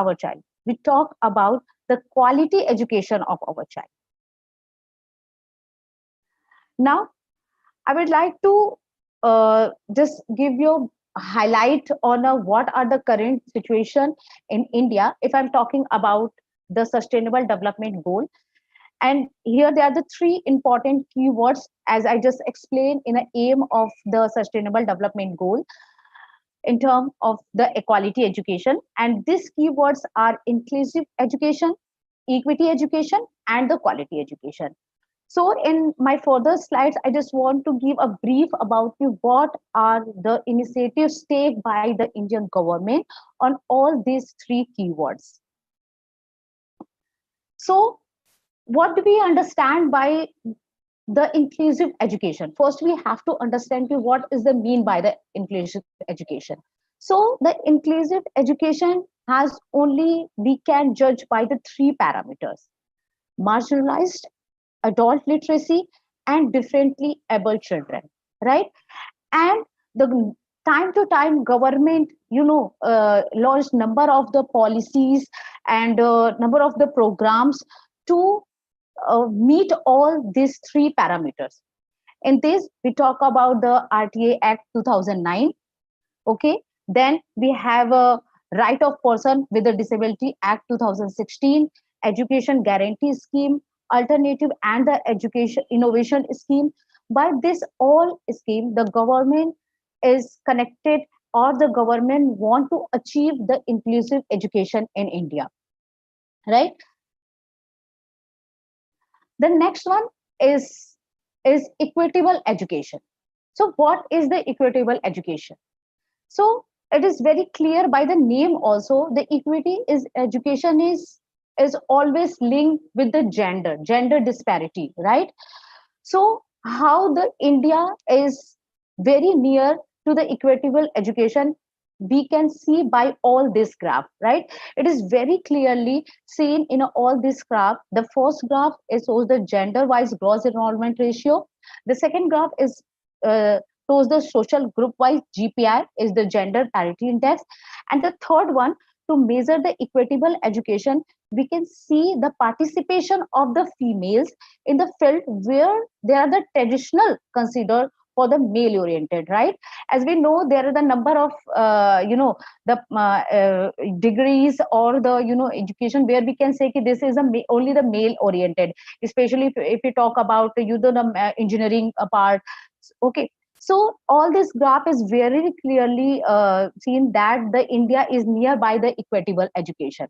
our child. We talk about the quality education of our child. Now, I would like to just give you a highlight on what are the current situation in India. If I'm talking about the Sustainable Development Goal, and here there are the three important keywords, as I just explained, in the aim of the Sustainable Development Goal in terms of the equality education. And these keywords are inclusive education, equity education, and the quality education. So in my further slides, I just want to give a brief about what are the initiatives taken by the Indian government on all these three keywords. So what do we understand by the inclusive education? First, we have to understand what is the mean by the inclusive education. So the inclusive education has only, we can judge by the three parameters: marginalized, adult literacy, and differently able children, right? And the time to time government, launched number of the policies and number of the programs to meet all these three parameters. In this, we talk about the RTA Act 2009. Okay, then we have a Right of Person with a Disability Act 2016, Education Guarantee Scheme, Alternative and the Education Innovation Scheme. By this all scheme, the government is connected, or the government want to achieve the inclusive education in India, right? The next one is equitable education. So what is the equitable education? So it is very clear by the name also, the equity is education is always linked with the gender disparity, right? So how the India is very near to the equitable education, we can see by all this graph, right? It is very clearly seen in all this graph. The first graph is shows the gender wise gross enrollment ratio. The second graph is shows the social group wise GPI, is the gender parity index. And the third one, to measure the equitable education, we can see the participation of the females in the field where they are the traditional considered for the male oriented, right? As we know, there are the number of degrees or the education where we can say that this is only the male oriented, especially if we talk about the engineering part. Okay, so all this graph is very clearly seen that the India is nearby the equitable education.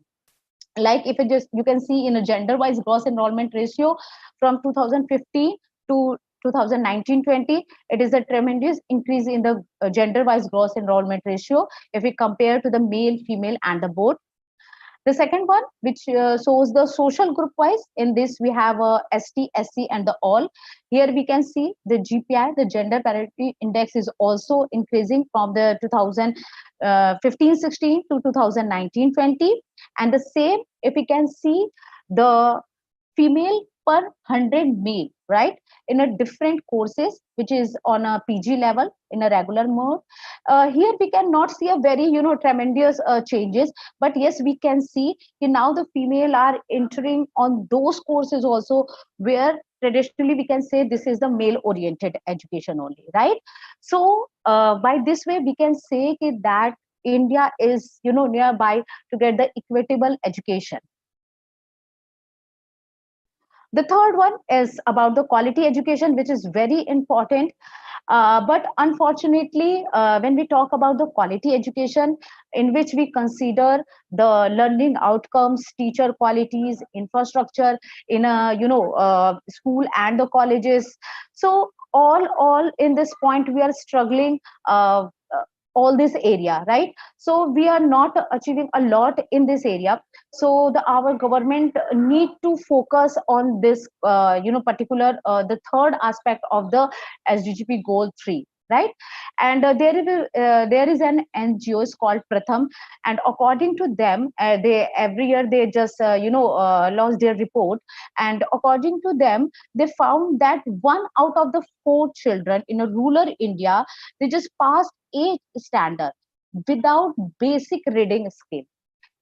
Like if it just, you can see in a gender wise gross enrollment ratio from 2015 to 2019-20, it is a tremendous increase in the gender wise gross enrollment ratio if we compare to the male, female, and the both. The second one, which shows the social group wise, in this we have ST, SC, and the all. Here we can see the GPI, the gender parity index, is also increasing from the 2015-16 to 2019-20. And the same, if we can see the female per 100 male, right, in a different courses, which is on a PG level in a regular mode. Here we cannot see a very tremendous changes, but yes, we can see now the female are entering on those courses also where traditionally we can say this is the male oriented education only, right? So by this way we can say that India is nearby to get the equitable education. The third one is about the quality education, which is very important. But unfortunately, when we talk about the quality education, in which we consider the learning outcomes, teacher qualities, infrastructure in a school and the colleges. So all in this point we are struggling. All this area, right? So we are not achieving a lot in this area. So our government need to focus on this particular the third aspect of the SDGP goal 3, right? And there is an NGO is called Pratham, and according to them, they every year they just launch their report, and according to them, they found that 1 out of the 4 children in a rural India, they just passed 8th standard without basic reading skill.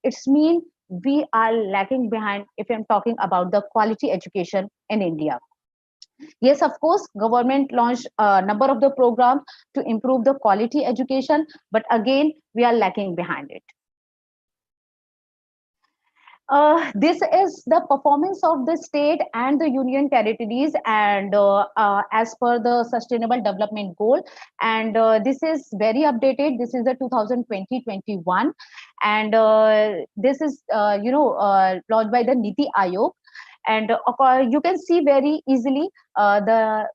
It's mean we are lagging behind if I'm talking about the quality education in India. Yes, of course, government launched a number of the programs to improve the quality education, but again, we are lacking behind it. This is the performance of the state and the union territories, and as per the sustainable development goal. And this is very updated. This is the 2020-21, and this is launched by the Niti Aayog. And you can see very easily the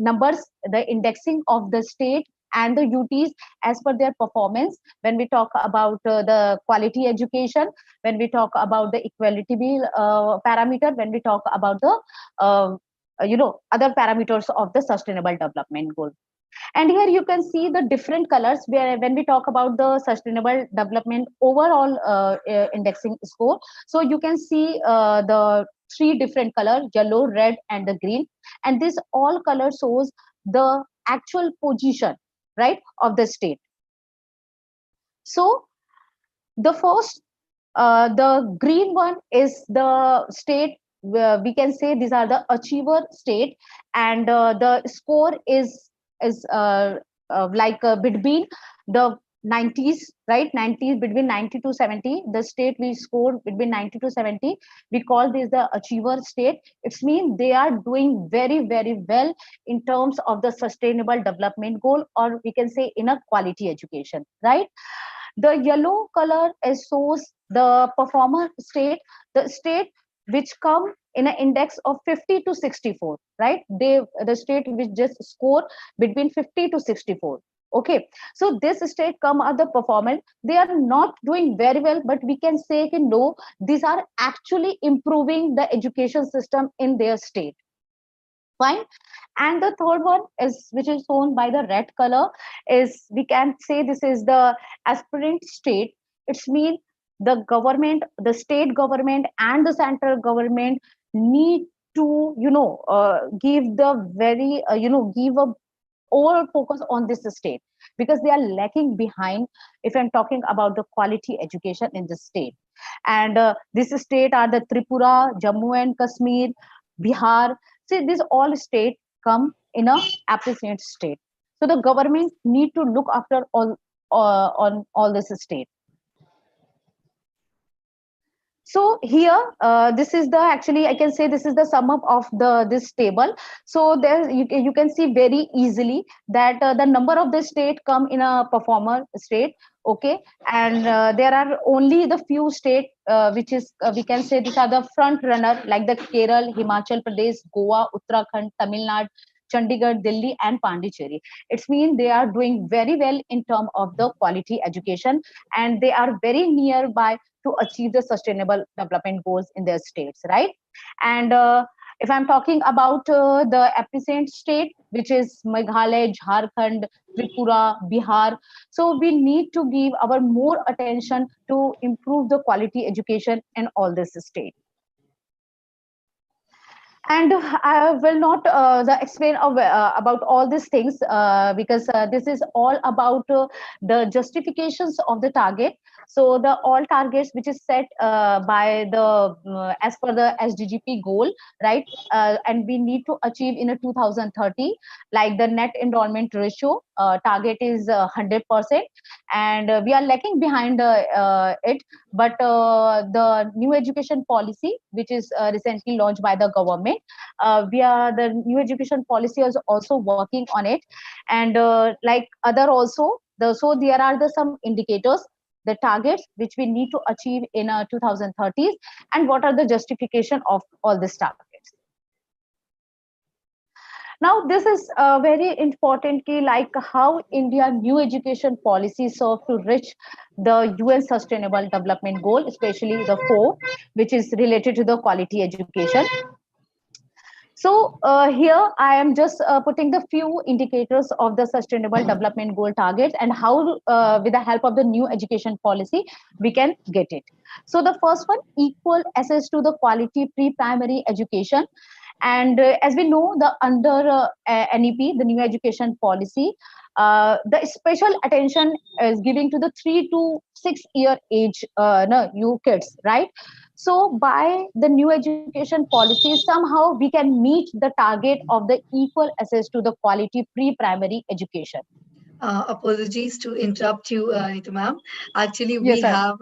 numbers, the indexing of the state and the UTs as per their performance. When we talk about the quality education, when we talk about the equality parameter, when we talk about the other parameters of the sustainable development goal. And here you can see the different colors where when we talk about the sustainable development overall indexing score. So you can see the three different colors: yellow, red, and the green. And this all color shows the actual position, right, of the state. So the first, the green one is the state where we can say these are the achiever state, and the score is between the 90s, right? 90s, between 90 to 70. The state we score between 90 to 70, we call this the achiever state. It means they are doing very, very well in terms of the sustainable development goal, or we can say in a quality education, right? The yellow color shows the performer state, the state which come in an index of 50 to 64, right? The state which just score between 50 to 64. Okay, so this state come at the performance. They are not doing very well, but we can say no, these are actually improving the education system in their state. Fine. And the third one is, which is shown by the red color, is we can say this is the aspirant state. It's mean the government, the state government and the central government need to give the very give a overall focus on this state, because they are lacking behind if I'm talking about the quality education in the state. And this state are the Tripura, Jammu and Kashmir, Bihar. See, these all states come in a appropriate state. So the government need to look after all on all this state. So here, this is the actually I can say this is the sum up of this table. So there you can see very easily that the number of the state come in a performer state. Okay, and there are only the few state which is we can say these are the front runner, like the Kerala, Himachal Pradesh, Goa, Uttarakhand, Tamil Nadu, Chandigarh, Delhi, and Pondicherry. It's mean they are doing very well in terms of the quality education, and they are very nearby to achieve the sustainable development goals in their states, right? And if I'm talking about the epicenter state, which is Meghalaya, Jharkhand, Tripura, Bihar, so we need to give our more attention to improve the quality education in all this state. And I will not explain about all these things because this is all about the justifications of the target. So the all targets which is set by the as per the SDGP goal, right? And we need to achieve in a 2030, like the net enrollment ratio target is 100%, and we are lacking behind it. But the new education policy, which is recently launched by the government, the new education policy is also working on it, and like other also so there are some indicators, the targets which we need to achieve in 2030s, and what are the justification of all these targets. Now, this is very importantly like how India new education policy serve to reach the UN Sustainable Development Goal, especially the 4, which is related to the quality education. So here I am just putting the few indicators of the Sustainable Development Goal targets and how, with the help of the new education policy, we can get it. So the first one, equal access to the quality pre-primary education. And as we know, the under NEP, the new education policy, the special attention is giving to the 3 to 6 year age no, you kids, right? So by the new education policy, somehow we can meet the target of the equal access to the quality pre-primary education. Apologies to interrupt you, Neetu ma'am. Actually, we Yes, sir. have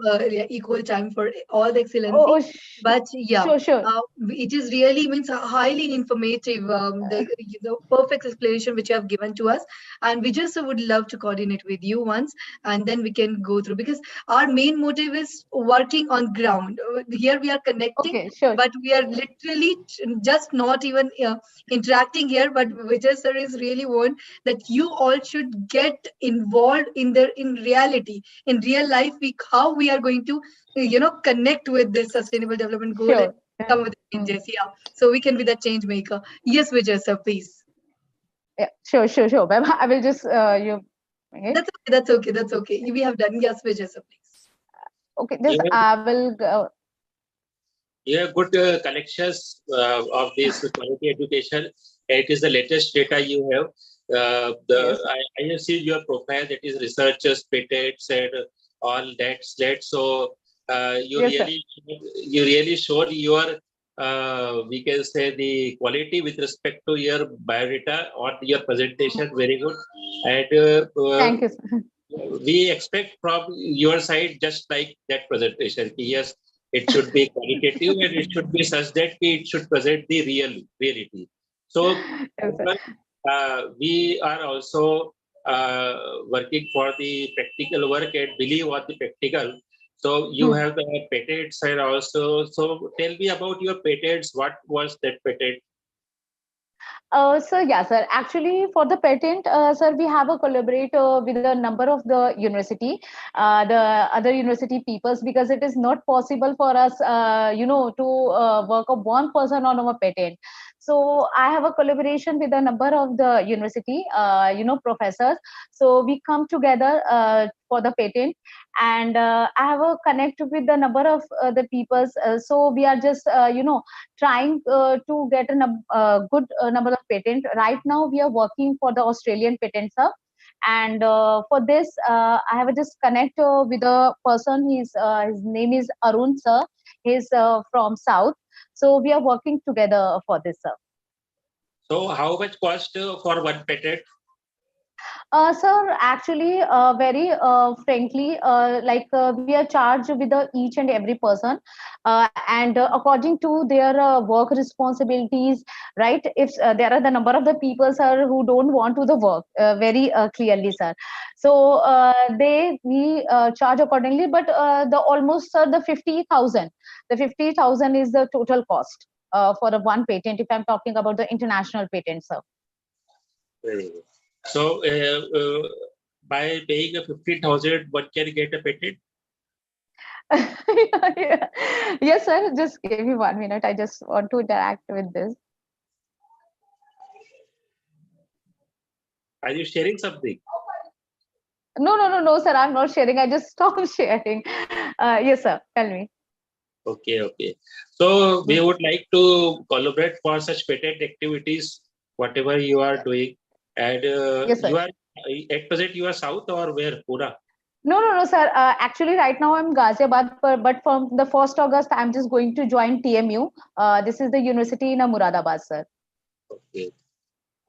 equal time for all the Oh, excellency. But yeah, sure, sure. it is really means highly informative. The perfect explanation which you have given to us, and we just would love to coordinate with you once, and then we can go through because our main motive is working on ground. Here we are connecting, Okay, sure. but we are literally just not even interacting here. But Vijay sir is really want that you all should get involved in their in reality in real life how we are going to connect with this sustainable development goal and Sure. come with Mm. changes, yeah, so we can be the change maker. Yes, Vijay sir, please. Yeah, sure, sure, sure. Ma'am, I will just you. Okay, That's okay, we have done. Yes, Vijay sir, please. okay. Just You have, I will. you have good collections of this quality education. It is the latest data you have. Yes. I have seen your profile, that is researchers, patents, and all that. So Yes, sir. you really showed your we can say the quality with respect to your biodata or your presentation. Very good, and Thank you, sir. we expect from your side just like that presentation. Yes, it should be qualitative and it should be such that it should present the reality. So Yes, sir. we are also working for the practical work and believe on the practical. So you Hmm. have the patents and also. So tell me about your patents. What was that patent? Sir, yeah, sir. Actually, for the patent, sir, we have a collaborate with a number of the university, the other university peoples, because it is not possible for us, to work of one person on our patent. So I have a collaboration with a number of the university, professors. So we come together for the patent, and I have a connect with the number of the peoples. So we are just, trying to get a good number of patent. Right now, we are working for the Australian patent, sir. And for this, I have just connect with a person. His name is Arun, sir. He's from South. So we are working together for this, sir. So how much cost for one patent? Sir, actually, very frankly, we are charged with each and every person, and according to their work responsibilities, right? If there are the number of the people, sir, who don't want to the work, very clearly, sir. So we charge accordingly, but the almost, sir, the 50,000 is the total cost for the one patent. If I'm talking about the international patent, sir. Very good. So, by paying a 15,000, one can get a patent. Yeah. Yes, sir. Just give me 1 minute. I just want to interact with this. Are you sharing something? No, no, no, no, sir. I'm not sharing. I just stopped sharing. Yes, sir. Tell me. Okay. So, we Hmm. would like to collaborate for such patent activities, whatever you are doing. And Yes, sir. you are at present you are south or where? Pune? No, no, no, sir. Actually, right now I'm Ghaziabad, but from the 1st August, I'm just going to join TMU. This is the university in Muradabad, sir. Okay.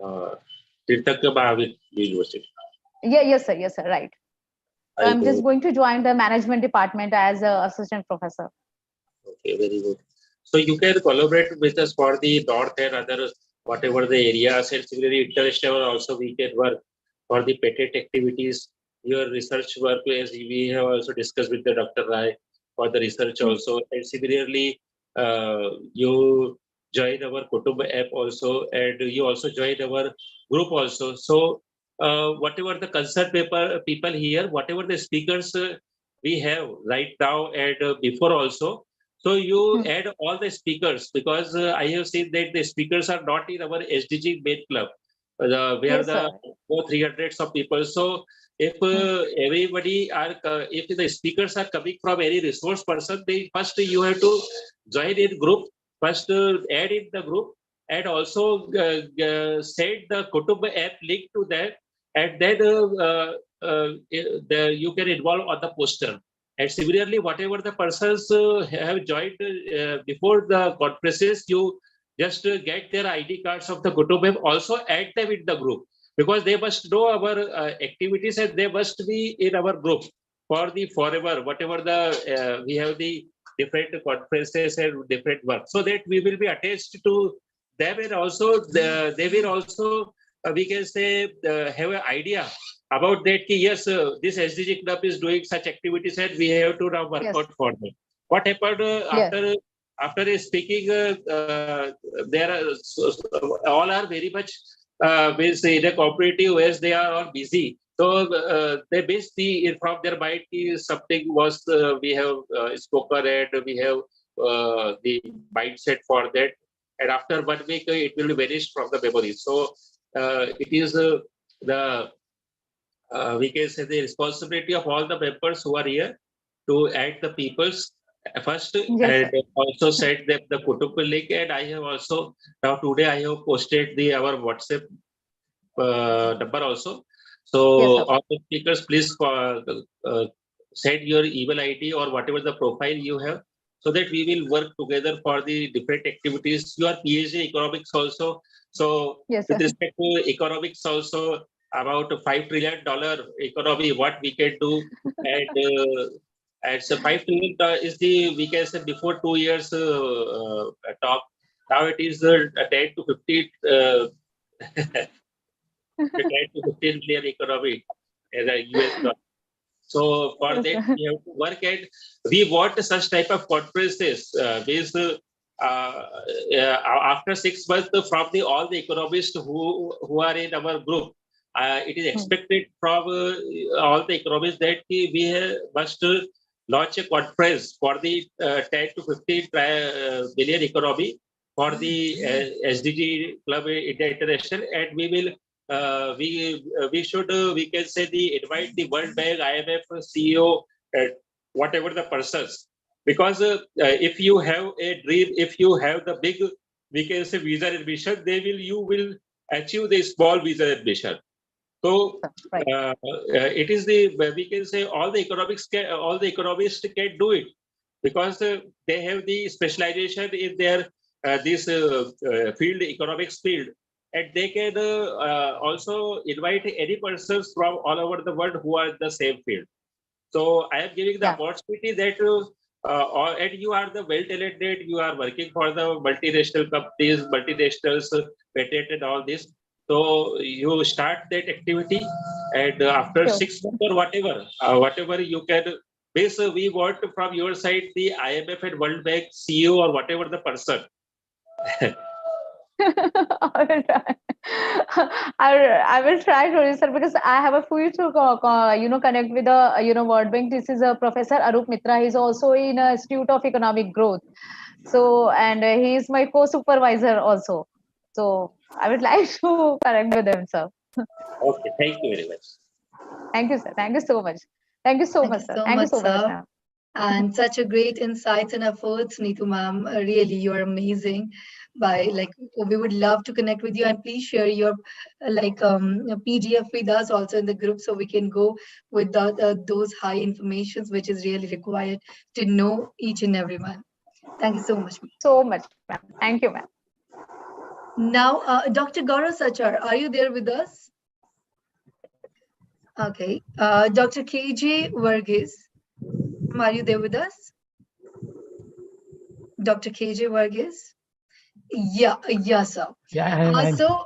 Uh, Tirthakya Mahavir University. Yeah, yes, sir. Yes, sir. Right. So I I'm just go. going to join the management department as a assistant professor. Okay, very good. So you can collaborate with us for the north and other whatever the areas, and similarly international also we can work for the patent activities. Your research work, as we have also discussed with the Dr. Rai for the research Hmm. also, and similarly you join our Kutumba app also, and you also join our group also. So whatever the concerned people here, whatever the speakers we have right now and before also. So you Hmm. add all the speakers because I have seen that the speakers are not in our SDG main club, where Yes, the sir. 300s of people. So if Hmm. everybody are, if the speakers are coming from any resource person, they first you have to join in group. First add in the group. and also set the Kutub app link to that, and then you can involve on the poster. And similarly, whatever the persons have joined before the conferences, you just get their ID cards of the Kutub app, also add them in the group, because they must know our activities and they must be in our group for the forever, whatever the we have the different conferences and different work, so that we will be attached to them, and also they will also we can say have an idea about that. Yes, this SDG club is doing such activities and we have to now work out for them. What happened after speaking? There are all are very much in a cooperative ways. They are all busy. So they basically from their mind something was we have spoken and we have the mindset for that, and after 1 week it will vanish from the memory. So it is the we can say the responsibility of all the members who are here to add the peoples first, and also set them the Kutub link. And I have also now today I have posted our WhatsApp number also. So all the speakers, please send your email ID or whatever the profile you have, so that we will work together for the different activities. You are PhD economics also. So with respect to economics also, about $5 trillion economy, what we can do, and so $5 trillion is the, we can say, before 2 years talk. Now it is 10 to 15 10 to 15 billion economy as a US dollar. So for that we have to work, and we want such type of conferences based after 6 months from all the economists who are in our group. It is expected from all the economists that we must launch a conference for the 10 to 15 billion economy for the SDG Club India International, and we will we should we can say invite the World Bank, IMF, CEO, whatever the persons, because if you have a dream, if you have the big, we can say, vision and mission, you will achieve the small vision and mission. So it is we can say all the economists can do it, because they have the specialization in their this field, economics field, and they can also invite any persons from all over the world who are in the same field. So I am giving the opportunity that and you are the well talented, you are working for the multinational companies, multinationals, patent and all this. So you start that activity, and after 6 months or whatever you can. Basically, we want from your side the IMF and World Bank CEO or whatever the person. I will try, sir, because I have a few to connect with the World Bank. This is Professor Arup Mitra. He's also in Institute of Economic Growth. So, and he is my co-supervisor also. So I would like to connect with them, sir. Okay, thank you very much. Thank you, sir. Thank you so much. Thank you so much, sir. Thank you so much, ma'am. And such a great insights and efforts, Neetu ma'am. Really, you're amazing. We would love to connect with you, and please share your PDF with us also in the group, so we can go with those high informations which is really required to know each and every one. Thank you so much. So much, ma'am. Thank you, ma'am. Now, Dr. Gaurav Sachar, are you there with us? Okay. Dr. KJ Varghese, are you there with us? Dr. KJ Varghese? Yeah, sir. Yeah, so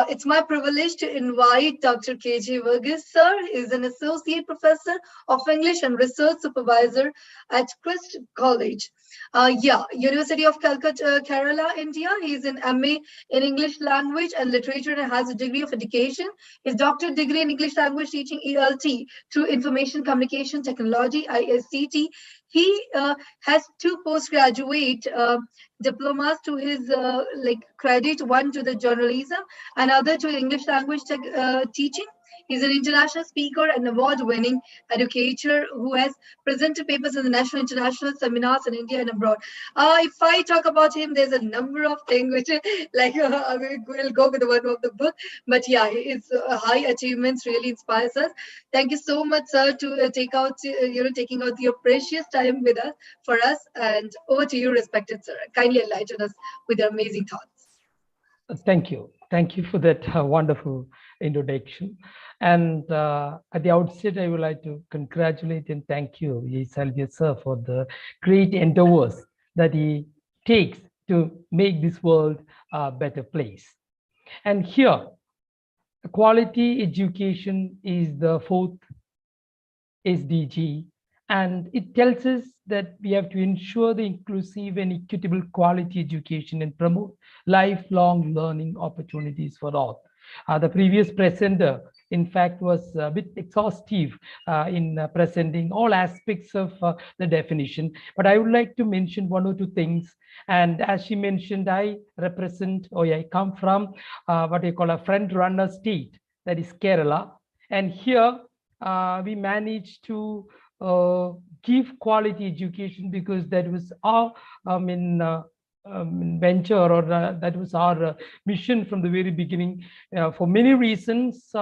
it's my privilege to invite Dr. KJ Varghese, sir. He's an associate professor of English and research supervisor at Christ College. University of Calcutta, Kerala, India. He's an MA in English language and literature and has a degree of education. His doctorate degree in English language teaching, ELT, through Information Communication Technology, ISCT. He has 2 postgraduate diplomas to his credit, one to the journalism and other to English language teaching. He's an international speaker and award-winning educator who has presented papers in the national international seminars in India and abroad. If I talk about him, there's a number of things which like we'll go with the one of the book. But yeah, his high achievements really inspires us. Thank you so much, sir, to taking out your precious time with us for us. And over to you, respected sir. Kindly enlighten us with your amazing thoughts. Thank you. Thank you for that wonderful introduction. And at the outset, I would like to congratulate and thank you, Srividya sir, for the great endeavors that he takes to make this world a better place. And here, quality education is the fourth SDG, and it tells us that we have to ensure the inclusive and equitable quality education and promote lifelong learning opportunities for all. The previous presenter, in fact, was a bit exhaustive in presenting all aspects of the definition, but I would like to mention one or two things. And as she mentioned, I represent, or I come from what you call a front-runner state, that is Kerala. And here we managed to give quality education because that was our venture, or that was our mission from the very beginning. For many reasons,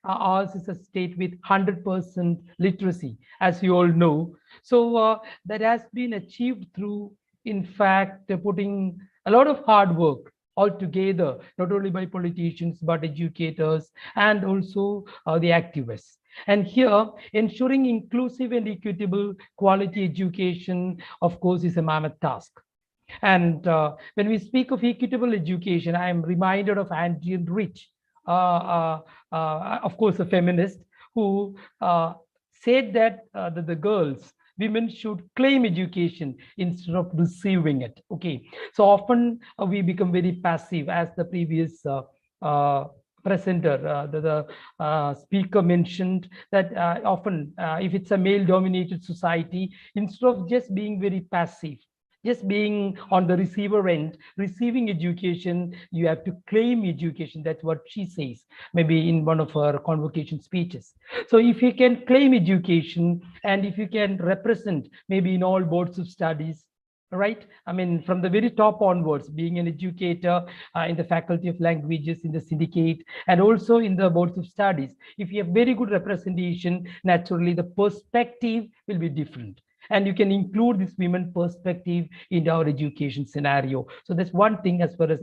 ours is a state with 100% literacy, as you all know. So that has been achieved through, in fact, putting a lot of hard work all together, not only by politicians, but educators and also the activists. And here, ensuring inclusive and equitable quality education, of course, is a mammoth task. And when we speak of equitable education, I am reminded of Andrew Rich, of course, a feminist, who said that the girls, women should claim education instead of receiving it. Okay, so often we become very passive, as the previous presenter, the speaker mentioned that often if it's a male-dominated society, instead of just being very passive, just being on the receiver end, receiving education, you have to claim education. That's what she says, maybe in one of her convocation speeches. So if you can claim education, and if you can represent maybe in all boards of studies, right? I mean, from the very top onwards, being an educator in the Faculty of Languages, in the syndicate, and also in the boards of studies, if you have very good representation, naturally the perspective will be different. And you can include this women perspective in our education scenario. So that's one thing as far as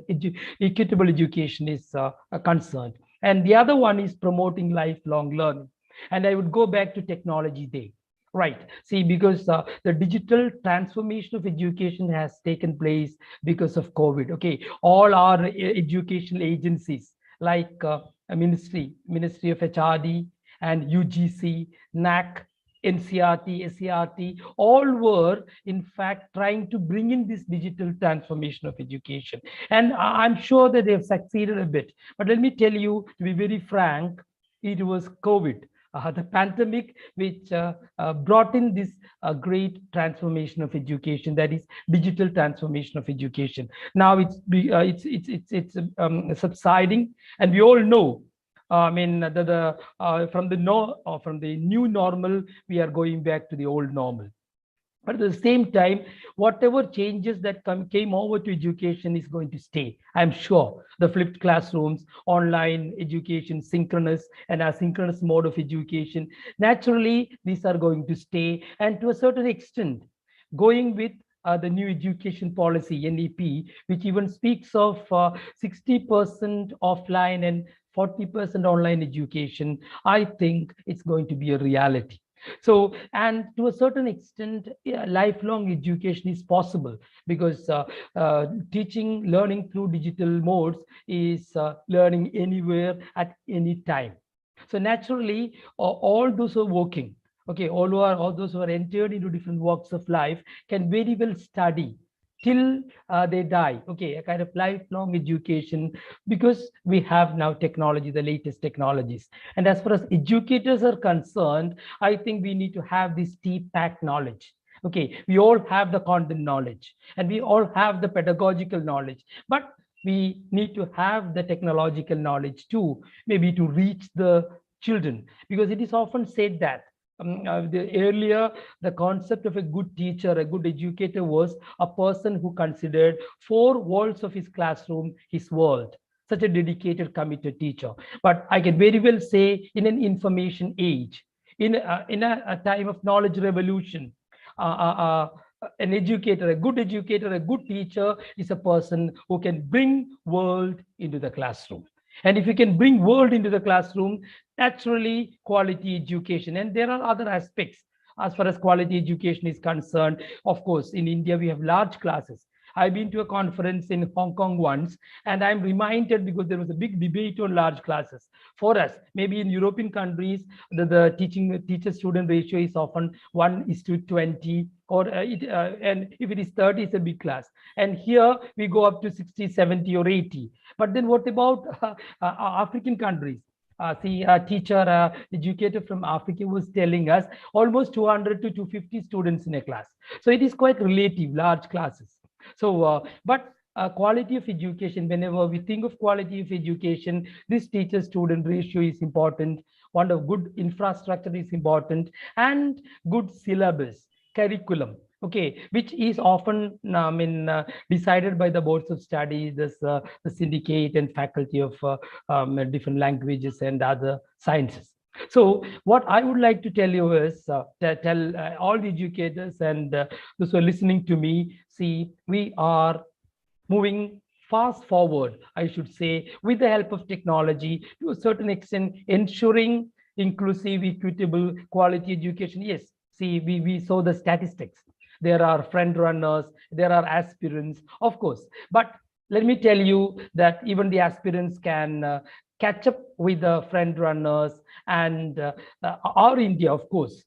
equitable education is concerned. And the other one is promoting lifelong learning. And I would go back to Technology Day. Right. See, because the digital transformation of education has taken place because of COVID. Okay. All our educational agencies like Ministry of HRD and UGC, NAC, NCRT, SCRT, all were in fact trying to bring in this digital transformation of education. And I'm sure that they've succeeded a bit. But let me tell you, to be very frank, it was COVID, the pandemic, which brought in this great transformation of education, that is digital transformation of education. Now it's subsiding, and we all know, I mean, from the new normal, we are going back to the old normal. But at the same time, whatever changes that came over to education is going to stay. I'm sure the flipped classrooms, online education, synchronous and asynchronous mode of education, naturally, these are going to stay. And to a certain extent, going with the new education policy, NEP, which even speaks of 60% offline and 40% online education, I think it's going to be a reality. So, and to a certain extent, lifelong education is possible, because learning through digital modes is learning anywhere at any time. So naturally, all those who are working, okay, all those who are entered into different walks of life can very well study till they die. Okay, a kind of lifelong education, because we have now technology, the latest technologies. And as far as educators are concerned, I think we need to have this deep packed knowledge. Okay, we all have the content knowledge and we all have the pedagogical knowledge, but we need to have the technological knowledge too, maybe to reach the children, because it is often said that earlier the concept of a good teacher, a good educator, was a person who considered 4 walls of his classroom his world. Such a dedicated, committed teacher. But I can very well say, in an information age, in a time of knowledge revolution, an educator, a good teacher is a person who can bring world into the classroom. And if you can bring world into the classroom, naturally quality education. And there are other aspects as far as quality education is concerned. Of course, in India, we have large classes. I've been to a conference in Hong Kong once, and I'm reminded, because there was a big debate on large classes. For us, maybe in European countries, the teacher-student ratio is often 1:20, or and if it is 30, it's a big class. And here we go up to 60, 70, or 80. But then what about African countries? The teacher, educator from Africa was telling us almost 200 to 250 students in a class. So it is quite relative, large classes. So, but quality of education, whenever we think of quality of education, this teacher-student ratio is important. One of good infrastructure is important, and good syllabus, curriculum, okay, which is often decided by the boards of studies, the syndicate and faculty of different languages and other sciences. So what I would like to tell you is, tell all the educators and those who are listening to me, see, we are moving fast forward, I should say, with the help of technology, to a certain extent, ensuring inclusive, equitable, quality education. Yes, see, we saw the statistics. There are friend runners, there are aspirants, of course. But let me tell you that even the aspirants can catch up with the friend runners, and our India, of course,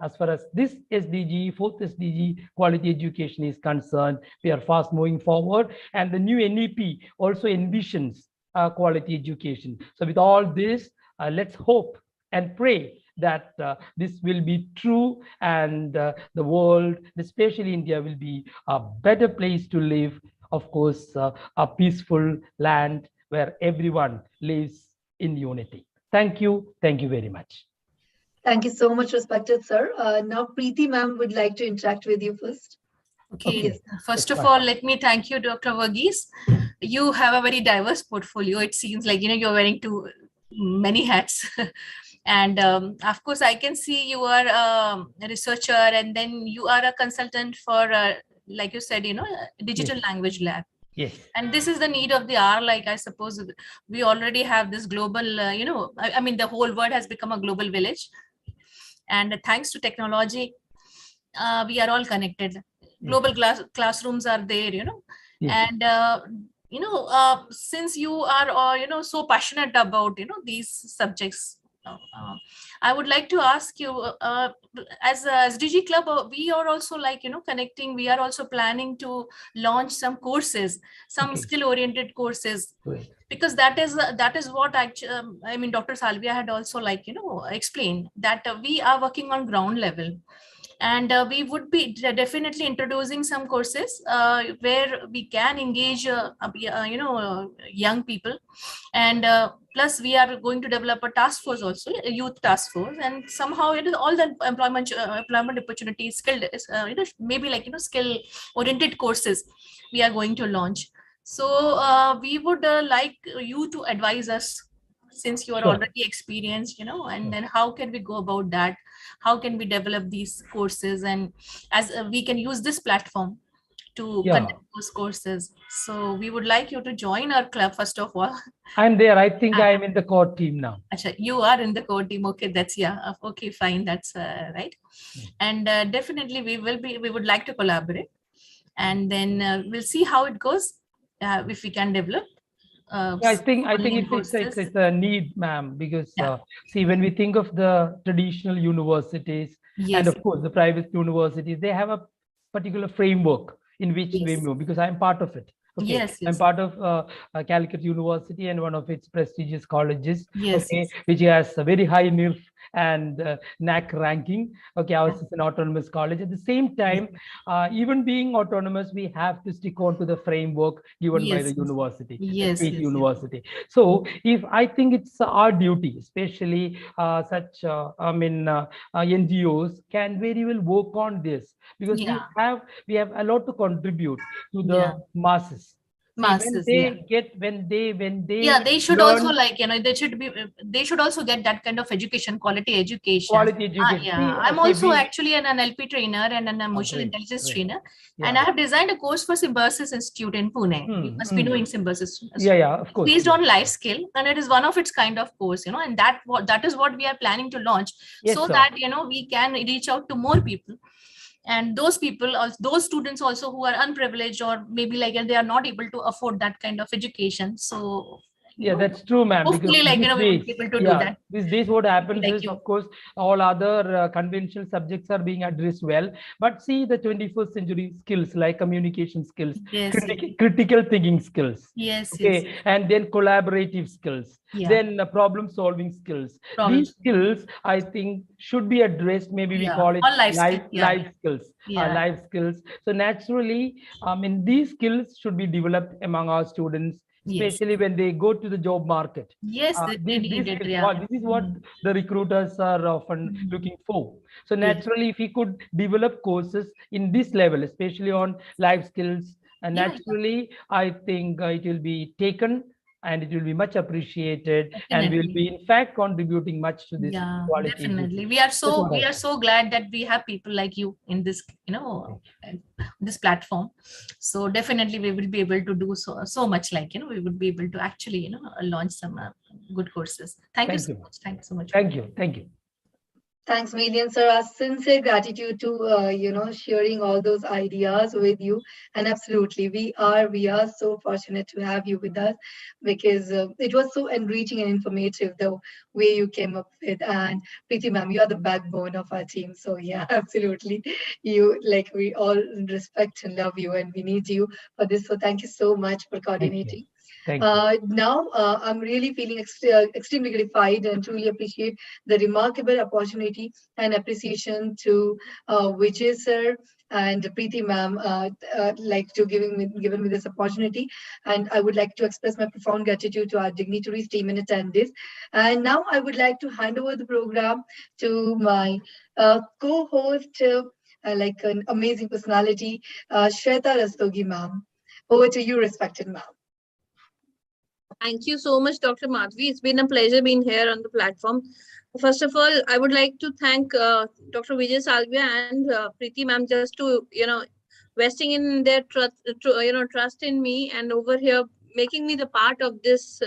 as far as this SDG, 4th SDG, quality education is concerned, we are fast moving forward, and the new NEP also envisions quality education. So with all this, let's hope and pray that this will be true, and the world, especially India, will be a better place to live. Of course, a peaceful land where everyone lives in unity. Thank you. Thank you very much. Thank you so much, respected sir. Now, Preeti ma'am would like to interact with you first. Okay. First of all, let me thank you, Dr. Verghese. You have a very diverse portfolio. It seems like, you're wearing many hats. And of course, I can see you are a researcher, and then you are a consultant for, like you said, digital language lab. Yes. And this is the need of the hour. Like, I suppose we already have this global, I mean, the whole world has become a global village. And thanks to technology, we are all connected. Global classrooms are there, Yes. And, since you are, so passionate about, these subjects, I would like to ask you, as a SDG club, we are also connecting. We are also planning to launch some courses, some skill-oriented courses, because that is what I mean, Dr. Salvia had also explained that we are working on ground level. And we would be definitely introducing some courses where we can engage, young people. And plus, we are going to develop a task force also, a youth task force. And somehow it is all the employment opportunities, skilled, maybe skill-oriented courses we are going to launch. So we would like you to advise us, since you are already experienced, and then how can we go about that? How can we develop these courses? And as we can use this platform to conduct those courses. So we would like you to join our club, first of all. I'm there. I think I'm in the core team now. Achha, you are in the core team. Okay, that's, okay, fine. That's right. And definitely we would like to collaborate. And then we'll see how it goes, if we can develop. I think it's a need, ma'am, because see, when we think of the traditional universities, and of course the private universities, they have a particular framework in which we move, because I'm part of it. Okay, Yes, I'm yes. part of Calicut University and one of its prestigious colleges. Yes, Okay, yes. which has a very high NIRF and NAC ranking. Okay, ours is an autonomous college. At the same time, even being autonomous, we have to stick on to the framework given by Yes, the yes. university, the Yes, state yes, yes. university. So, if I think it's our duty, especially such NGOs can very well work on this, because Yeah. we have a lot to contribute to the Yeah. masses. See, Masses, yeah. when they Yeah, they should learn also, like, they should also get that kind of education, quality education. quality education. Yeah, I'm See, also actually an NLP trainer and an emotional great, intelligence great. trainer. Yeah. And I have designed a course for Symbiosis Institute in Pune. You must be knowing Symbiosis. Yeah, of course. Based on life skill, and it is one of its kind of course, and that is what we are planning to launch, Yes, so sir. that we can reach out to more people. And those people, those students also who are unprivileged, or maybe like they are not able to afford that kind of education. So Yeah, that's true, ma'am. hopefully, Because like, these we will days, be able to do that. these days what happens Like is, you. of course, all other conventional subjects are being addressed well. But see, the 21st century skills like communication skills, Yes, critical thinking skills, yes, okay, yes. and then collaborative skills, Yeah. then problem solving skills. Problems. These skills, I think, should be addressed. Maybe we Yeah. call it All life skills, yeah. life skills, Yeah. life skills. So naturally, these skills should be developed among our students, Yes. especially when they go to the job market. Yes, they need it, yeah. This is what the recruiters are often looking for. So naturally, if we could develop courses in this level, especially on life skills, and Yeah, naturally, I think it will be taken and it will be much appreciated, and we will Definitely. be in fact contributing much to this Yeah, quality definitely. education. We are That's what I we are think. so glad that we have people like you in this, this platform. So definitely we will be able to do so much, like, we would be able to actually, launch some good courses. Thank you so much. Thank you so much. Thank you. Thank you. Thanks, Million, sir. Our sincere gratitude to sharing all those ideas with you. And absolutely, we are so fortunate to have you with us, because it was so enriching and informative the way you came up with. And Preeti ma'am, you are the backbone of our team. So yeah, absolutely, we all respect and love you, and we need you for this. So thank you so much for coordinating. Thank you. Now, I'm really feeling extremely gratified and truly appreciate the remarkable opportunity and appreciation to Vijay sir and Preeti ma'am, to given me this opportunity. And I would like to express my profound gratitude to our dignitaries, team in attendance. And now I would like to hand over the program to my co-host, like an amazing personality, Shweta Rastogi ma'am. Over to you, respected ma'am. Thank you so much, Dr. Madhvi. It's been a pleasure being here on the platform. First of all, I would like to thank Dr. Vijay Salvia and Preeti ma'am just to, vesting in their trust in me, and over here making me the part of this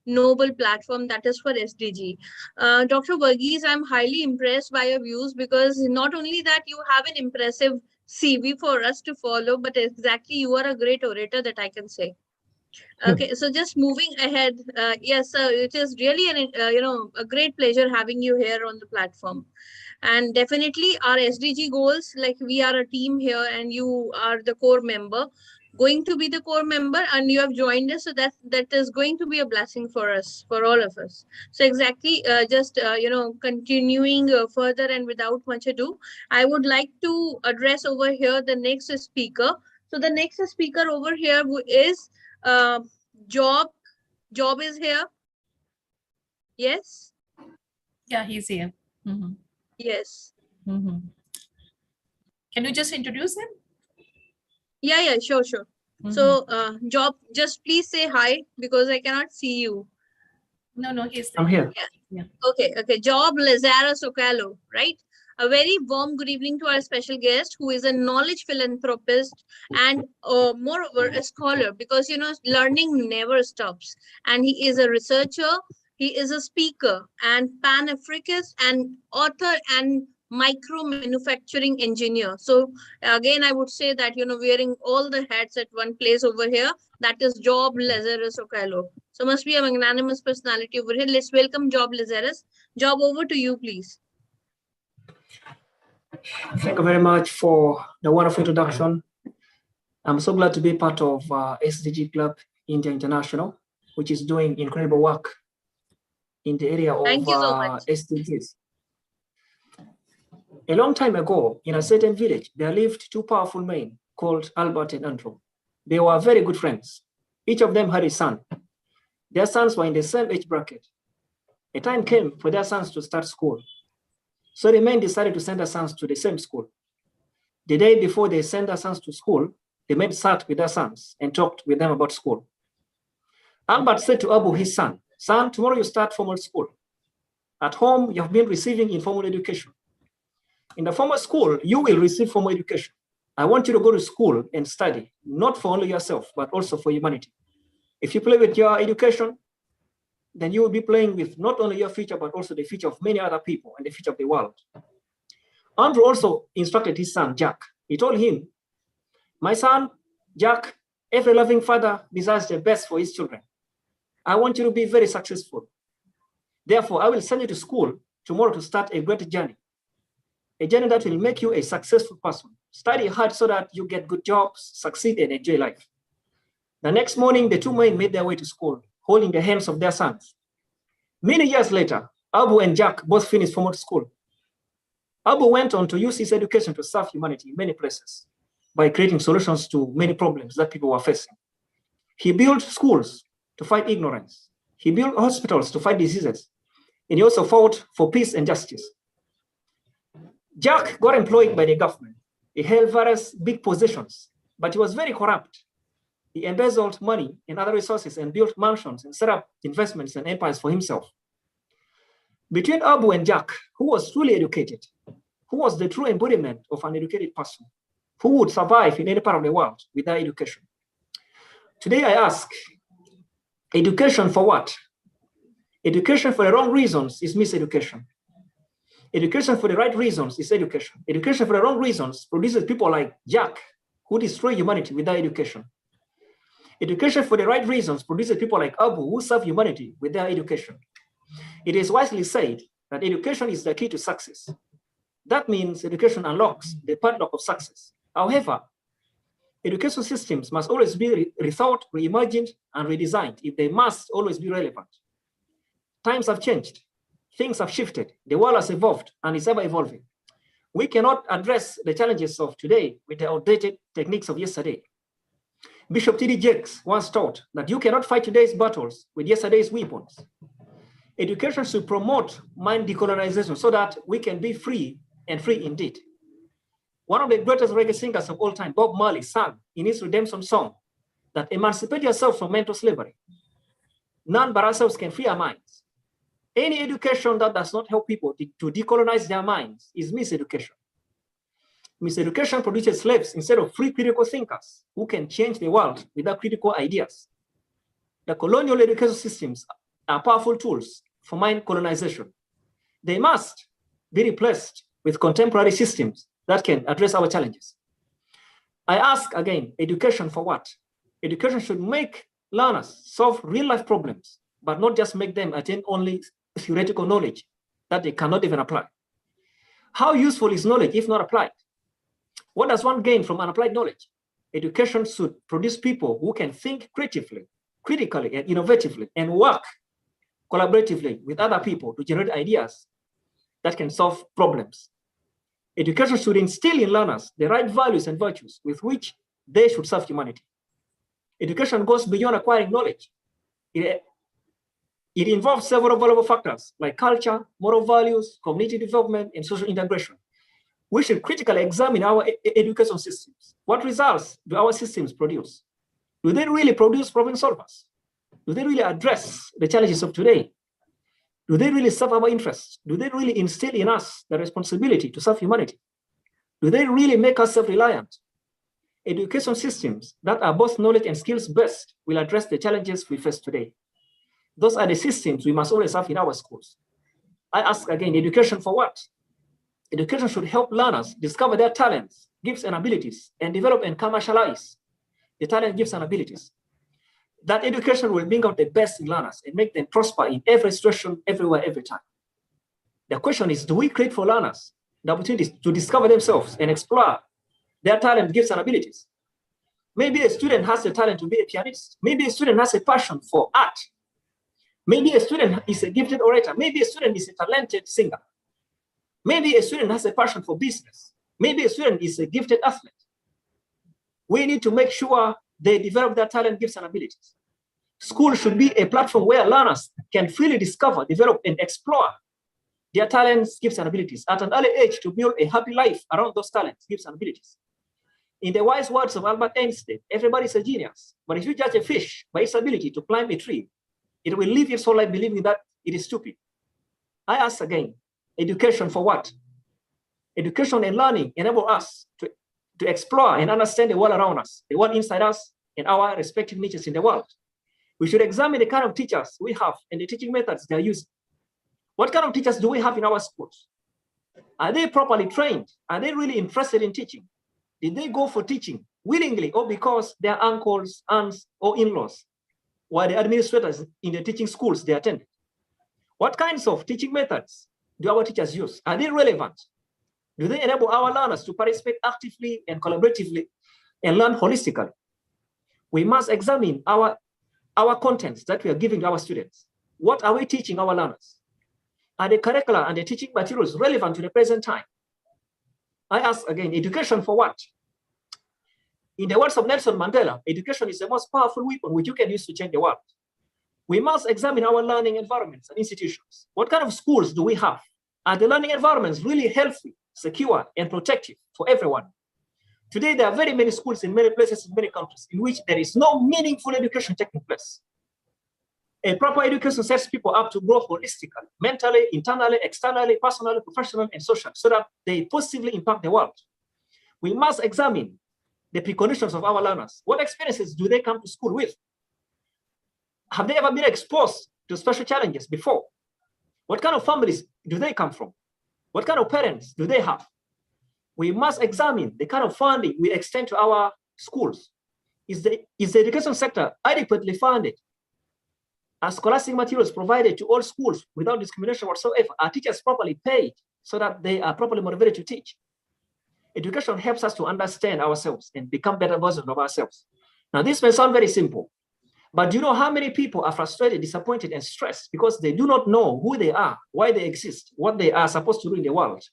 noble platform that is for SDG. Dr. Varghese, I'm highly impressed by your views, because not only that you have an impressive CV for us to follow, but exactly you are a great orator, that I can say. Okay, so just moving ahead, yes, it is really a great pleasure having you here on the platform. And definitely our SDG goals, like we are a team here and you are the core member, going to be the core member, and you have joined us, so that is going to be a blessing for us, for all of us. So exactly, continuing further, and without much ado, I would like to address over here the next speaker. So the next speaker over here is Job is here. Yes. Yeah, he's here. Yes. Can you just introduce him? Yeah, sure. So Job, just please say hi, because I cannot see you. No, he's I'm here. Yeah. Okay. Job Lazarus Ocalo, right? A very warm good evening to our special guest, who is a knowledge philanthropist and moreover a scholar, because learning never stops. And he is a researcher, he is a speaker and Pan-Africanist and author and micro manufacturing engineer. So again, I would say that wearing all the hats at one place over here, that is Job Lazarus Ocalo. So must be a magnanimous personality over here. Let's welcome Job Lazarus. Job, over to you, please. Thank you very much for the wonderful introduction. I'm so glad to be part of SDG Club India International, which is doing incredible work in the area of Thank you so much. SDGs. A long time ago, in a certain village, there lived two powerful men called Albert and Andrew. They were very good friends. Each of them had a son. Their sons were in the same age bracket. A time came for their sons to start school. So the men decided to send their sons to the same school. The day before they sent their sons to school, the men sat with their sons and talked with them about school. Albert said to Abu, his son, "Son, tomorrow you start formal school. At home, you have been receiving informal education. In the formal school, you will receive formal education. I want you to go to school and study, not for only yourself, but also for humanity. If you play with your education, then you will be playing with not only your future, but also the future of many other people and the future of the world." Andrew also instructed his son, Jack. He told him, "My son, Jack, every loving father desires the best for his children. I want you to be very successful. Therefore, I will send you to school tomorrow to start a great journey. A journey that will make you a successful person. Study hard so that you get good jobs, succeed, and enjoy life." The next morning, the two men made their way to school, holding the hands of their sons. Many years later, Abu and Jack both finished formal school. Abu went on to use his education to serve humanity in many places by creating solutions to many problems that people were facing. He built schools to fight ignorance. He built hospitals to fight diseases. And he also fought for peace and justice. Jack got employed by the government. He held various big positions, but he was very corrupt. He embezzled money and other resources and built mansions and set up investments and empires for himself. Between Abu and Jack, who was truly educated, who was the true embodiment of an educated person, who would survive in any part of the world without education? Today I ask, education for what? Education for the wrong reasons is miseducation. Education for the right reasons is education. Education for the wrong reasons produces people like Jack, who destroy humanity without education. Education for the right reasons produces people like Abu, who serve humanity with their education. It is wisely said that education is the key to success. That means education unlocks the padlock of success. However, education systems must always be rethought, reimagined, and redesigned if they must always be relevant. Times have changed. Things have shifted. The world has evolved and is ever evolving. We cannot address the challenges of today with the outdated techniques of yesterday. Bishop T.D. Jakes once taught that you cannot fight today's battles with yesterday's weapons. Education should promote mind decolonization so that we can be free and free indeed. One of the greatest reggae singers of all time, Bob Marley, sang in his redemption song that emancipate yourself from mental slavery. None but ourselves can free our minds. Any education that does not help people to decolonize their minds is miseducation. Miseducation produces slaves instead of free critical thinkers who can change the world without critical ideas. The colonial education systems are powerful tools for mind colonization. They must be replaced with contemporary systems that can address our challenges. I ask again, education for what? Education should make learners solve real-life problems, but not just make them attain only theoretical knowledge that they cannot even apply. How useful is knowledge if not applied? What does one gain from unapplied knowledge? Education should produce people who can think creatively, critically, and innovatively, and work collaboratively with other people to generate ideas that can solve problems. Education should instill in learners the right values and virtues with which they should serve humanity. Education goes beyond acquiring knowledge. It involves several valuable factors like culture, moral values, community development, and social integration. We should critically examine our education systems. What results do our systems produce? Do they really produce problem solvers? Do they really address the challenges of today? Do they really serve our interests? Do they really instill in us the responsibility to serve humanity? Do they really make us self-reliant? Education systems that are both knowledge and skills-based will address the challenges we face today. Those are the systems we must always have in our schools. I ask again, education for what? Education should help learners discover their talents, gifts, and abilities, and develop and commercialize the talent, gifts, and abilities. That education will bring out the best in learners and make them prosper in every situation, everywhere, every time. The question is, do we create for learners the opportunities to discover themselves and explore their talent, gifts, and abilities? Maybe a student has a talent to be a pianist. Maybe a student has a passion for art. Maybe a student is a gifted orator. Maybe a student is a talented singer. Maybe a student has a passion for business. Maybe a student is a gifted athlete. We need to make sure they develop their talent, gifts, and abilities. School should be a platform where learners can freely discover, develop, and explore their talents, gifts, and abilities at an early age to build a happy life around those talents, gifts, and abilities. In the wise words of Albert Einstein, everybody is a genius. But if you judge a fish by its ability to climb a tree, it will live its whole life believing that it is stupid. I ask again, education for what? Education and learning enable us to explore and understand the world around us, the world inside us, and our respective niches in the world. We should examine the kind of teachers we have and the teaching methods they are using. What kind of teachers do we have in our schools? Are they properly trained? Are they really interested in teaching? Did they go for teaching willingly or because their uncles, aunts, or in-laws were the administrators in the teaching schools they attended? What kinds of teaching methods do our teachers use? Are they relevant? Do they enable our learners to participate actively and collaboratively and learn holistically? We must examine our contents that we are giving to our students. What are we teaching our learners? Are the curricula and the teaching materials relevant to the present time? I ask again, education for what? In the words of Nelson Mandela, education is the most powerful weapon which you can use to change the world. We must examine our learning environments and institutions. What kind of schools do we have? Are the learning environments really healthy, secure, and protective for everyone? Today, there are very many schools in many places in many countries in which there is no meaningful education taking place. A proper education sets people up to grow holistically, mentally, internally, externally, personally, professionally, and socially, so that they positively impact the world. We must examine the preconditions of our learners. What experiences do they come to school with? Have they ever been exposed to special challenges before? What kind of families do they come from? What kind of parents do they have? We must examine the kind of funding we extend to our schools. Is the education sector adequately funded? Are scholastic materials provided to all schools without discrimination whatsoever? Are teachers properly paid so that they are properly motivated to teach? Education helps us to understand ourselves and become better versions of ourselves. Now, this may sound very simple, but do you know how many people are frustrated, disappointed, and stressed because they do not know who they are, why they exist, what they are supposed to do in the world,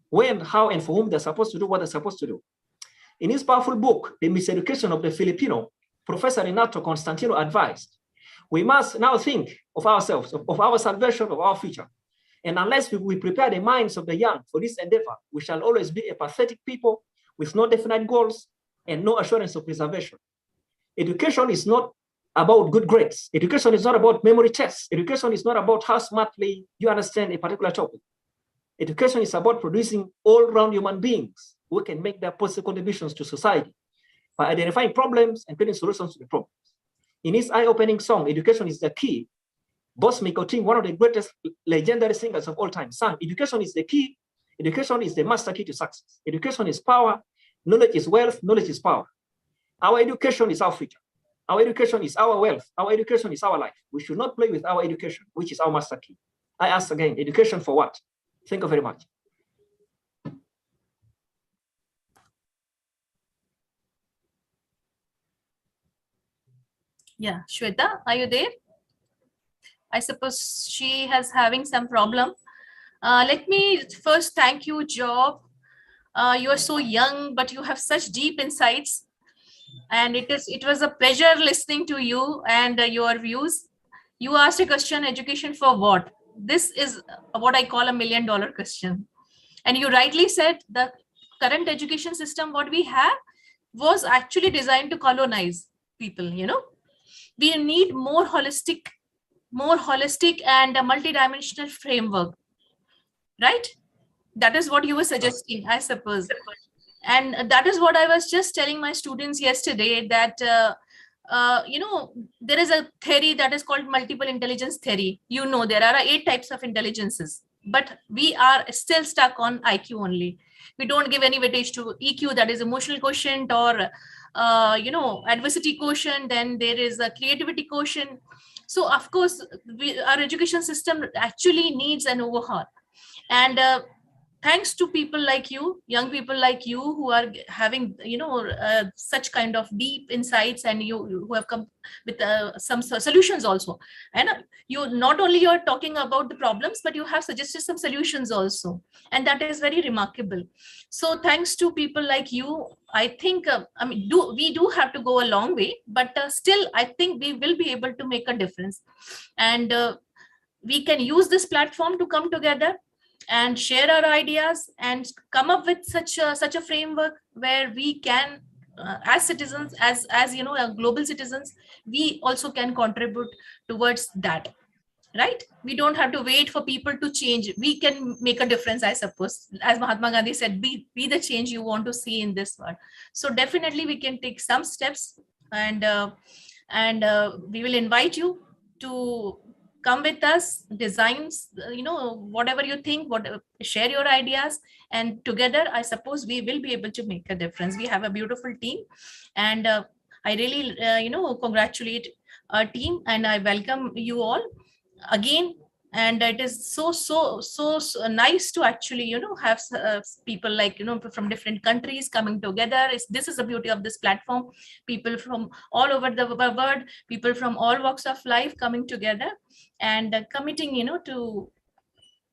when, how, and for whom they're supposed to do what they're supposed to do? In his powerful book, The Miseducation of the Filipino, Professor Renato Constantino advised, we must now think of ourselves, of our salvation, of our future. And unless we prepare the minds of the young for this endeavor, we shall always be a pathetic people with no definite goals and no assurance of preservation. Education is not about good grades. Education is not about memory tests. Education is not about how smartly you understand a particular topic. Education is about producing all-round human beings who can make their positive contributions to society by identifying problems and creating solutions to the problems. In his eye-opening song, Education is the Key, Boss Mikoting, one of the greatest legendary singers of all time, sang, education is the key, education is the master key to success. Education is power, knowledge is wealth, knowledge is power. Our education is our future. Our education is our wealth. Our education is our life. We should not play with our education, which is our master key. I ask again, education for what? Thank you very much. Yeah, Shweta, are you there? I suppose she has having some problem. Let me first thank you, Job. You are so young, but you have such deep insights. And it was a pleasure listening to you and your views. You asked a question, education for what? This is what I call $1 million question. And you rightly said the current education system, what we have, was actually designed to colonize people, you know. We need more holistic and a multidimensional framework, right? That is what you were suggesting, I suppose. And that is what I was just telling my students yesterday, that you know, there is a theory that is called multiple intelligence theory. You know, there are 8 types of intelligences, but we are still stuck on IQ only. We don't give any weightage to EQ, that is emotional quotient, or you know, adversity quotient. Then there is a creativity quotient. So of course, our education system actually needs an overhaul. And thanks to people like you, young people like you, who are having, such kind of deep insights, and you who have come with some solutions also. And you not only you're talking about the problems, but you have suggested some solutions also, and that is very remarkable. So thanks to people like you, I think, we do have to go a long way, but still I think we will be able to make a difference. And we can use this platform to come together and share our ideas and come up with such a framework where we can, as citizens, as global citizens, we also can contribute towards that, right? We don't have to wait for people to change. We can make a difference, I suppose. As Mahatma Gandhi said, be the change you want to see in this world. So definitely we can take some steps, and we will invite you to come with us, designs, whatever you think, share your ideas, and together I suppose we will be able to make a difference. We have a beautiful team, and I really congratulate our team, and I welcome you all again. And it is so nice to actually have people like from different countries coming together. This is the beauty of this platform. People from all over the world, people from all walks of life coming together and committing to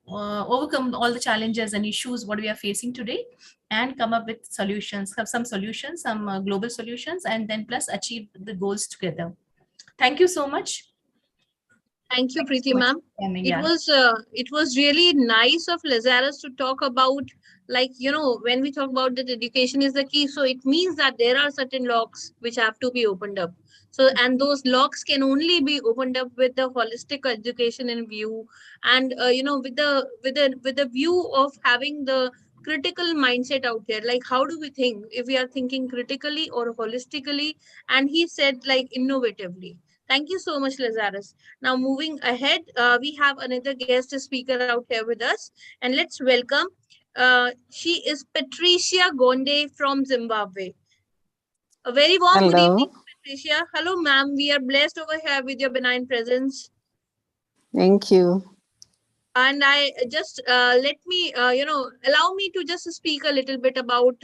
overcome all the challenges and issues what we are facing today, and come up with solutions, have some solutions, some global solutions, and then plus achieve the goals together. Thank you so much. Thank you, Preeti ma'am. Yeah. It was really nice of Lazarus to talk about, like, when we talk about that education is the key, so it means that there are certain locks which have to be opened up. So, and those locks can only be opened up with the holistic education in view, and with the view of having the critical mindset out there. Like, how do we think? If we are thinking critically or holistically, and he said like innovatively. Thank you so much, Lazarus. Now, moving ahead, we have another guest speaker out here with us, and let's welcome. She is Patricia Gande from Zimbabwe. A very warm good evening, Patricia. Hello, ma'am. We are blessed over here with your benign presence. Thank you. And I just let me, allow me to just speak a little bit about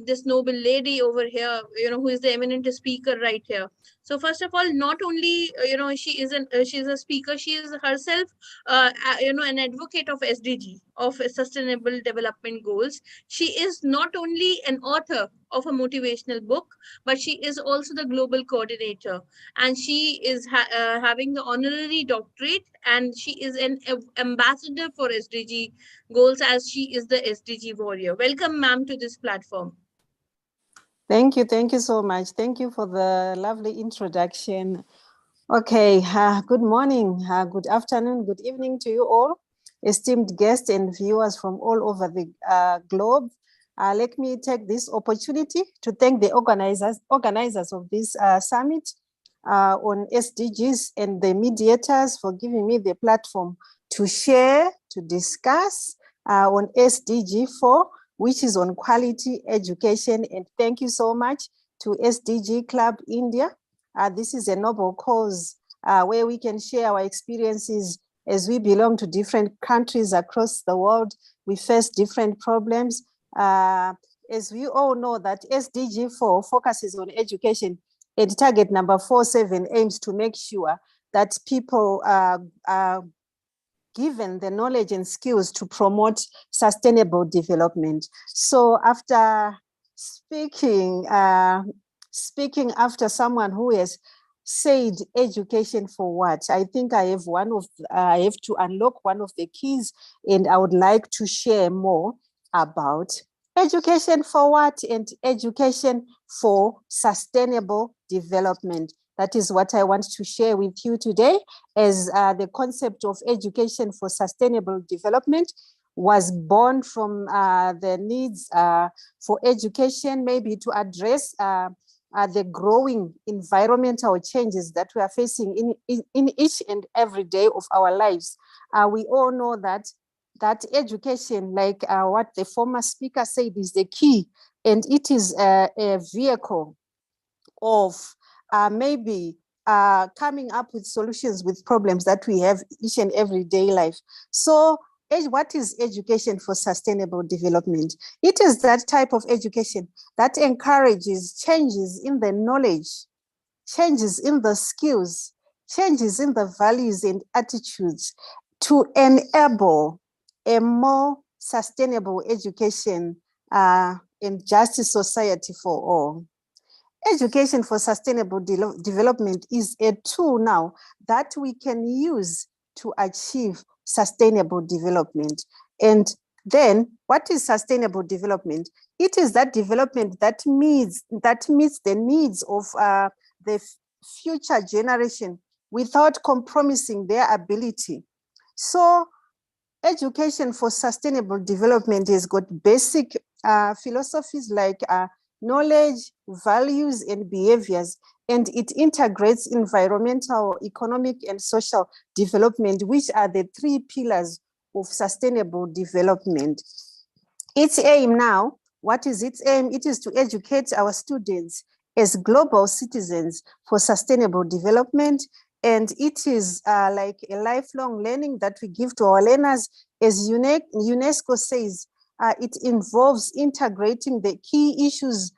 this noble lady over here, who is the eminent speaker right here. So first of all, not only, she is she's a speaker, she is herself, an advocate of SDG, of Sustainable Development Goals. She is not only an author of a motivational book, but she is also the global coordinator, and she is having the honorary doctorate, and she is an ambassador for SDG goals, as she is the SDG warrior. Welcome, ma'am, to this platform. Thank you so much. Thank you for the lovely introduction. Okay, good morning, good afternoon, good evening to you all, esteemed guests and viewers from all over the globe. Let me take this opportunity to thank the organizers of this summit on SDGs and the mediators for giving me the platform to share, to discuss on SDG 4, which is on quality education. And thank you so much to SDG Club India. This is a noble cause where we can share our experiences as we belong to different countries across the world. We face different problems. As we all know that SDG 4 focuses on education, and target number 47 aims to make sure that people are given the knowledge and skills to promote sustainable development. So after speaking after someone who has said education for what, I think I have to unlock one of the keys, and I would like to share more about education for what and education for sustainable development. That is what I want to share with you today, as the concept of education for sustainable development was born from the needs for education, maybe to address the growing environmental changes that we are facing in each and every day of our lives. We all know that education, like what the former speaker said, is the key, and it is a vehicle of maybe coming up with solutions with problems that we have each and every day life. So what is education for sustainable development? It is that type of education that encourages changes in the knowledge, changes in the skills, changes in the values and attitudes to enable a more sustainable education and justice society for all. Education for sustainable development is a tool now that we can use to achieve sustainable development. And then what is sustainable development? It is that development that meets the needs of the future generation without compromising their ability. So education for sustainable development has got basic philosophies like knowledge, values, and behaviors, and it integrates environmental, economic, and social development, which are the three pillars of sustainable development. Its aim now, what is its aim? It is to educate our students as global citizens for sustainable development, and it is like a lifelong learning that we give to our learners. As UNESCO says, it involves integrating the key issues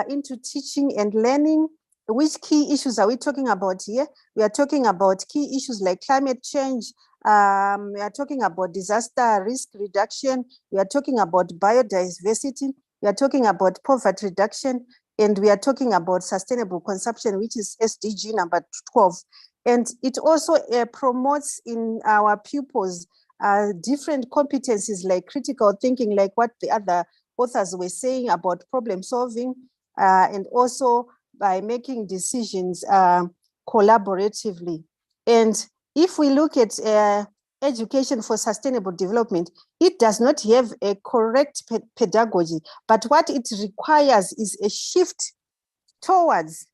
into teaching and learning. Which key issues are we talking about here? We are talking about key issues like climate change. We are talking about disaster risk reduction. We are talking about biodiversity. We are talking about poverty reduction. And we are talking about sustainable consumption, which is SDG number 12. And it also promotes in our pupils different competencies like critical thinking, like what the other authors were saying about problem solving, and also by making decisions collaboratively. And if we look at education for sustainable development, it does not have a correct pedagogy, but what it requires is a shift towards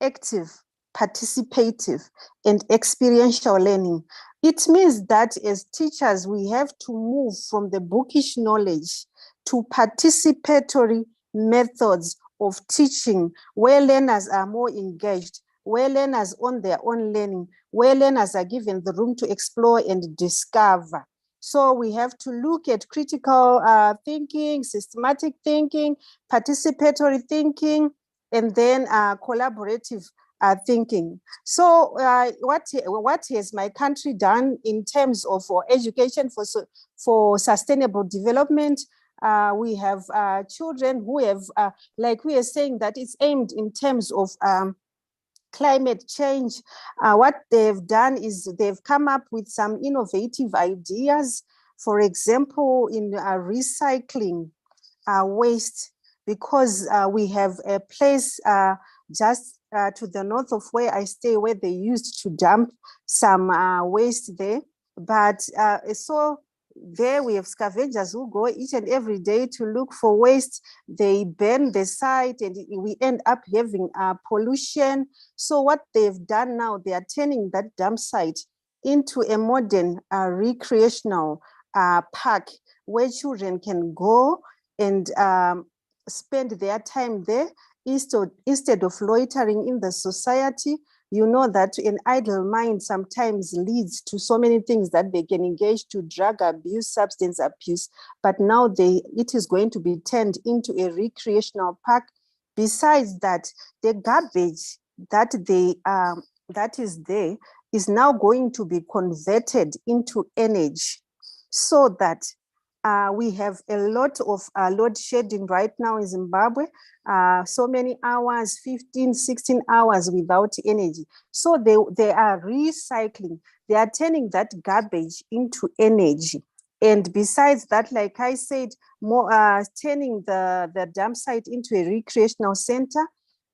active, participative, and experiential learning. It means that as teachers, we have to move from the bookish knowledge to participatory methods of teaching, where learners are more engaged, where learners own their own learning, where learners are given the room to explore and discover. So we have to look at critical thinking, systematic thinking, participatory thinking, and then collaborative thinking. So what has my country done in terms of education for sustainable development? We have children who have, like we are saying, that it's aimed in terms of climate change. What they've done is they've come up with some innovative ideas, for example, in recycling waste, because we have a place just to the north of where I stay, where they used to dump some waste there. But so there we have scavengers who go each and every day to look for waste. They burn the site and we end up having pollution. So what they've done now, they are turning that dump site into a modern recreational park where children can go and spend their time there instead of loitering in the society. You know that an idle mind sometimes leads to so many things that they can engage to drug abuse, substance abuse, but now it is going to be turned into a recreational park. Besides that, the garbage that is there is now going to be converted into energy, so that we have a lot of load shedding right now in Zimbabwe, so many hours, 15, 16 hours without energy. So they are recycling, they are turning that garbage into energy. And besides that, like I said, more turning the dump site into a recreational center.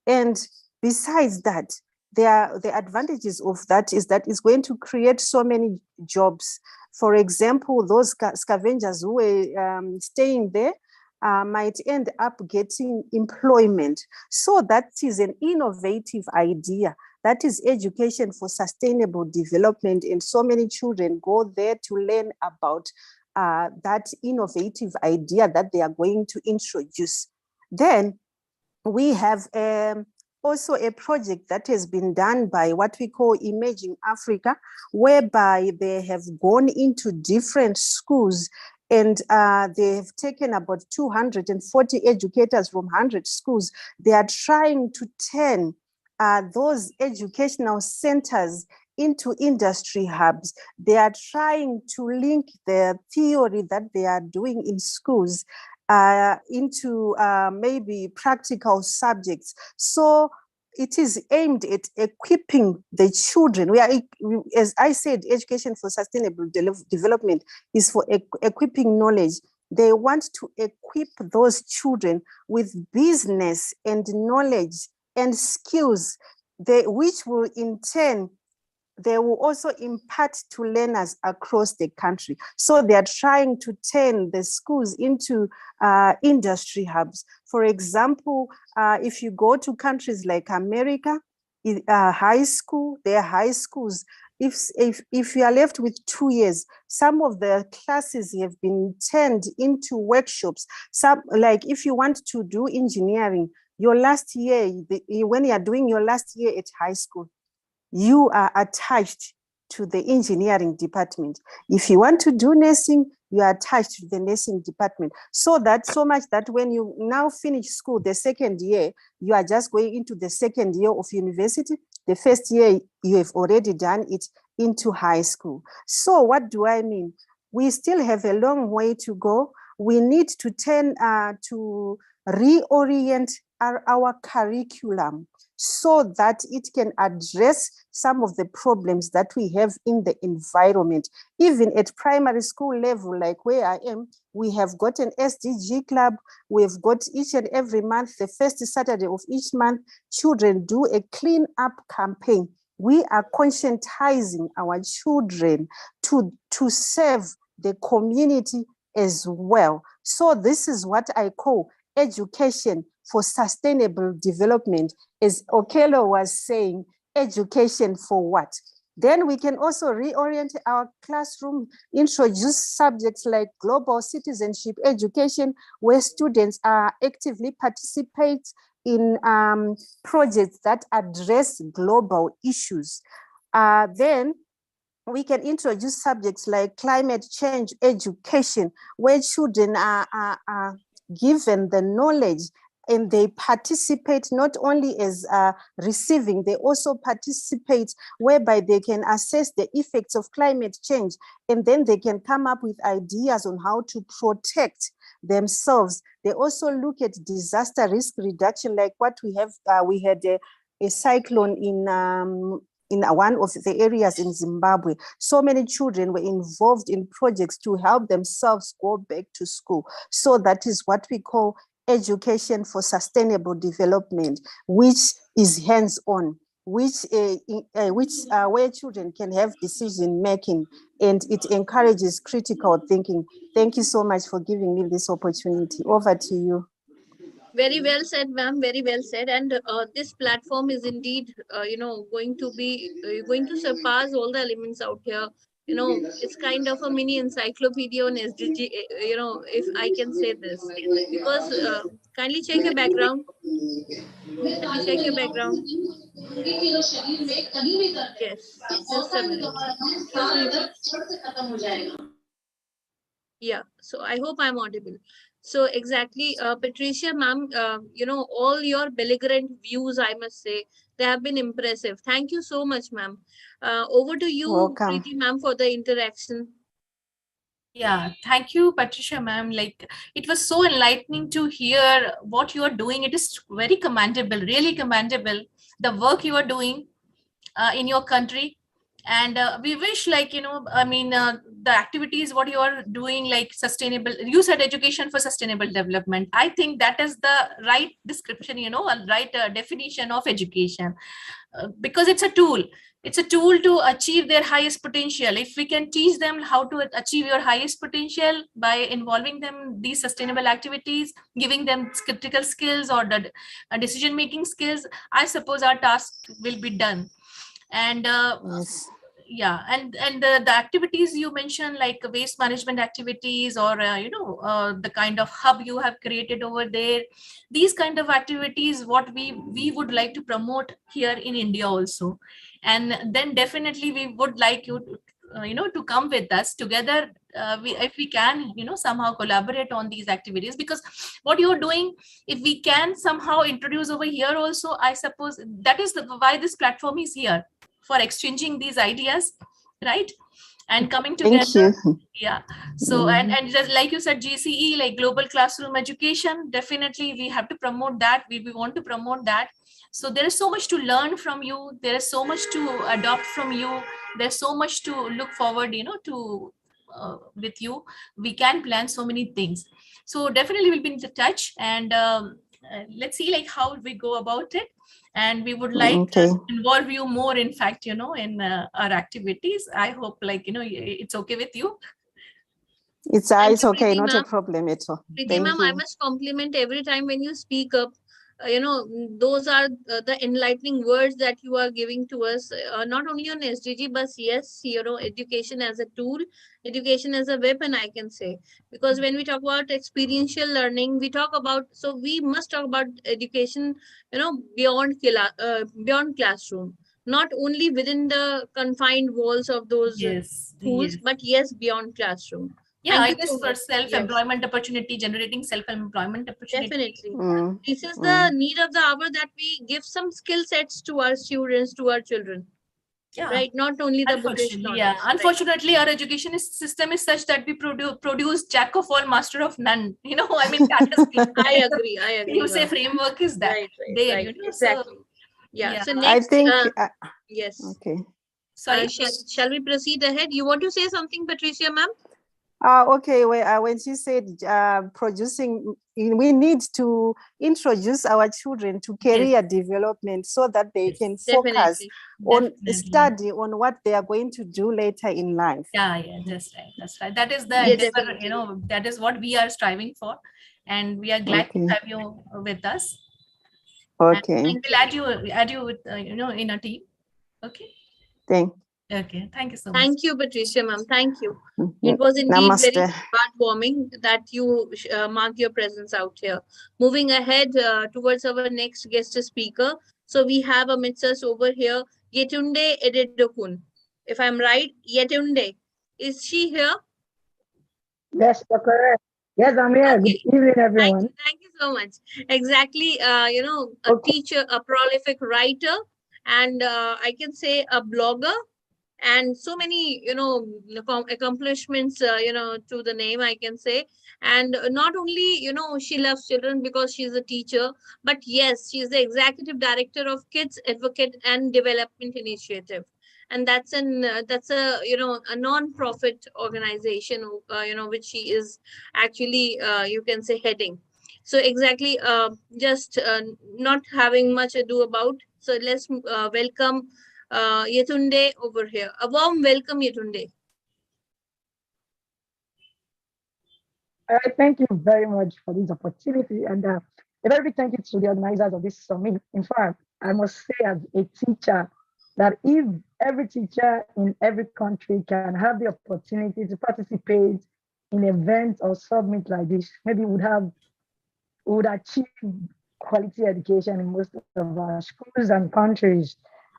And besides that, the advantages of that is that it's going to create so many jobs. For example, those scavengers who were staying there might end up getting employment. So that is an innovative idea. That is education for sustainable development. And so many children go there to learn about that innovative idea that they are going to introduce. Then we have also a project that has been done by what we call Emerging Africa, whereby they have gone into different schools and they have taken about 240 educators from 100 schools. They are trying to turn those educational centers into industry hubs. They are trying to link the theory that they are doing in schools into maybe practical subjects. So it is aimed at equipping the children. As I said, education for sustainable development is for equipping knowledge. They want to equip those children with business and knowledge and skills, which will in turn, they will also impart to learners across the country. So they are trying to turn the schools into industry hubs. For example, if you go to countries like America, high school, their high schools, if you are left with 2 years, some of the classes have been turned into workshops. Some, like if you want to do engineering, your last year, when you are doing your last year at high school, you are attached to the engineering department. If you want to do nursing, you are attached to the nursing department. So much that when you now finish school, the second year, you are just going into the second year of university. The first year, you have already done it into high school. So what do I mean? We still have a long way to go. We need to to reorient our curriculum so that it can address some of the problems that we have in the environment. Even at primary school level, like where I am, we have got an SDG club. We've got each and every month, the first Saturday of each month, children do a clean up campaign. We are conscientizing our children to serve the community as well. So this is what I call education for sustainable development. As Okello was saying, education for what? Then we can also reorient our classroom, introduce subjects like global citizenship education, where students are actively participate in projects that address global issues. Then we can introduce subjects like climate change education, where children are given the knowledge and they participate not only as receiving, they also participate whereby they can assess the effects of climate change, and then they can come up with ideas on how to protect themselves. They also look at disaster risk reduction, like what we have. We had a cyclone in one of the areas in Zimbabwe. So many children were involved in projects to help themselves go back to school. So that is what we call education for sustainable development, which is hands-on, where children can have decision making, and it encourages critical thinking. Thank you so much for giving me this opportunity. Over to you. Very well said, ma'am. Very well said. And this platform is indeed, going to surpass all the elements out here. It's kind of a mini encyclopedia on SDG. If I can say this, because kindly check your background. Kindly check your background. Yes, just a minute. Yeah. So I hope I'm audible. So exactly, Patricia, ma'am, all your belligerent views, I must say, they have been impressive. Thank you so much, ma'am. Over to you, Welcome. Preeti, ma'am, for the interaction. Yeah, thank you, Patricia, ma'am. Like, it was so enlightening to hear what you are doing. It is very commendable, really commendable, the work you are doing in your country. And we wish, like, the activities what you are doing, like sustainable, you said education for sustainable development. I think that is the right description, a right definition of education, because it's a tool. It's a tool to achieve their highest potential. If we can teach them how to achieve your highest potential by involving them these sustainable activities, giving them critical skills or the decision-making skills, I suppose our task will be done. And Yes. Yeah, and the activities you mentioned, like waste management activities, or the kind of hub you have created over there, these kind of activities what we would like to promote here in India also. And then definitely we would like you to to come with us together. If we can somehow collaborate on these activities, because what you're doing, if we can somehow introduce over here also, I suppose that is why this platform is here, for exchanging these ideas, right, and coming Thank together. you. Yeah. So and just like you said, GCE, like global classroom education, definitely we have to promote that. We want to promote that. So there is so much to learn from you, there is so much to adopt from you, there's so much to look forward to with you. We can plan so many things. So definitely we'll be in touch, and let's see like how we go about it. And we would like Okay. to involve you more, in fact, in our activities. I hope it's okay with you. It's okay, not a problem at all. Preeti ma'am, I must compliment every time when you speak up. Those are the enlightening words that you are giving to us, not only on SDG, but yes, education as a tool, education as a weapon, I can say. Because when we talk about experiential learning, we must talk about education, beyond classroom, not only within the confined walls of those schools, but yes, beyond classroom. Yeah, I guess for self-employment opportunity, generating self-employment opportunity. Definitely. This is the need of the hour, that we give some skill sets to our students, to our children. Yeah. Right. Not only the bookish knowledge. Yeah. Unfortunately, our education system is such that we produce jack of all, master of none. I mean, that is I agree. You say framework is that. Right. Exactly. So, yeah. So next, I think yes. Okay. Sorry. Shall we proceed ahead? You want to say something, Patricia, ma'am? Okay, when she said we need to introduce our children to career development so that they can focus on study on what they are going to do later in life. Yeah, that's right. That is the that is what we are striving for, and we are glad to have you with us. Okay. And we'll add you with in a team. Okay. Thank you so much. Thank you, Patricia, ma'am. Thank you. It was indeed very heartwarming that you marked your presence out here. Moving ahead towards our next guest speaker. So we have amidst us over here, Yetunde Ededokun. If I'm right, Yetunde. Is she here? Yes, you're correct. Yes, I'm here. Okay. Good evening, everyone. Thank you so much. Exactly. A teacher, a prolific writer, and I can say a blogger. And so many, accomplishments, to the name, I can say. And not only, she loves children because she's a teacher, but yes, she's the executive director of Kids Advocate and Development Initiative. And that's a non-profit organization, which she is actually, you can say, heading. So exactly, just not having much ado about. So let's welcome Yetunde over here. A warm welcome, Yetunde. Thank you very much for this opportunity, and a very big thank you to the organizers of this summit. In fact, I must say as a teacher that if every teacher in every country can have the opportunity to participate in events or summit like this, maybe we would achieve quality education in most of our schools and countries.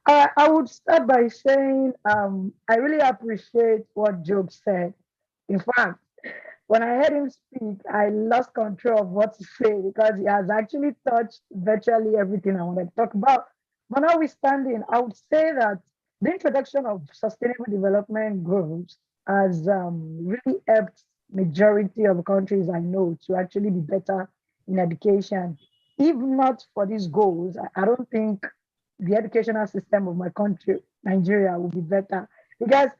I would start by saying I really appreciate what Job said. In fact, when I heard him speak, I lost control of what to say because he has actually touched virtually everything I wanted to talk about. But notwithstanding, I would say that the introduction of sustainable development goals has really helped majority of countries I know to actually be better in education. If not for these goals, I don't think the educational system of my country, Nigeria, will be better. Because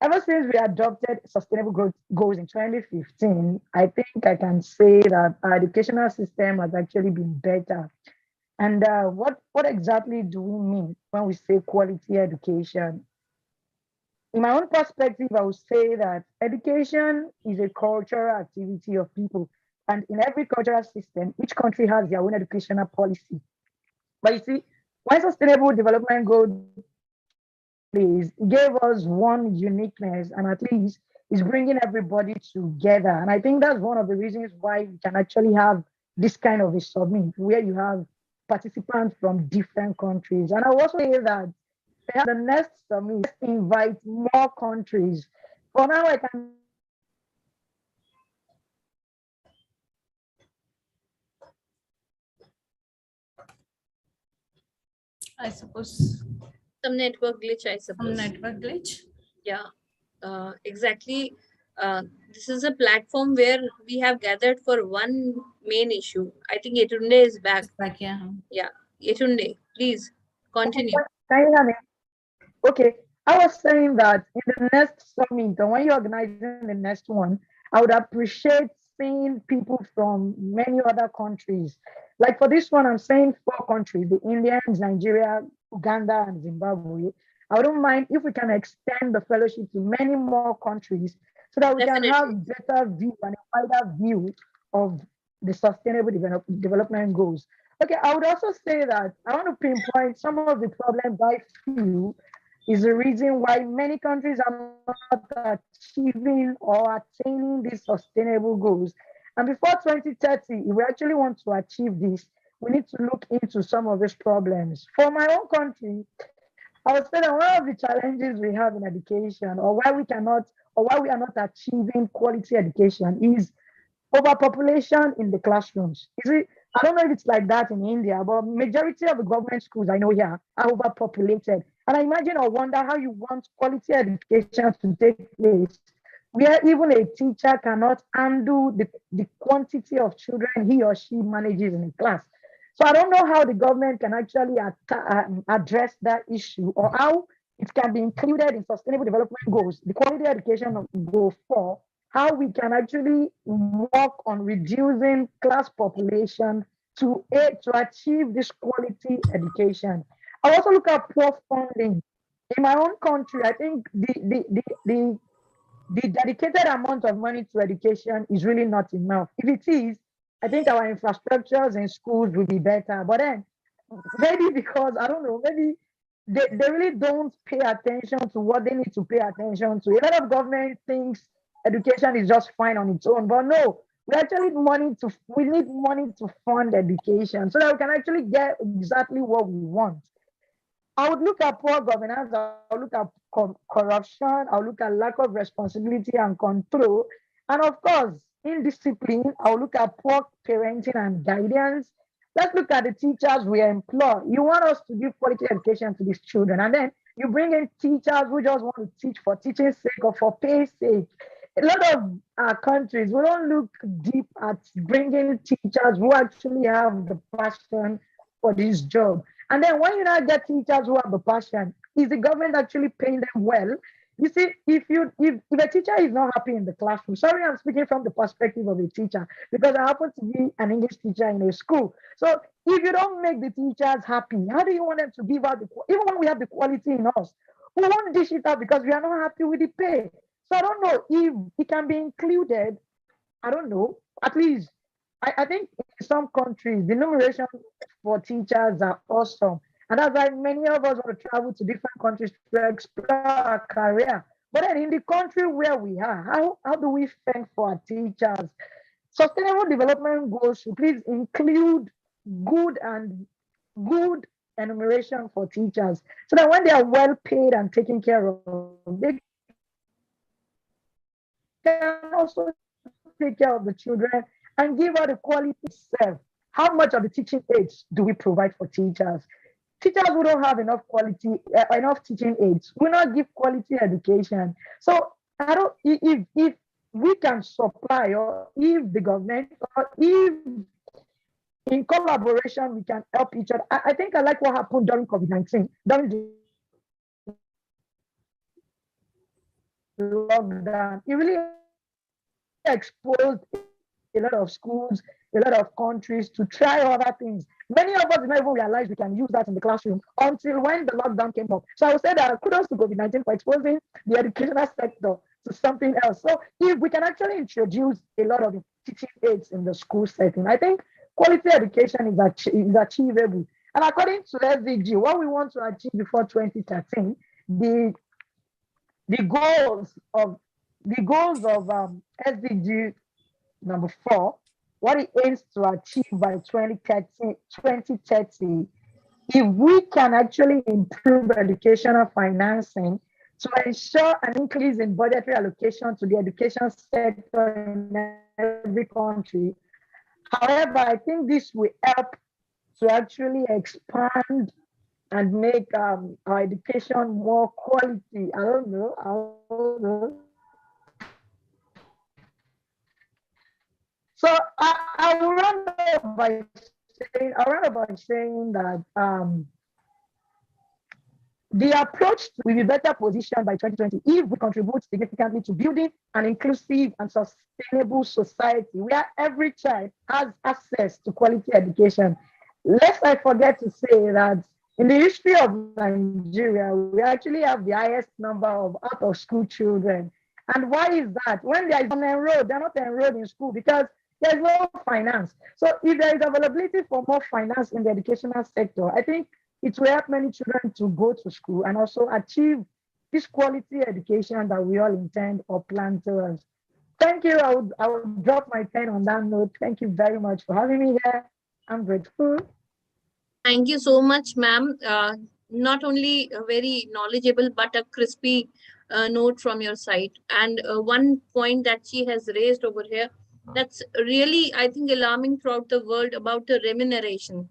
ever since we adopted sustainable growth goals in 2015, I think I can say that our educational system has actually been better. And what exactly do we mean when we say quality education? In my own perspective, I would say that education is a cultural activity of people. And in every cultural system, each country has their own educational policy. But you see, when sustainable development goals place. It gave us one uniqueness, and at least it's bringing everybody together. And I think that's one of the reasons why we can actually have this kind of a summit where you have participants from different countries. And I will also say that the next summit invite more countries. For now, I can I suppose Some network glitch, I some suppose. network glitch. Yeah, exactly. This is a platform where we have gathered for one main issue. I think Yetunde is back. Like, yeah. Yeah, Yetunde, please continue. Can you hear me? Okay. I was saying that in the next summit, and when you're organizing the next one, I would appreciate seeing people from many other countries. Like for this one, I'm saying 4 countries: the Indians, Nigeria, Uganda, and Zimbabwe. I wouldn't mind if we can extend the fellowship to many more countries so that we can Definitely. have better view and a wider view of the sustainable development goals. Okay, I would also say that I want to pinpoint some of the problems I feel is the reason why many countries are not achieving or attaining these sustainable goals. And before 2030, if we actually want to achieve this, we need to look into some of these problems. For my own country, I would say that one of the challenges we have in education, or why we cannot, or why we are not achieving quality education, is overpopulation in the classrooms. Is it? I don't know if it's like that in India, but majority of the government schools I know here are overpopulated. And I imagine or wonder how you want quality education to take place, where even a teacher cannot handle the quantity of children he or she manages in a class. So I don't know how the government can actually address that issue, or how it can be included in sustainable development goals, the quality education of goal 4, how we can actually work on reducing class population to achieve this quality education. I also look at poor funding. In my own country, I think the dedicated amount of money to education is really not enough. If it is, I think our infrastructures in schools will be better. But then maybe because I don't know, maybe they really don't pay attention to what they need to pay attention to. A lot of government thinks education is just fine on its own, but no, we need money to fund education so that we can actually get exactly what we want. I would look at poor governance, I'll look at corruption, I'll look at lack of responsibility and control, and of course, indiscipline. I'll look at poor parenting and guidance. Let's look at the teachers we employ. You want us to give quality education to these children, and then you bring in teachers who just want to teach for teaching's sake or for pay's sake. A lot of our countries, we don't look deep at bringing teachers who actually have the passion for this job. And then when you now get teachers who have the passion, is the government actually paying them well? You see, if a teacher is not happy in the classroom, sorry, I'm speaking from the perspective of a teacher because I happen to be an English teacher in a school. So if you don't make the teachers happy, how do you want them to give out even when we have the quality in us? We won't dish it out because we are not happy with the pay. So I don't know if it can be included. I don't know. At least I think in some countries, the remuneration for teachers are awesome. And that's why many of us want to travel to different countries to explore our career. But then in the country where we are, how do we fend for our teachers? Sustainable development goals should please include good enumeration for teachers so that when they are well paid and taken care of, they can also take care of the children and give out the quality serve. How much of the teaching aids do we provide for teachers? Teachers who don't have enough enough teaching aids will not give quality education. So I don't if we can supply, or if the government, or if in collaboration we can help each other. I think I like what happened during COVID-19, during the lockdown. It really exposed a lot of schools, a lot of countries to try other things. Many of us did not even realize we can use that in the classroom until when the lockdown came up. So I would say that kudos to COVID-19 for exposing the educational sector to something else. So if we can actually introduce a lot of teaching aids in the school setting, I think quality education is achievable. And according to SDG, what we want to achieve before 2013 the the goals of SDG number 4, what it aims to achieve by 2030, if we can actually improve educational financing to ensure an increase in budgetary allocation to the education sector in every country. However, I think this will help to actually expand and make our education more quality. I don't know. So I will run up by saying that the approach will be better positioned by 2020 if we contribute significantly to building an inclusive and sustainable society where every child has access to quality education. Lest I forget to say that in the history of Nigeria, we actually have the highest number of out-of-school children. And why is that? When they are unenrolled, they're not enrolled in school because there's no finance. So if there is availability for more finance in the educational sector, I think it will help many children to go to school and also achieve this quality education that we all intend or plan towards. Thank you. I would drop my pen on that note. Thank you very much for having me here. I'm grateful. Thank you so much, ma'am. Not only very knowledgeable, but a crispy note from your side. And one point that she has raised over here, that's really, I think, alarming throughout the world about the remuneration.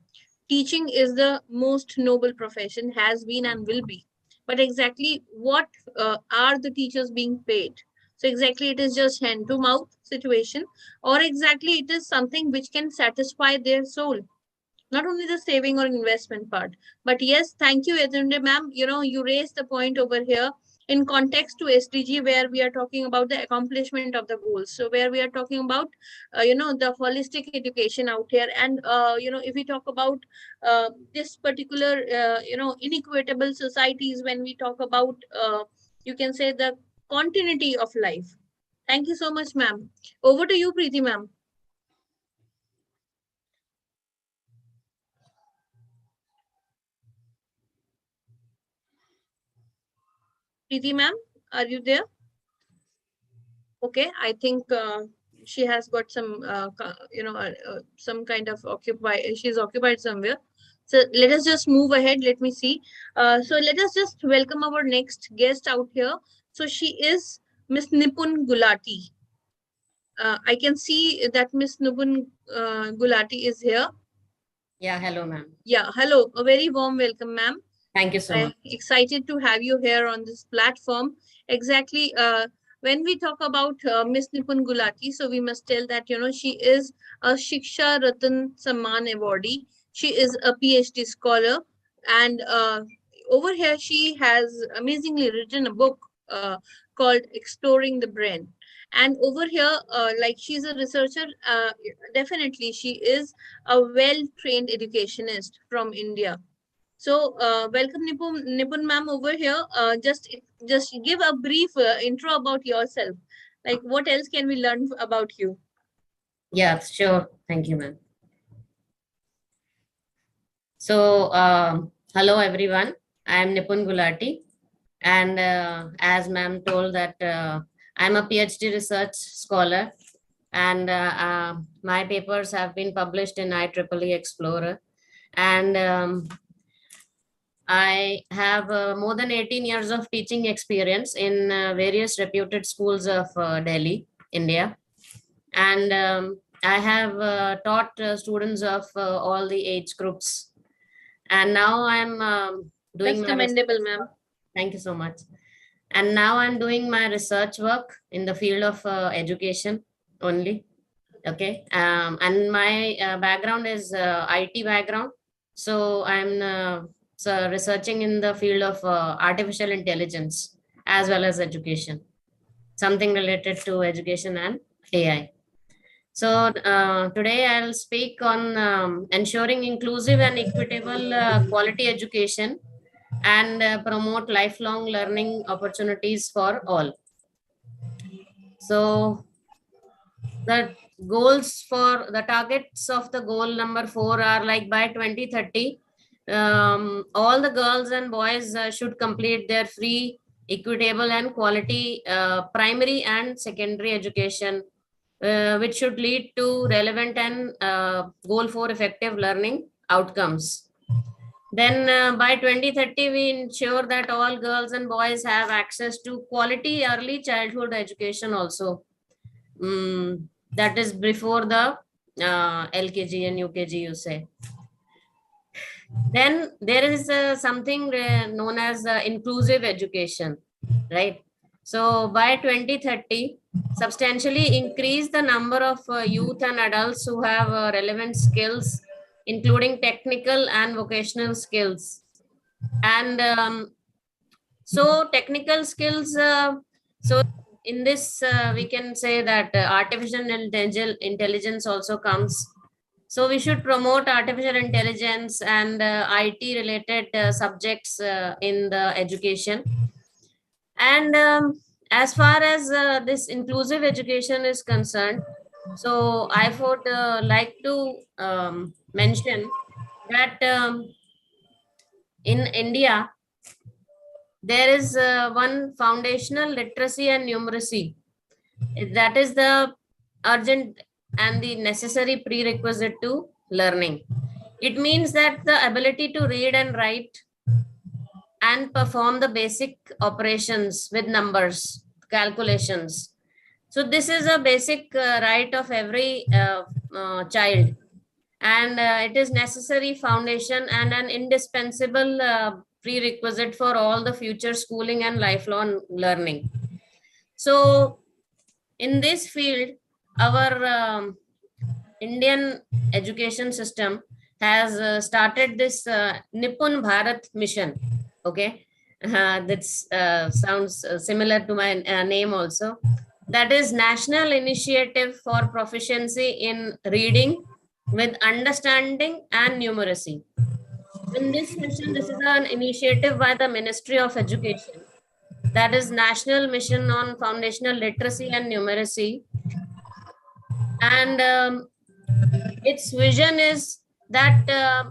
Teaching is the most noble profession, has been and will be. But exactly what are the teachers being paid? So exactly it is just hand to mouth situation, or exactly it is something which can satisfy their soul. Not only the saving or investment part, but yes, thank you, Edunde ma'am. You raised the point over here in context to SDG, where we are talking about the accomplishment of the goals. So where we are talking about, the holistic education out here. And, if we talk about this particular, inequitable societies, when we talk about, you can say the continuity of life. Thank you so much, ma'am. Over to you, Preeti ma'am. Preeti ma'am, are you there? Okay, I think she has got some, some kind of she's occupied somewhere. So let us just move ahead. Let me see. So let us just welcome our next guest out here. So she is Miss Nipun Gulati. I can see that Miss Nipun Gulati is here. Yeah, hello, ma'am. Yeah, hello. A very warm welcome, ma'am. Thank you so much. Excited to have you here on this platform. Exactly. When we talk about Miss Nipun Gulati, so we must tell that, she is a Shiksha Ratan Samman awardee. She is a PhD scholar. And over here, she has amazingly written a book called Exploring the Brain. And over here, like she's a researcher, definitely she is a well-trained educationist from India. So welcome Nipun ma'am over here. Just give a brief intro about yourself. Like what else can we learn about you? Yeah, sure. Thank you, ma'am. So hello everyone. I am Nipun Gulati, and as ma'am told that I'm a PhD research scholar, and my papers have been published in IEEE Explorer, and I have more than 18 years of teaching experience in various reputed schools of Delhi, India. And I have taught students of all the age groups. And now I'm doing That's commendable, ma'am. Thank you so much. And now I'm doing my research work in the field of education only. Okay. And my background is IT background. So I'm researching in the field of artificial intelligence as well as education, something related to education and AI. So today I'll speak on ensuring inclusive and equitable quality education and promote lifelong learning opportunities for all. So the goals for the targets of the goal number 4 are like by 2030, all the girls and boys should complete their free, equitable and quality primary and secondary education, which should lead to relevant and goal for effective learning outcomes. Then by 2030, we ensure that all girls and boys have access to quality early childhood education also. That is before the LKG and UKG, you say. Then there is something known as inclusive education, right? So by 2030, substantially increase the number of youth and adults who have relevant skills, including technical and vocational skills. And so technical skills, so in this, we can say that artificial intelligence also comes. So we should promote artificial intelligence and IT related subjects in the education. And as far as this inclusive education is concerned, so I would like to mention that in India, there is one foundational literacy and numeracy. That is the urgent and the necessary prerequisite to learning. It means that the ability to read and write and perform the basic operations with numbers, calculations. So this is a basic right of every child, and it is necessary foundation and an indispensable prerequisite for all the future schooling and lifelong learning. So in this field, our Indian education system has started this Nipun Bharat mission. Okay, that sounds similar to my name also. That is National Initiative for Proficiency in Reading with Understanding and Numeracy. In this mission, this is an initiative by the Ministry of Education. That is National Mission on Foundational Literacy and Numeracy. And its vision is that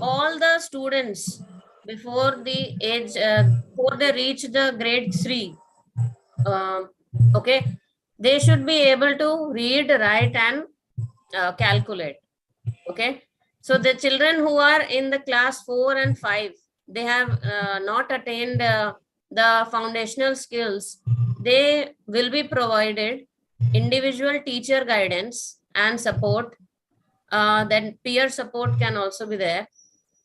all the students before the age, before they reach the grade 3, okay, they should be able to read, write and calculate. Okay, so the children who are in the class 4 and 5, they have not attained the foundational skills. They will be provided individual teacher guidance and support. Then peer support can also be there,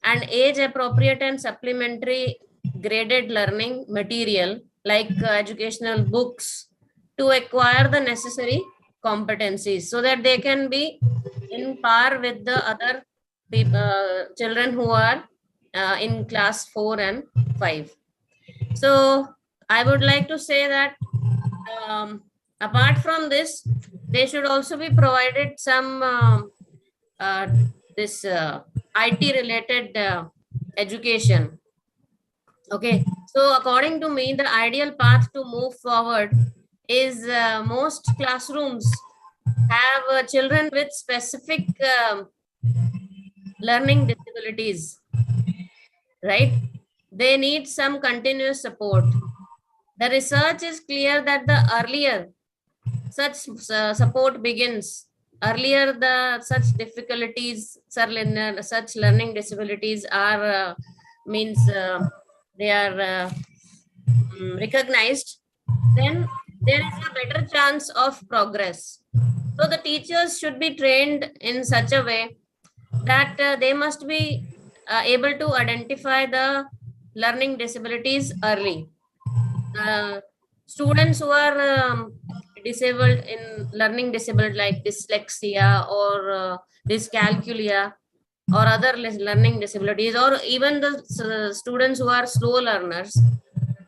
and age appropriate and supplementary graded learning material like educational books to acquire the necessary competencies so that they can be in par with the other children who are in class 4 and 5. So I would like to say that apart from this, they should also be provided some this IT related education. Okay, so according to me, the ideal path to move forward is most classrooms have children with specific learning disabilities, right? They need some continuous support. The research is clear that the earlier such support begins, earlier the such difficulties, such learning disabilities are they are recognized, then there is a better chance of progress. So the teachers should be trained in such a way that they must be able to identify the learning disabilities early. Students who are disabled in learning disabled like dyslexia or dyscalculia or other learning disabilities, or even the students who are slow learners,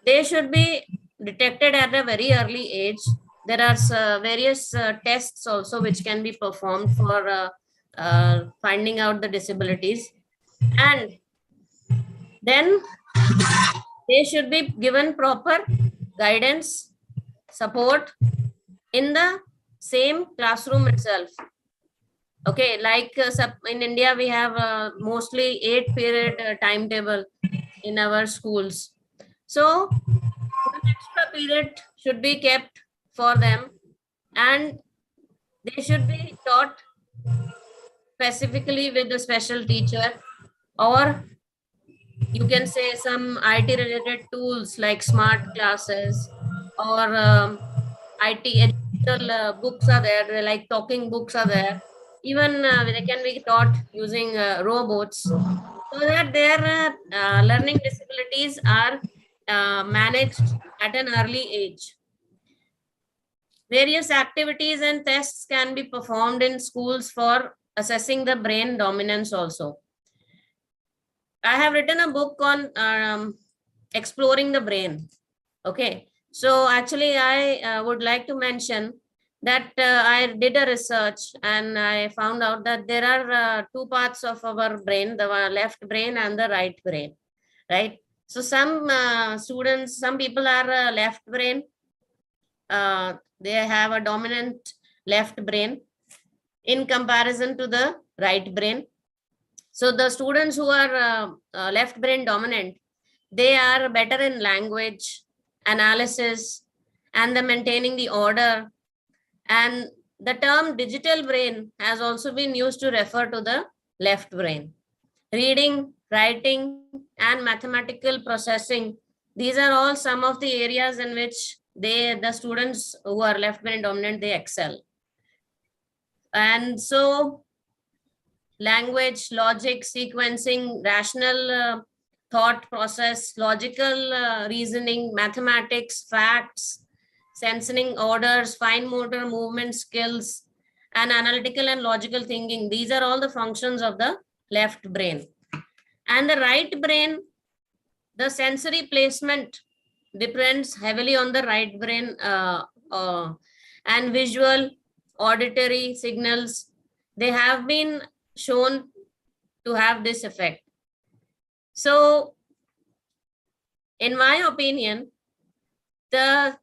they should be detected at a very early age. There are various tests also which can be performed for finding out the disabilities, and then they should be given proper guidance, support in the same classroom itself. Okay, like in India, we have mostly 8-period timetable in our schools. So one extra period should be kept for them, and they should be taught specifically with a special teacher, or you can say some IT related tools like smart classes, or IT educational books are there. They're like talking books are there. Even they can be taught using robots, so that their learning disabilities are managed at an early age. Various activities and tests can be performed in schools for assessing the brain dominance also. I have written a book on exploring the brain. Okay. So actually, I would like to mention that I did a research and I found out that there are two parts of our brain, the left brain and the right brain, right? So some students, some people are left brain. They have a dominant left brain in comparison to the right brain. So the students who are left brain dominant, they are better in language, analysis, and the maintaining the order. And the term digital brain has also been used to refer to the left brain. Reading, writing, and mathematical processing, these are all some of the areas in which the students who are left brain dominant, they excel. And so language, logic, sequencing, rational thought process, logical reasoning, mathematics, facts, sensing orders, fine motor movement skills, and analytical and logical thinking. These are all the functions of the left brain. And the right brain, the sensory placement depends heavily on the right brain, and visual, auditory signals, they have been shown to have this effect. So in my opinion, the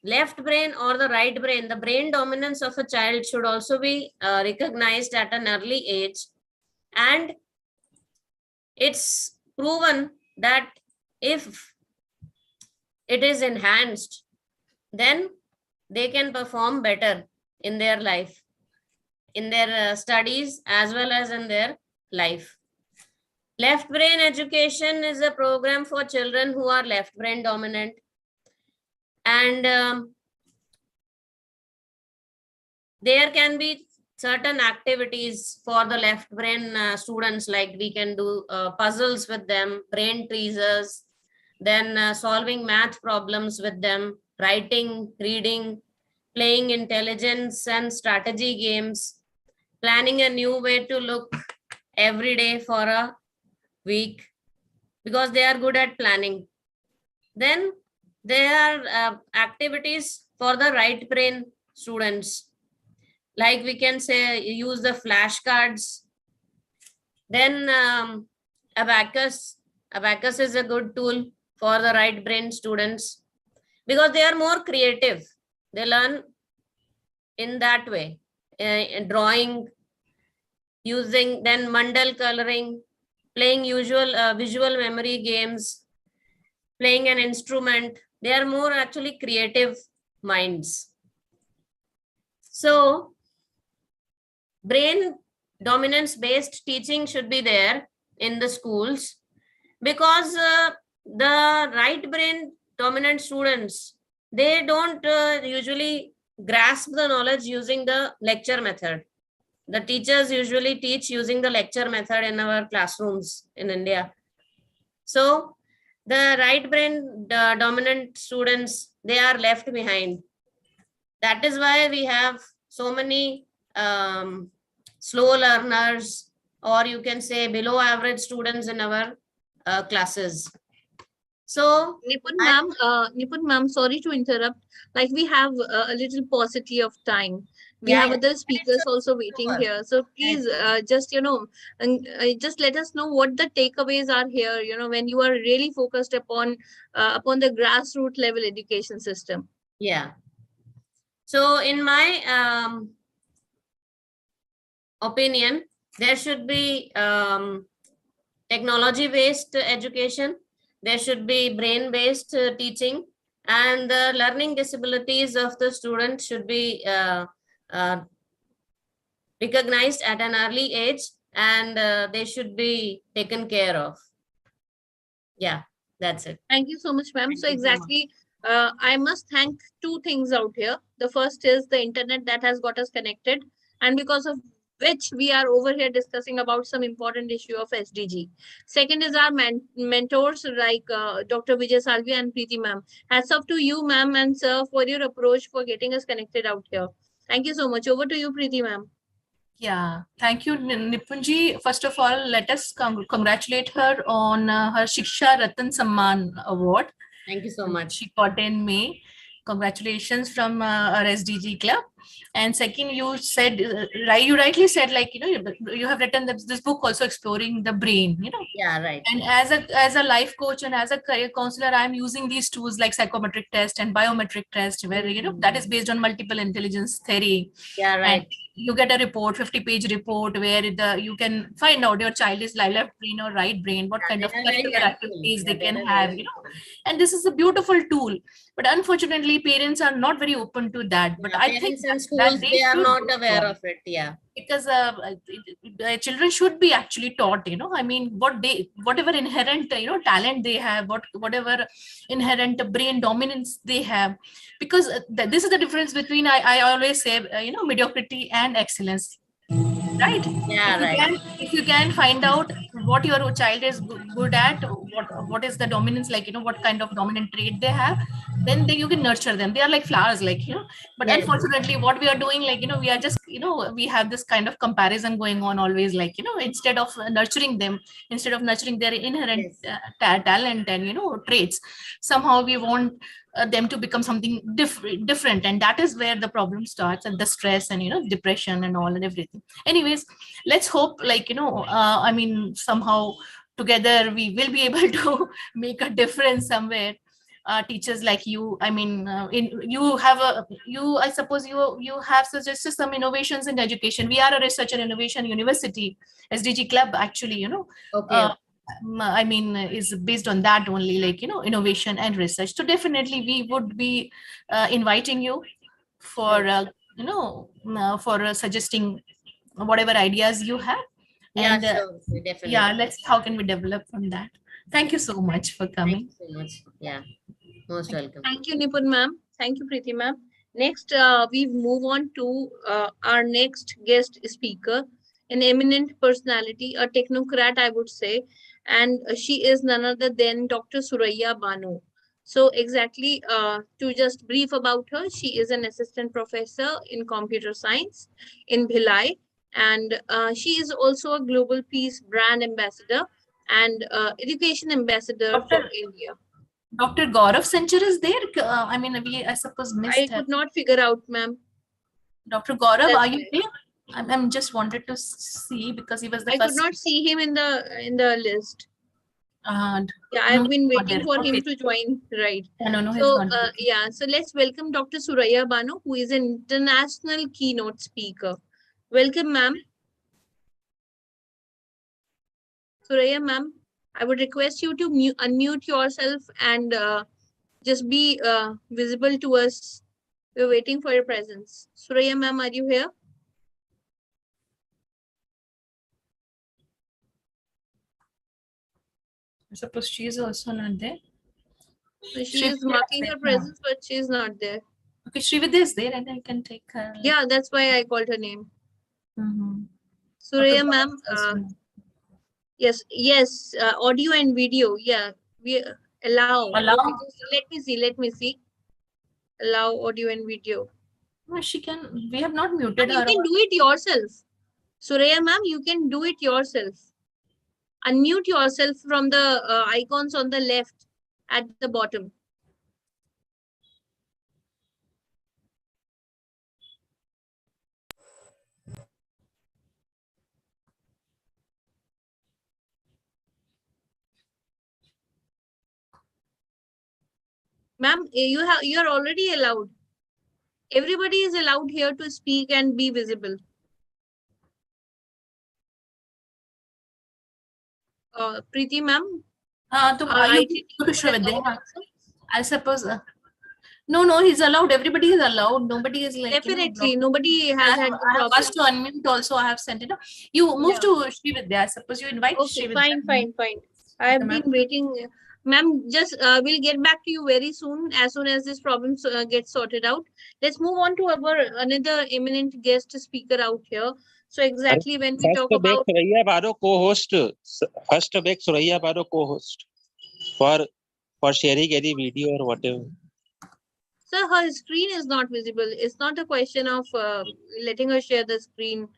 left brain or the right brain, the brain dominance of a child should also be recognized at an early age. And it's proven that if it is enhanced, then they can perform better in their life, in their studies, as well as in their life. Left brain education is a program for children who are left brain dominant. And there can be certain activities for the left brain students, like we can do puzzles with them, brain teasers, then solving math problems with them, writing, reading, playing intelligence and strategy games, planning a new way to look every day for a week, because they are good at planning. Then there are activities for the right brain students, like we can say use the flashcards. Then abacus is a good tool for the right brain students, because they are more creative. They learn in that way, drawing, using then mandal coloring, playing visual memory games, playing an instrument. They are more actually creative minds. So brain dominance based teaching should be there in the schools, because the right brain dominant students, they don't usually grasp the knowledge using the lecture method. The teachers usually teach using the lecture method in our classrooms in India. So the right brain dominant students, they are left behind. That is why we have so many slow learners, or you can say below average students in our classes. So Nipun ma'am, sorry to interrupt. Like we have a little paucity of time. We have other speakers also waiting here. So please just, just let us know what the takeaways are here, when you are really focused upon the grassroots level education system. Yeah. So in my opinion, there should be technology-based education. There should be brain-based teaching, and the learning disabilities of the student should be recognized at an early age, and they should be taken care of. Yeah, that's it. Thank you so much, ma'am. Thank So you so much. exactly, I must thank two things out here. The first is the internet that has got us connected, and because of which we are over here discussing about some important issue of SDG. Second is our mentors like Dr. Vijay Salvi and Preeti ma'am. Hats off to you, ma'am, and sir, for your approach for getting us connected out here. Thank you so much. Over to you, Preeti ma'am. Yeah, thank you, Nipunji. First of all, let us congratulate her on her Shiksha Ratan Samman Award. Thank you so much. She got in May. Congratulations from our SDG club. And second, you said, you rightly said, like, you have written this book also exploring the brain, Yeah, right. And as a life coach and as a career counselor, I'm using these tools like psychometric test and biometric test, where, that is based on multiple intelligence theory. Yeah, right. And you get a report, 50-page report, where you can find out your child is left brain or right brain, what kind of curricular activities they can have, and this is a beautiful tool. But unfortunately, parents are not very open to that. But I think and schools, they are not aware of it. Yeah. Because children should be actually taught, I mean, whatever inherent, talent they have, whatever inherent brain dominance they have, because this is the difference between, I always say, mediocrity and excellence. Right? Yeah, if you can find out what your child is good at, what is the dominance, like, what kind of dominant trait they have, then you can nurture them. They are like flowers, like, but Yes. Unfortunately, what we are doing, like, we are just, we have this kind of comparison going on always, like, instead of nurturing them, instead of nurturing their inherent talent and, traits, somehow we want them to become something different, and that is where the problem starts, and the stress and depression and all and everything. Anyways, let's hope, like, I mean, somehow together we will be able to make a difference somewhere. Teachers like you, I mean, I suppose you have suggested some innovations in education. We are a research and innovation university. SDG club actually, Okay. I mean, is based on that only, like, innovation and research. So definitely we would be inviting you for, for suggesting whatever ideas you have. Yeah, And sure, definitely. yeah, how can we develop from that? Thank you so much for coming. Thank you so much. Yeah, most welcome. Thank you, Nipun ma'am. Thank you, Preeti ma'am. Next, we move on to our next guest speaker, an eminent personality, a technocrat, I would say, and she is none other than Dr. Srividya Banu. So exactly, to just brief about her, she is an assistant professor in computer science in Bhilai, and she is also a global peace brand ambassador and education ambassador for India. Dr. Gaurav Sanchar is there? I mean, I suppose missed I could not figure out, ma'am. Dr. Gaurav, are you there? I'm just wanted to see, because he was the I first. could not see him in the list. Yeah, I've no, been waiting for okay. him to join, right? No, so yeah, so let's welcome Dr. Srividya Banu, who is an international keynote speaker. Welcome, ma'am. Srividya ma'am, I would request you to unmute yourself and just be visible to us. We're waiting for your presence. Srividya ma'am, are you here? I suppose she is also not there. So she is marking her presence, but she is not there. Okay, Srividya is there, and I can take her. Yeah, that's why I called her name. Mm-hmm. Srividya ma'am, yes, audio and video. Yeah, we allow. Okay, let me see. Allow audio and video. No, she can. We have not muted her. You can do it yourself. Srividya ma'am, you can do it yourself. Unmute yourself from the icons on the left at the bottom. Ma'am, you are already allowed. Everybody is allowed here to speak and be visible. Preeti ma'am. You go to Srividya. I suppose. No, he's allowed. Everybody is allowed. Nobody is like. Definitely, nobody has had the I have problem. asked to unmute also. I have sent it. You move to Srividya. I suppose you invite Okay, Srividya. fine. I have been waiting. Ma'am, just we'll get back to you very soon as this problem gets sorted out. Let's move on to our another eminent guest speaker out here. So exactly when we talk about Suraiya Baro co-host, first make Suraiya Baro co-host for sharing any video or whatever. Sir, her screen is not visible. It's not a question of letting her share the screen,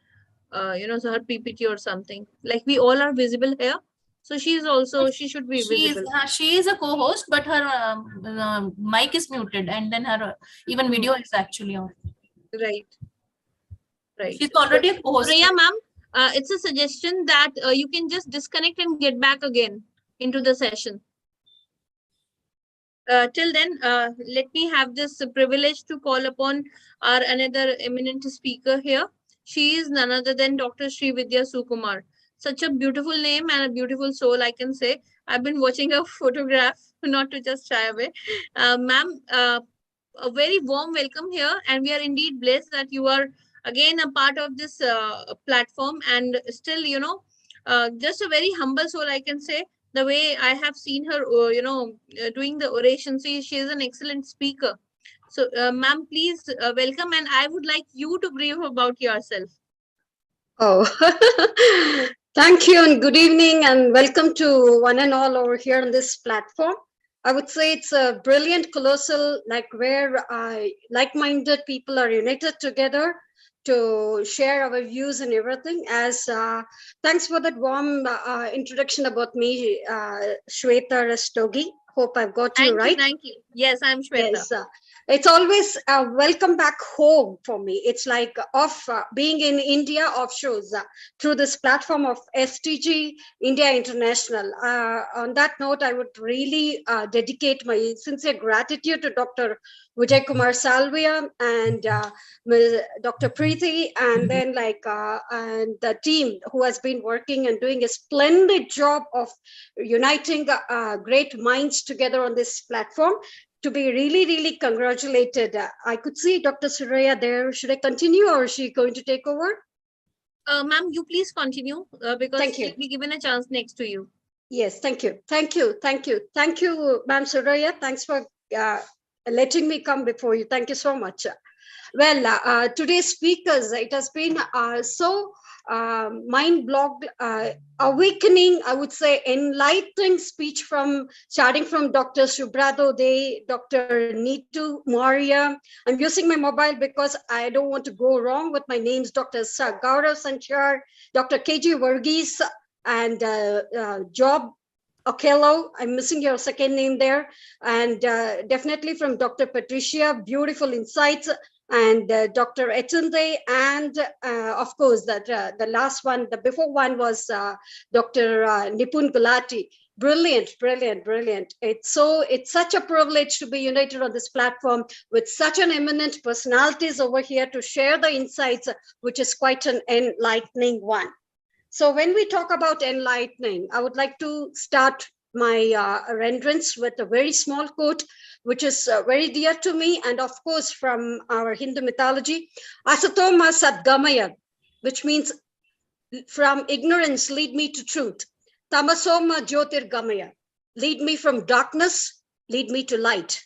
so her PPT or something. Like we all are visible here. So she should be visible. She is a co-host, but her mic is muted, and then her even video is actually on. Right. She's already a co-host. Priya ma'am, it's a suggestion that you can just disconnect and get back again into the session. Till then, let me have this privilege to call upon our another eminent speaker here. She is none other than Dr. Srividya Sukumar. Such a beautiful name and a beautiful soul, I can say. I've been watching her photograph, not to just shy away. Ma'am, a very warm welcome here, and we are indeed blessed that you are again a part of this platform, and still, just a very humble soul, I can say. The way I have seen her, doing the oration, she is an excellent speaker. So, ma'am, please welcome, and I would like you to brief about yourself. Oh, thank you, and good evening, and welcome to one and all over here on this platform. I would say it's a brilliant, colossal, where like-minded people are united together to share our views and everything. Thanks for that warm introduction about me, Shweta Rastogi. Hope I've got you right. Thank you. Yes, I'm Shweta. Yes, it's always a welcome back home for me. It's like being in India offshores through this platform of SDG India International. On that note, I would really dedicate my sincere gratitude to Dr. Vijay Kumar Salvia and Dr. Preeti, and then and the team who has been working and doing a splendid job of uniting great minds together on this platform. To be really, really congratulated. I could see Dr. Suraya there. Should I continue, or is she going to take over? Ma'am, you please continue because thank you. She'll be given a chance next to you. Yes, thank you, Ma'am Suraya. Thanks for letting me come before you. Thank you so much. Well, today's speakers, it has been so mind-blogged, awakening, I would say, enlightening speech starting from Dr. Subrado Day, Dr. Neetu Maurya. I'm using my mobile because I don't want to go wrong with my names, Dr. Gaurav Sanchar, Dr. KG Varghese, and Job Okello. I'm missing your second name there. And definitely from Dr. Patricia, beautiful insights. And Dr. Etunde, and of course that the last one, the before one was Dr. Nipun Gulati. Brilliant. It's such a privilege to be united on this platform with such an eminent personalities over here to share the insights, which is quite an enlightening one. So when we talk about enlightening, I would like to start my renderings with a very small quote, which is very dear to me, and of course from our Hindu mythology, Asatoma Sadgamaya, which means from ignorance lead me to truth. Tamasoma Jyotirgamaya, lead me from darkness, lead me to light.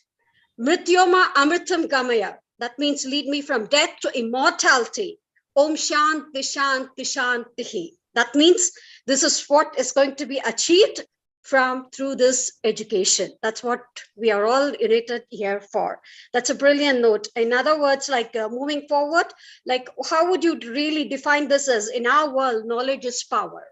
Mrityoma Amritam Gamaya, that means lead me from death to immortality. Om Shanti Shanti Shantihi. That means this is what is going to be achieved through this education. That's what we are all united here for. That's a brilliant note. In other words, moving forward, how would you really define this as? In our world, knowledge is power,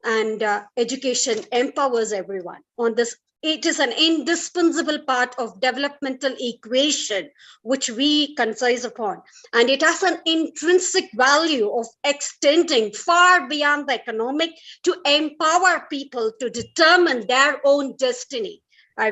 and education empowers everyone. On this, it is an indispensable part of developmental equation, which we concise upon. And it has an intrinsic value of extending far beyond the economic to empower people to determine their own destiny. I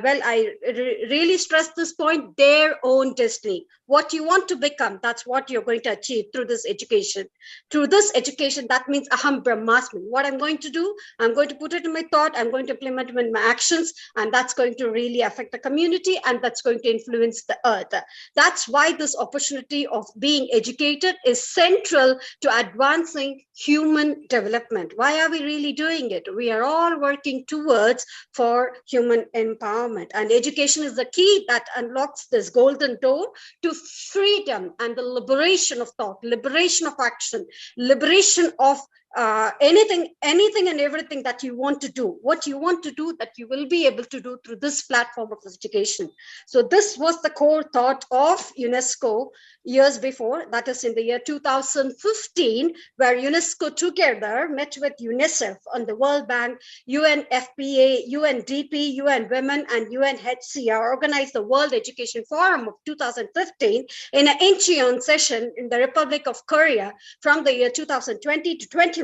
really stress this point, their own destiny. What you want to become, that's what you're going to achieve through this education. Through this education, that means aham brahmasmi. What I'm going to do, I'm going to put it in my thought, I'm going to implement it in my actions, and that's going to really affect the community, and that's going to influence the earth. That's why this opportunity of being educated is central to advancing human development. Why are we really doing it? We are all working towards for human empowerment, and education is the key that unlocks this golden door to freedom and the liberation of thought, liberation of action, liberation of anything and everything that you want to do, what you want to do, that you will be able to do through this platform of education. So this was the core thought of UNESCO years before, that is in the year 2015, where UNESCO together met with UNICEF on the World Bank, UNFPA, UNDP, UN Women, and UNHCR organized the World Education Forum of 2015 in an Incheon session in the Republic of Korea from the year 2020 to 21,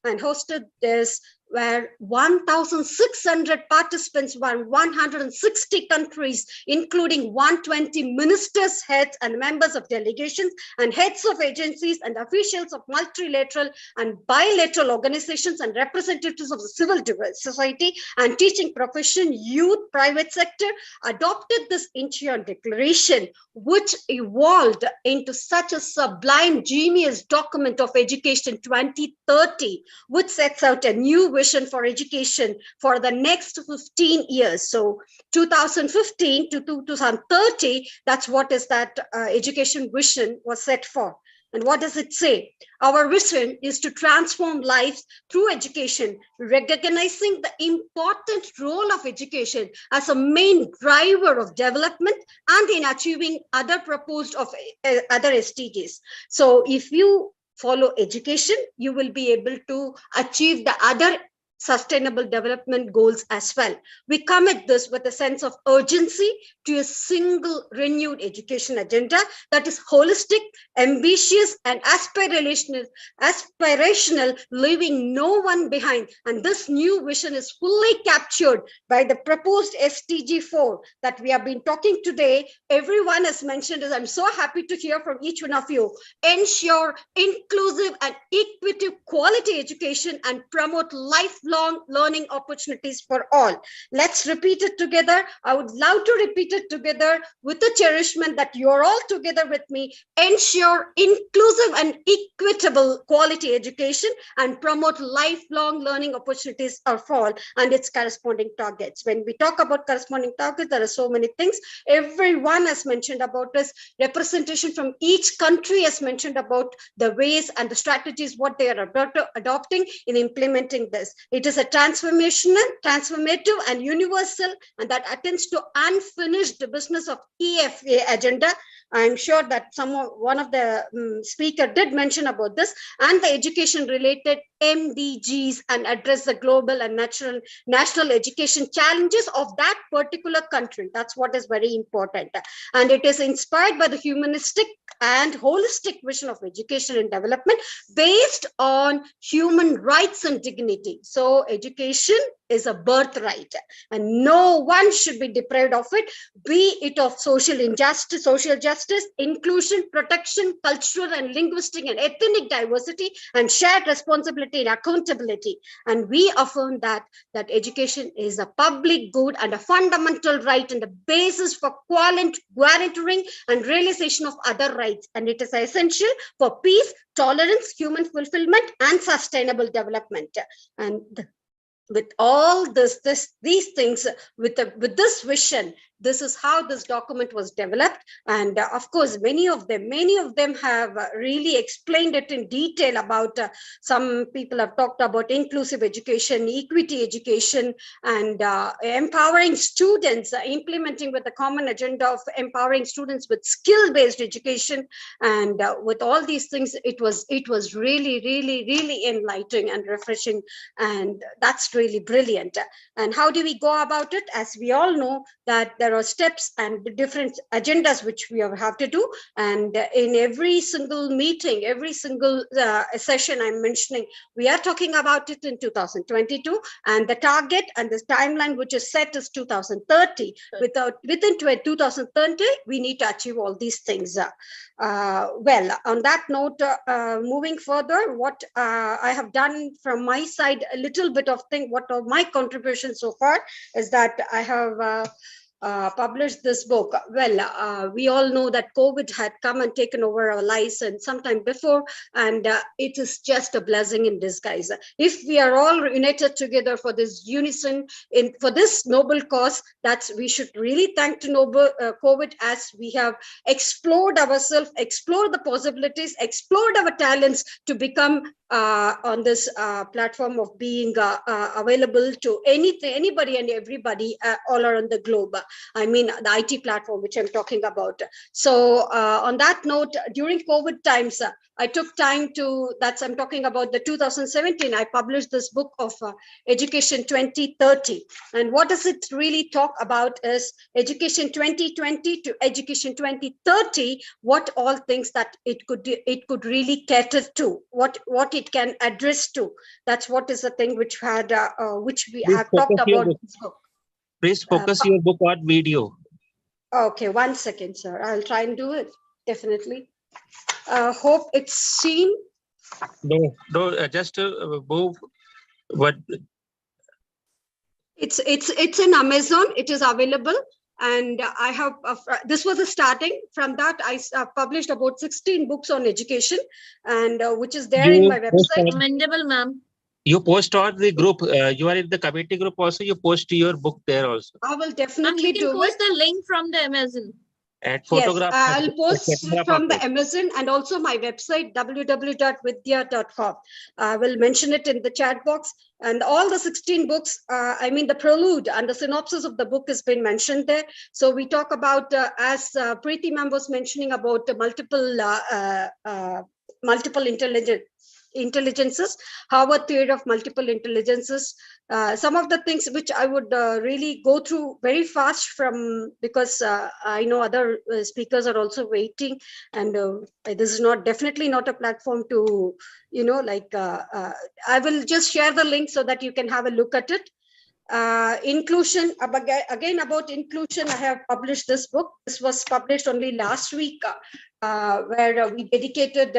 and hosted this where 1,600 participants from 160 countries, including 120 ministers, heads, and members of delegations, and heads of agencies and officials of multilateral and bilateral organizations, and representatives of the civil society and teaching profession, youth, private sector, adopted this Incheon Declaration, which evolved into such a sublime, genius document of Education 2030, which sets out a new vision for education for the next 15 years. So 2015 to 2030, that's what is that education vision was set for. And what does it say? Our vision is to transform lives through education, recognizing the important role of education as a main driver of development and in achieving other proposed of other SDGs. So if you follow education, you will be able to achieve the other sustainable development goals as well. We come at this with a sense of urgency to a single renewed education agenda that is holistic, ambitious, and aspirational, leaving no one behind. And this new vision is fully captured by the proposed SDG 4 that we have been talking today. Everyone has mentioned this. I'm so happy to hear from each one of you. Ensure inclusive and equitable quality education and promote lifelong learning opportunities for all. Let's repeat it together. I would love to repeat it together with the cherishment that you're all together with me. Ensure inclusive and equitable quality education and promote lifelong learning opportunities for all and its corresponding targets. When we talk about corresponding targets, there are so many things. Everyone has mentioned about this. Representation from each country has mentioned about the ways and the strategies what they are adopting in implementing this. It is a transformative and universal, and that attends to unfinished business of EFA agenda. I'm sure that one of the speaker did mention about this, and the education related MDGs, and address the global and national education challenges of that particular country. That's what is very important. And it is inspired by the humanistic and holistic vision of education and development based on human rights and dignity. So education is a birthright, and no one should be deprived of it, be it of social injustice, social justice, inclusion, protection, cultural and linguistic and ethnic diversity, and shared responsibility and accountability. And we affirm that education is a public good and a fundamental right and the basis for guaranteeing and realization of other rights. And it is essential for peace, tolerance, human fulfillment, and sustainable development. And with all these things, with this vision, this is how this document was developed. And of course, many of them have really explained it in detail about, some people have talked about inclusive education, equity education, and empowering students, implementing with the common agenda of empowering students with skill-based education. And with all these things, it was really, really, really enlightening and refreshing. And that's really brilliant. And how do we go about it? As we all know that there are steps and different agendas which we have to do. And in every single meeting, every single session I'm mentioning, we are talking about it in 2022. And the target and the timeline which is set is 2030. Within 2030, we need to achieve all these things. Well, on that note, moving further, what I have done from my side, a little bit of thing, what are my contributions so far is that I have published this book. Well, we all know that COVID had come and taken over our lives and sometime before, and it is just a blessing in disguise. If we are all united together for this unison, for this noble cause, that's we should really thank to COVID, as we have explored ourselves, explored the possibilities, explored our talents to become on this platform of being available to anybody and everybody all around the globe. I mean, the IT platform, which I'm talking about. So on that note, during COVID times, I took time to, I'm talking about the 2017, I published this book of Education 2030. And what does it really talk about is Education 2020 to Education 2030, what all things that it could really cater to, what it can address to. That's what is the thing which had which we have talked about. Please focus your book on video. Okay, 1 second, sir. I'll try and do it. Definitely. Hope it's seen. No, just move. What? It's in Amazon. It is available. And I have, this was a starting. From that, I published about 16 books on education, and which is there in my website. Commendable, ma'am. You post on the group. You are in the community group also. You post your book there also. I will definitely do post the link from the Amazon. And photograph. Yes, I'll post from the Amazon and also my website, www.vidya.com. I will mention it in the chat box. And all the 16 books, I mean, the prelude and the synopsis of the book has been mentioned there. So we talk about, as Preeti ma'am was mentioning about multiple intelligences, Harvard theory of multiple intelligences. Some of the things which I would really go through very fast because I know other speakers are also waiting, and this is definitely not a platform to, I will just share the link so that you can have a look at it. Inclusion, again about inclusion, I have published this book. This was published only last week, where we dedicated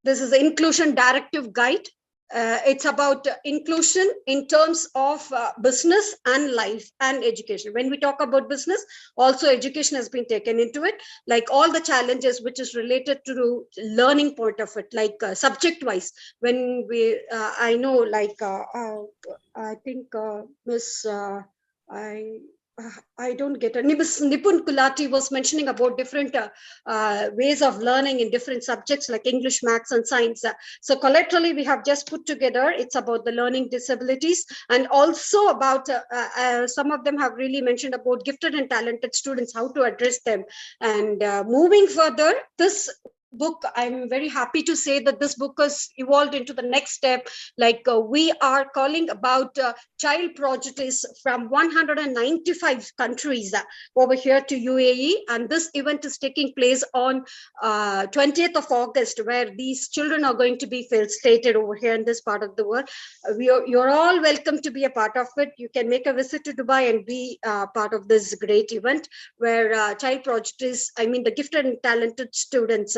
this is the Inclusion Directive Guide. It's about inclusion in terms of business and life and education. When we talk about business, also education has been taken into it, like all the challenges which is related to learning point of it, like subject-wise. When we, I know, like, I think I don't get it. Nipun Kulati was mentioning about different ways of learning in different subjects like English, maths, and science. So collaterally, we have just put together, it's about the learning disabilities, and also about some of them have really mentioned about gifted and talented students, how to address them. And moving further, this book, I'm very happy to say that this book has evolved into the next step. Like we are calling about child prodigies from 195 countries over here to UAE, and this event is taking place on 20th of August, where these children are going to be facilitated over here in this part of the world. You're all welcome to be a part of it. You can make a visit to Dubai and be part of this great event, where child prodigies, I mean the gifted and talented students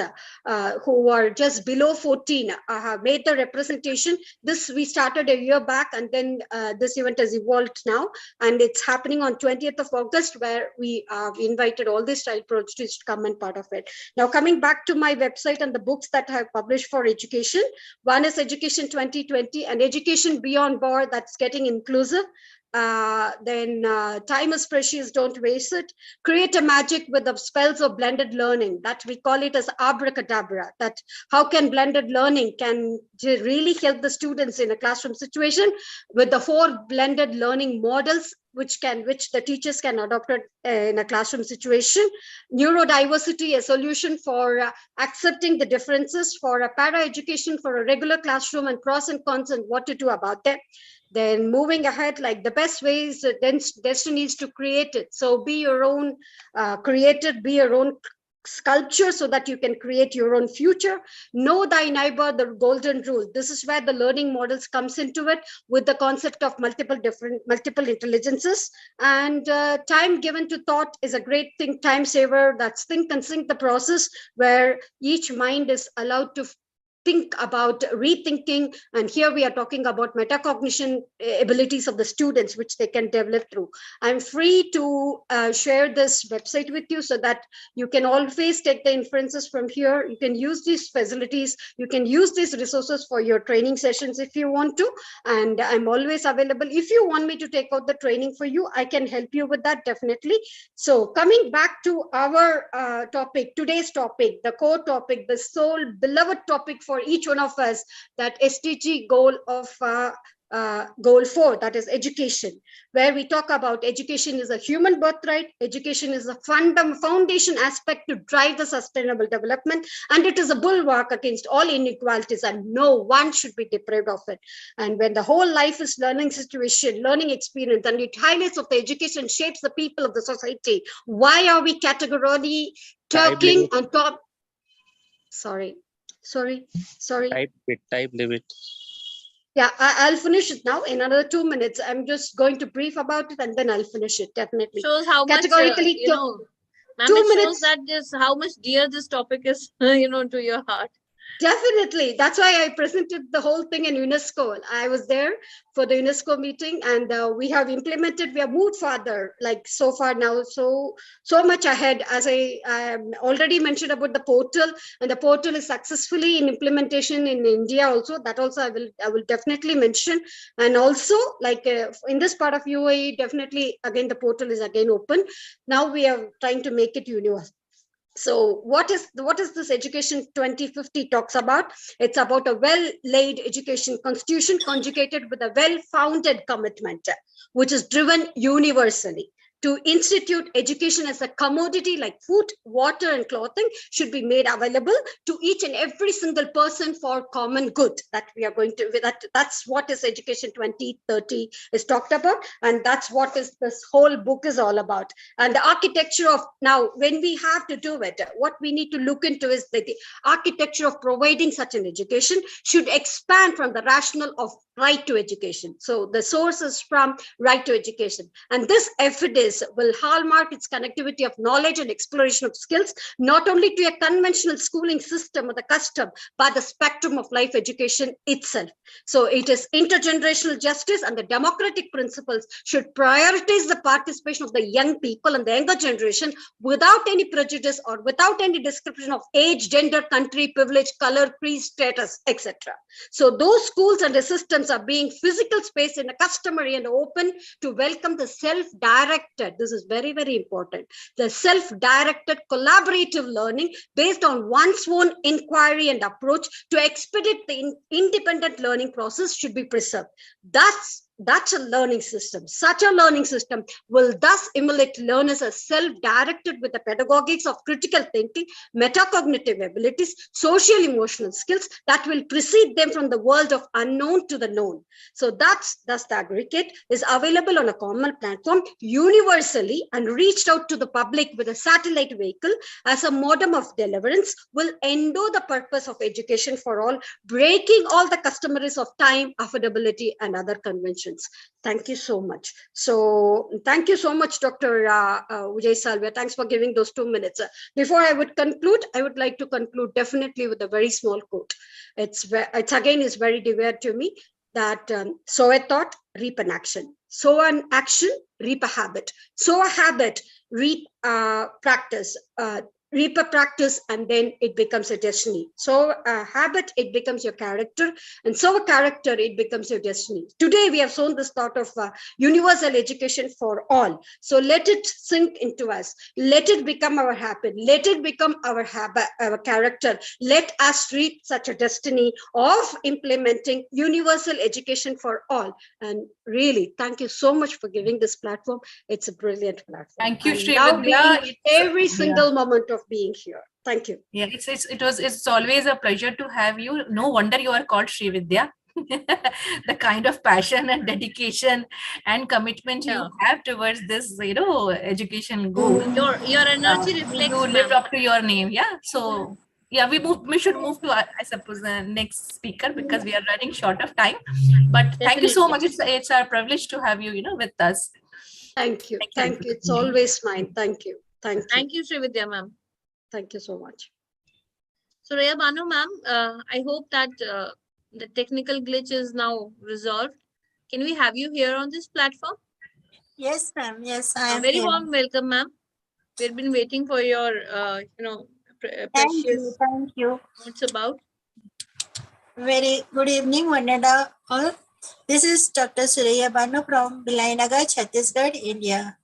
who are just below 14 have made the representation. This we started a year back, and then this event has evolved now, and it's happening on 20th of August, where we invited all these child prodigies to come and part of it. Now coming back to my website and the books that I have published for education, one is Education 2020 and Education Beyond Bar, that's getting inclusive. Then time is precious, don't waste it. Create a magic with the spells of blended learning, that we call it as abracadabra. That how can blended learning can really help the students in a classroom situation with the 4 blended learning models which the teachers can adopt it in a classroom situation. Neurodiversity, a solution for accepting the differences, for a para education, for a regular classroom, and pros and cons and what to do about them. Then moving ahead, like the best ways, then destiny is to create it. So be your own creator, be your own sculpture so that you can create your own future. Know thy neighbor, the golden rule. This is where the learning models comes into it, with the concept of multiple intelligences. And time given to thought is a great thing, time saver. That's think and sync the process, where each mind is allowed to think about rethinking. And here we are talking about metacognition abilities of the students, which they can develop through. I'm free to share this website with you so that you can always take the inferences from here. You can use these facilities. You can use these resources for your training sessions if you want to. And I'm always available. If you want me to take out the training for you, I can help you with that, definitely. So coming back to our topic, today's topic, the core topic, the sole beloved topic for each one of us, that SDG goal of goal 4, that is education, where we talk about education is a human birthright. Education is a foundation aspect to drive the sustainable development, and it is a bulwark against all inequalities, and no one should be deprived of it. And when the whole life is learning situation, learning experience, and it highlights of the education shapes the people of the society. Why are we categorically talking on top? Sorry. Time limit. Yeah, I'll finish it now in another 2 minutes. I'm just going to brief about it and then I'll finish it, definitely. Shows how much, categorically, ma'am, 2 it minutes. shows that this, how much dear this topic is, to your heart. Definitely. That's why I presented the whole thing in UNESCO. I was there for the UNESCO meeting, and we have moved further, like so far now, so much ahead. As I already mentioned about the portal, and the portal is successfully in implementation in India also. That also I will definitely mention. And also, like in this part of UAE, definitely, again, the portal is again open. Now we are trying to make it universal. So what is this Education 2050 talks about? It's about a well-laid education constitution conjugated with a well-founded commitment, which is driven universally. To institute education as a commodity like food, water, and clothing should be made available to each and every single person for common good. That we are going to, that's what is Education 2030 is talked about. And that's what is this whole book is all about. And the architecture of, now, when we have to do it, what we need to look into is that the architecture of providing such an education should expand from the rationale of right to education. So the source is from right to education. And this evidence will hallmark its connectivity of knowledge and exploration of skills, not only to a conventional schooling system or the custom, but the spectrum of life education itself. So it is intergenerational justice, and the democratic principles should prioritize the participation of the young people and the younger generation without any prejudice or without any description of age, gender, country, privilege, color, creed, status, etc. So those schools and the systems are being physical space in a customary and open to welcome the self-directed, this is very, very important, the self-directed collaborative learning based on one's own inquiry and approach to expedite the independent learning process should be preserved. That's a learning system. Such a learning system will thus emulate learners as self-directed with the pedagogics of critical thinking, metacognitive abilities, social emotional skills that will precede them from the world of unknown to the known. So that's the aggregate is available on a common platform universally and reached out to the public with a satellite vehicle as a modem of deliverance will endow the purpose of education for all, breaking all the customaries of time, affordability, and other conventions. Thank you so much. So thank you so much, Dr. Vijay Salvia. Thanks for giving those 2 minutes. Before I would conclude, I would like to conclude definitely with a very small quote. It's again is very dear to me, that sow a thought, reap an action. Sow an action, reap a habit. Sow a habit, reap practice. reap a practice, and then it becomes a destiny. So a habit, it becomes your character, and so a character, it becomes your destiny. Today we have sown this thought of universal education for all. So let it sink into us, let it become our habit, let it become our habit, our character. Let us reap such a destiny of implementing universal education for all. And really, thank you so much for giving this platform. It's a brilliant platform. Thank you, I love Srividya. being every single moment of being here. Thank you. Yeah, it's always a pleasure to have you. No wonder you are called Srividya. The kind of passion and dedication and commitment you have towards this, education goal. Your energy reflects, You lived up to your name. Yeah. So yeah, we should move to, I suppose, the next speaker, because we are running short of time. But thank you so much. It's our privilege to have you, with us. Thank you. Thank you. It's always mine. Thank you. Thank you. Thank you, Srividya ma'am. Thank you so much. Suraya Banu ma'am, I hope that the technical glitch is now resolved. Can we have you here on this platform? Yes, ma'am. Yes, I am very here. warm welcome, ma'am. We've been waiting for your, Thank you. Thank you. What's about? Very good evening, one and all. This is Dr. Srividya Banu from Bilainagar, Chhattisgarh, India.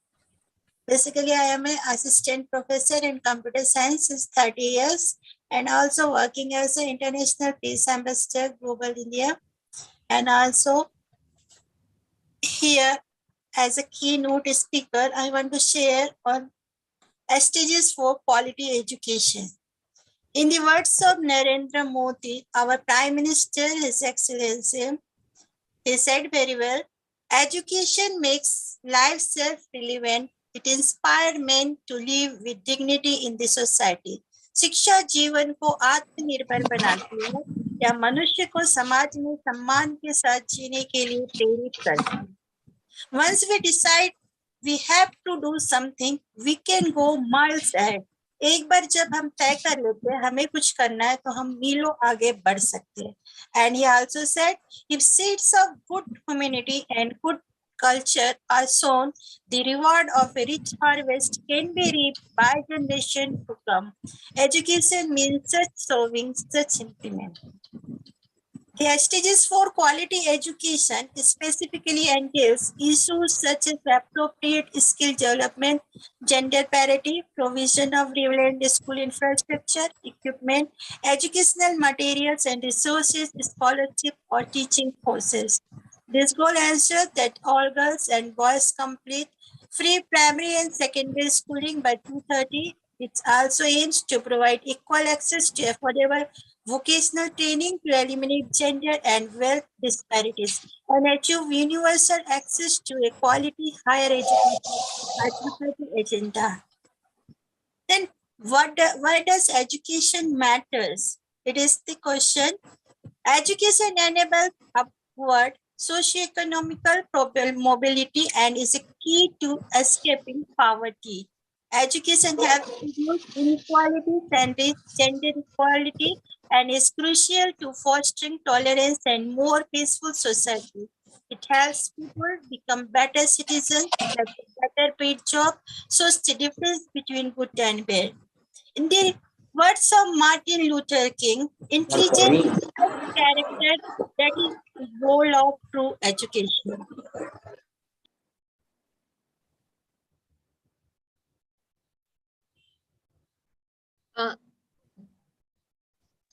Basically, I am an assistant professor in computer science since 30 years and also working as an international peace ambassador, Global India, and also here as a keynote speaker, I want to share on SDGs for quality education. In the words of Narendra Modi, our Prime Minister, His Excellency, he said very well, education makes life self-relevant. It inspires men to live with dignity in the society. शिक्षा जीवन को आत्मनिर्भर बनाती है या मनुष्य को समाज में सम्मान के साथ जीने के लिए प्रेरित करती है. Once we decide we have to do something, we can go miles ahead. एक बार जब हम तय कर लेते हैं हमें कुछ करना है तो हम मीलों आगे बढ़ सकते हैं. And he also said, if seeds of good humanity and good culture are sown, the reward of a rich harvest can be reaped by generation to come. Education means such sowing, such implement. The SDGs for quality education specifically entails issues such as appropriate skill development, gender parity, provision of relevant school infrastructure, equipment, educational materials and resources, scholarship or teaching courses. This goal ensures that all girls and boys complete free primary and secondary schooling by 2030. It also aims to provide equal access to affordable vocational training to eliminate gender and wealth disparities and achieve universal access to a quality higher education agenda. Then why does education matters? It is the question. Education enables upward socioeconomical mobility and is a key to escaping poverty. Education helps reduce inequalities and gender equality and is crucial to fostering tolerance and more peaceful society. It helps people become better citizens, get a better paid job, shows the difference between good and bad. In the words of Martin Luther King, intelligence is a character that is the goal of true education.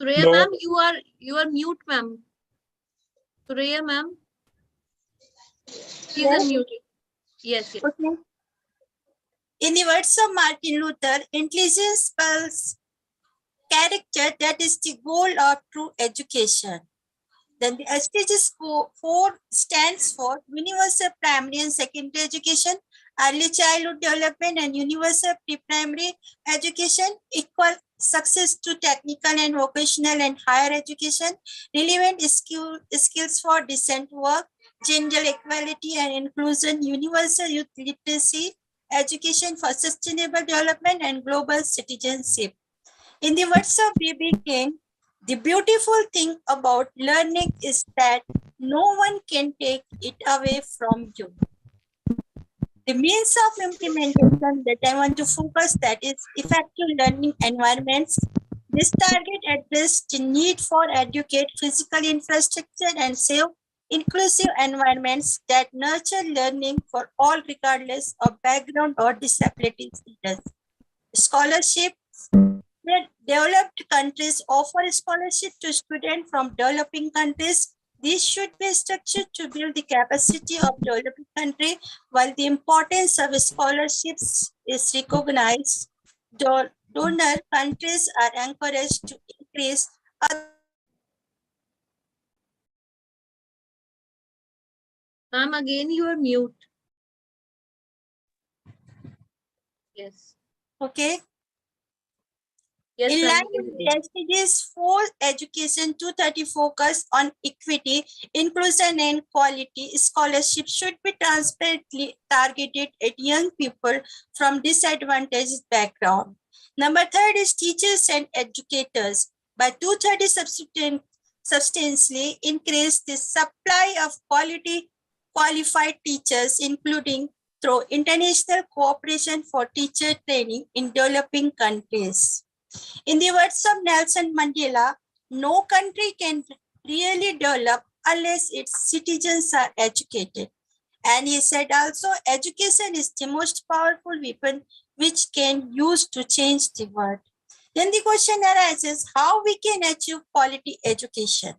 Suraya ma'am, you are mute, ma'am. Suraya ma'am, she's unmuted. Yes, yes. Okay. In the words of Martin Luther, intelligence spells character that is the goal of true education. Then the SDGs 4 stands for universal primary and secondary education, early childhood development and universal pre-primary education, equal success to technical and vocational and higher education, relevant skills for decent work, gender equality and inclusion, universal youth literacy, education for sustainable development and global citizenship. In the words of B.B. King, the beautiful thing about learning is that no one can take it away from you. The means of implementation that I want to focus that is effective learning environments. This target addresses the need for adequate physical infrastructure and safe, inclusive environments that nurture learning for all regardless of background or disability status. Scholarships. Developed countries offer scholarship to students from developing countries. These should be structured to build the capacity of developing country, while the importance of scholarships is recognized. Donor countries are encouraged to increase. Ma'am, again you are mute. Yes. Okay. Yes, In ma'am, line you with can the SDGs 4 Education 230 focus on equity, inclusion and quality, scholarships should be transparently targeted at young people from disadvantaged background. Number 3 is teachers and educators. By 230 substantially increase the supply of qualified teachers, including through international cooperation for teacher training in developing countries. In the words of Nelson Mandela, no country can really develop unless its citizens are educated. And he said also, education is the most powerful weapon which can use to change the world. Then the question arises, how we can achieve quality education?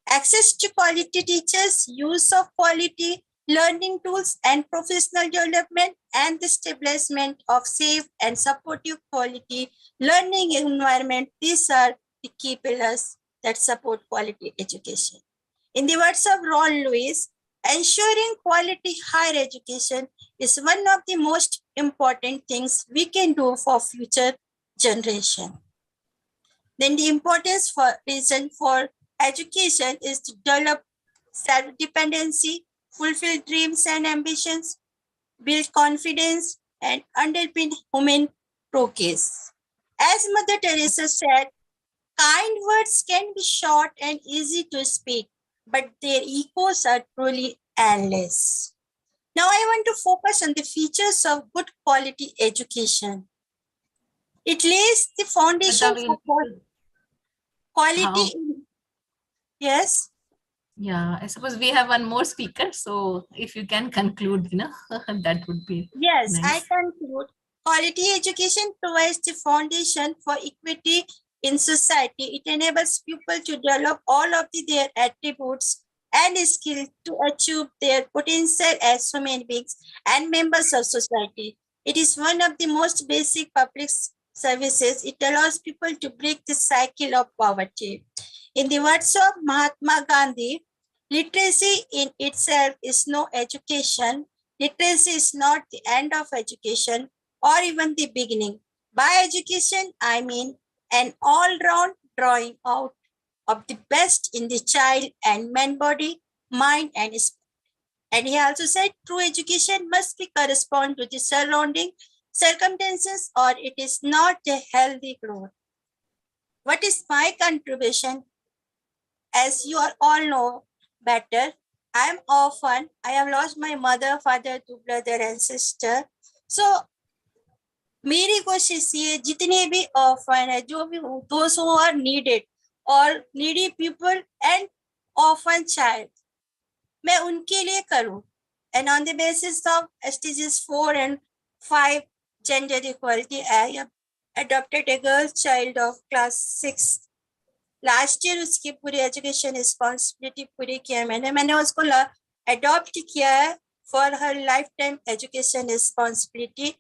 Access to quality teachers, use of quality learning tools and professional development, and the establishment of safe and supportive quality learning environment. These are the key pillars that support quality education. In the words of Ron Lewis, ensuring quality higher education is one of the most important things we can do for future generation. Then the importance for reason for education is to develop self-dependency, fulfill dreams and ambitions, build confidence, and underpin human progress. As Mother Teresa said, kind words can be short and easy to speak, but their echoes are truly endless. Now I want to focus on the features of good quality education. It lays the foundation for quality. Yes. Yeah, I suppose we have one more speaker. So if you can conclude, that would be Yes, nice. I conclude. Quality education provides the foundation for equity in society. It enables people to develop all of their attributes and skills to achieve their potential as human beings and members of society. It is one of the most basic public services. It allows people to break the cycle of poverty. In the words of Mahatma Gandhi, literacy in itself is no education. Literacy is not the end of education or even the beginning. By education, I mean an all-round drawing out of the best in the child and man body, mind and spirit. And he also said true education must be correspond to the surrounding circumstances or it is not a healthy growth. What is my contribution? As you all know better, I am orphan. I have lost my mother, father, two brother and sister. So मेरी कोशिश ये जितने भी orphan है जो भी those who are needed or needy people and orphan child मैं उनके लिए करूं. And on the basis of SDGs 4 and 5 gender equality, I have adopted a girl child of class 6. Last year उसकी पूरी एजुकेशन रिस्पॉन्सिबिलिटी पूरी किया मैंने उसको अडॉप्ट किया है for her life time education responsibility.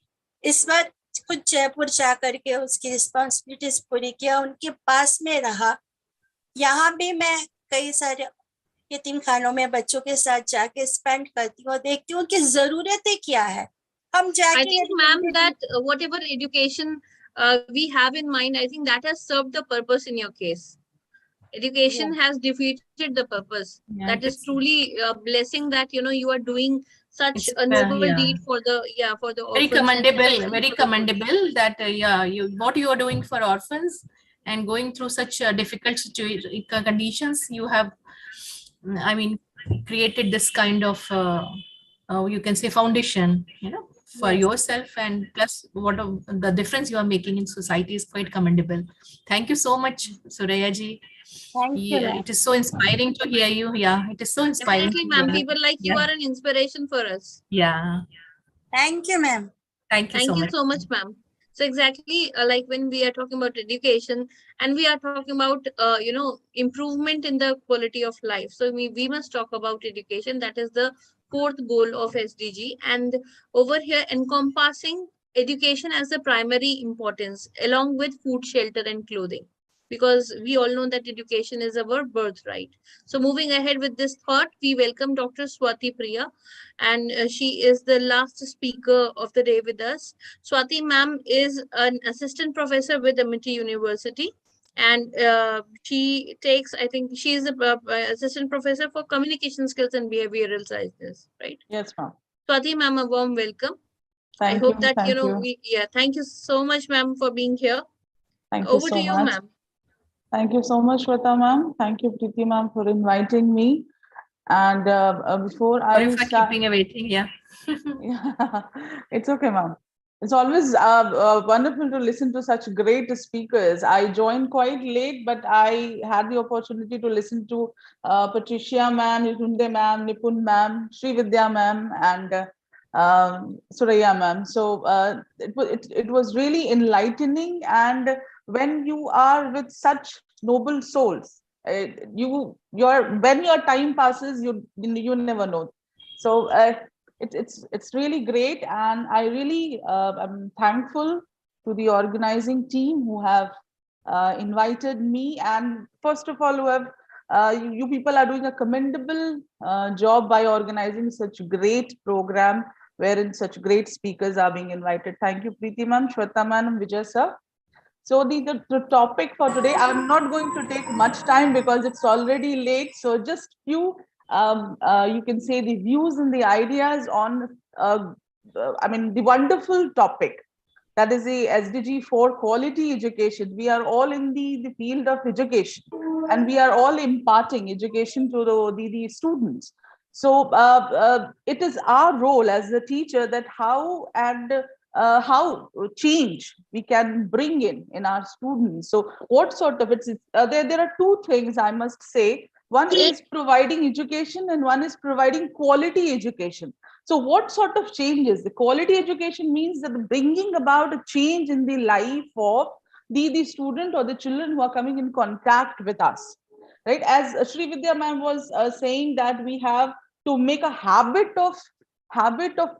इस बार खुद जयपुर जा करके उसकी रिस्पॉन्सिबिलिटीज पूरी किया, उनके पास में रहा. यहाँ भी मैं कई सारे यतीम खानों में बच्चों के साथ जाके स्पेंड करती हूँ, देखती हूँ कि जरूरतें क्या है. हम जाके I think, ma'am, that whatever education we have in mind, I think that has served the purpose in your case. Education has defeated the purpose. Yeah, that is truly a blessing that you are doing such a well, noble yeah. deed for the Very orphans. commendable, very commendable that what you are doing for orphans and going through such difficult conditions, you have, I mean, created this kind of you can say foundation, for yourself, and plus what the difference you are making in society is quite commendable. Thank you so much, Suraya ji. Thank you, Yeah, ma'am. it is so inspiring to hear you. Yeah, it is so inspiring. Definitely, to hear ma'am. you. People like you Yeah. are an inspiration for us. Yeah. Thank you, ma'am. Thank you Thank so you much. so much, ma'am. So exactly like when we are talking about education and we are talking about, improvement in the quality of life. So we must talk about education. That is the fourth goal of SDG. And over here encompassing education as the primary importance along with food, shelter and clothing. Because we all know that education is our birthright. So moving ahead with this thought, we welcome Dr. Swati Priya, and she is the last speaker of the day with us. Swati ma'am is an assistant professor with Amity University, and she takes, I think she is the assistant professor for communication skills and behavioral sciences, right? Yes, ma'am. Swati ma'am, a warm welcome. I Thank hope you. that, Thank you. thank you so much, ma'am, for being here. Thank you Over so to you, much. ma'am. Thank you so much, Shweta ma'am. Thank you, Preeti ma'am, for inviting me. And before Sorry I for start, keeping you waiting. Yeah. yeah, it's okay, ma'am. It's always wonderful to listen to such great speakers. I joined quite late, but I had the opportunity to listen to Patricia ma'am, Nitunde ma'am, Nipun ma'am, Srividya ma'am, and Suraya ma'am. So it was really enlightening. And when you are with such noble souls, when your time passes, you never know. So it's really great, and I really am thankful to the organizing team who have invited me, and first of all, who have you people are doing a commendable job by organizing such great program wherein such great speakers are being invited. Thank you, Preeti ma'am, Shweta ma'am, and Vijay sir. So the topic for today, I'm not going to take much time because it's already late. So just few, you can say, the views and the ideas on, the wonderful topic. That is the SDG for quality education. We are all in the field of education, and we are all imparting education to the students. So it is our role as a teacher that how change we can bring in our students. So what sort of there are two things I must say. One is providing education and one is providing quality education. So what sort of changes? The quality education means that bringing about a change in the life of the student or the children who are coming in contact with us, right? As Srividya ma'am was saying, that we have to make a habit of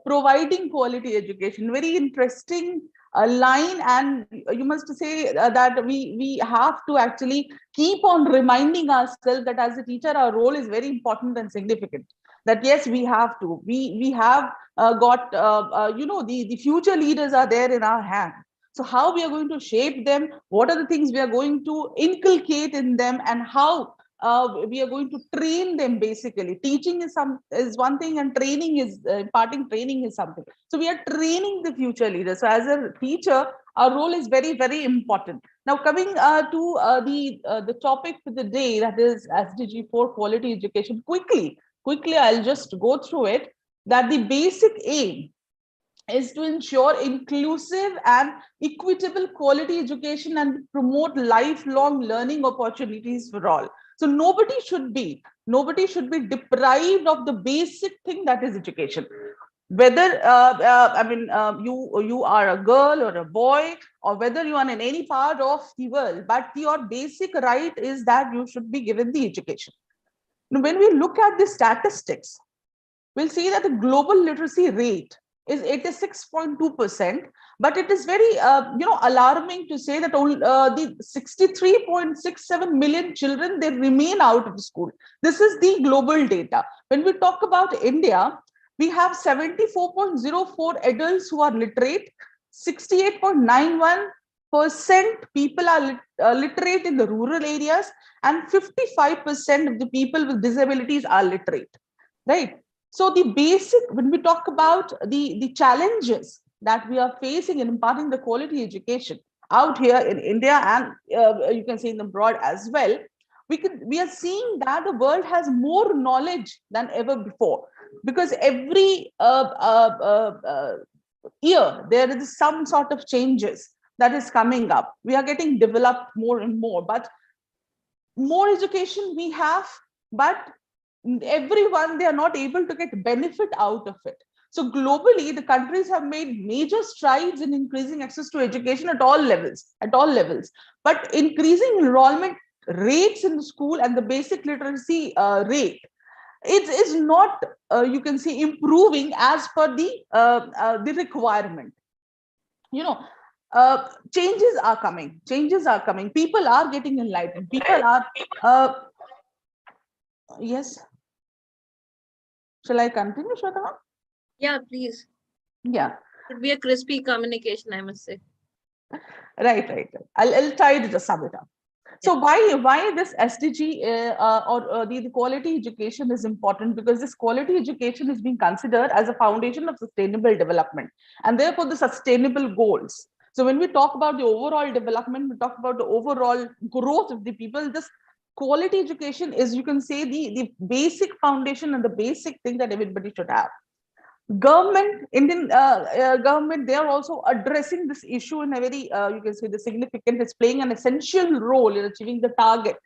providing quality education. Very interesting line, and you must say that we have to actually keep on reminding ourselves that as a teacher our role is very important and significant. That yes, we have to, we have got the future leaders are there in our hand. So how we are going to shape them, what are the things we are going to inculcate in them, and how we are going to train them. Basically, teaching is one thing, and training is imparting training is something. So we are training the future leaders. So as a teacher, our role is very, very important. Now coming to the topic for the day, that is SDG for quality education. Quickly, I'll just go through it. That the basic aim is to ensure inclusive and equitable quality education and promote lifelong learning opportunities for all. So nobody should be deprived of the basic thing, that is education. Whether you are a girl or a boy, or whether you are in any part of the world, but your basic right is that you should be given the education. Now, when we look at the statistics, we'll see that the global literacy rate is 86.2%, but it is very alarming to say that the 63.67 million children, they remain out of school. This is the global data. When we talk about India, we have 74.04 adults who are literate, 68.91% people are literate in the rural areas, and 55% of the people with disabilities are literate, right? So the basic, when we talk about the challenges that we are facing in imparting the quality education out here in India, and you can say in abroad as well, we are seeing that the world has more knowledge than ever before, because every year there is some sort of changes that is coming up. We are getting developed more and more, but more education we have, but everyone, they are not able to get benefit out of it. So globally, the countries have made major strides in increasing access to education at all levels, but increasing enrollment rates in the school and the basic literacy rate, it is not, you can say, improving as per the requirement. You know, changes are coming. People are getting enlightened. People are, yes. Shall I continue, Shweta? Yeah, please. Yeah. It would be a crispy communication, I must say. Right. I'll try to just sum it up. So why this SDG or the quality education is important? Because this quality education is being considered as a foundation of sustainable development, and therefore the sustainable goals. So when we talk about the overall development, we talk about the overall growth of the people. This quality education is, you can say, the basic foundation and the basic thing that everybody should have. Indian government, they are also addressing this issue in a very, you can say, the significant, it's playing an essential role in achieving the target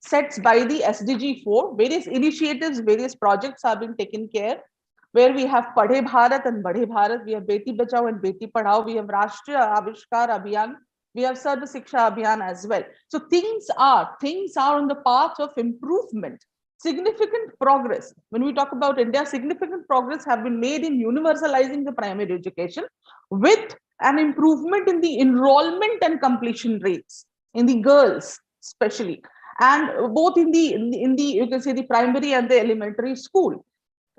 sets by the SDG 4. Various initiatives, various projects have been taken care, where we have Padhe Bharat and Badhe Bharat, we have Beti Bachao and Beti Padhao, we have Rashtriya Avishkar Abhiyan, we have Sarva Shiksha Abhiyan as well. So things are on the path of improvement. Significant progress. When we talk about India, significant progress have been made in universalizing the primary education, with an improvement in the enrollment and completion rates in the girls, especially, and both in the you can say the primary and the elementary school.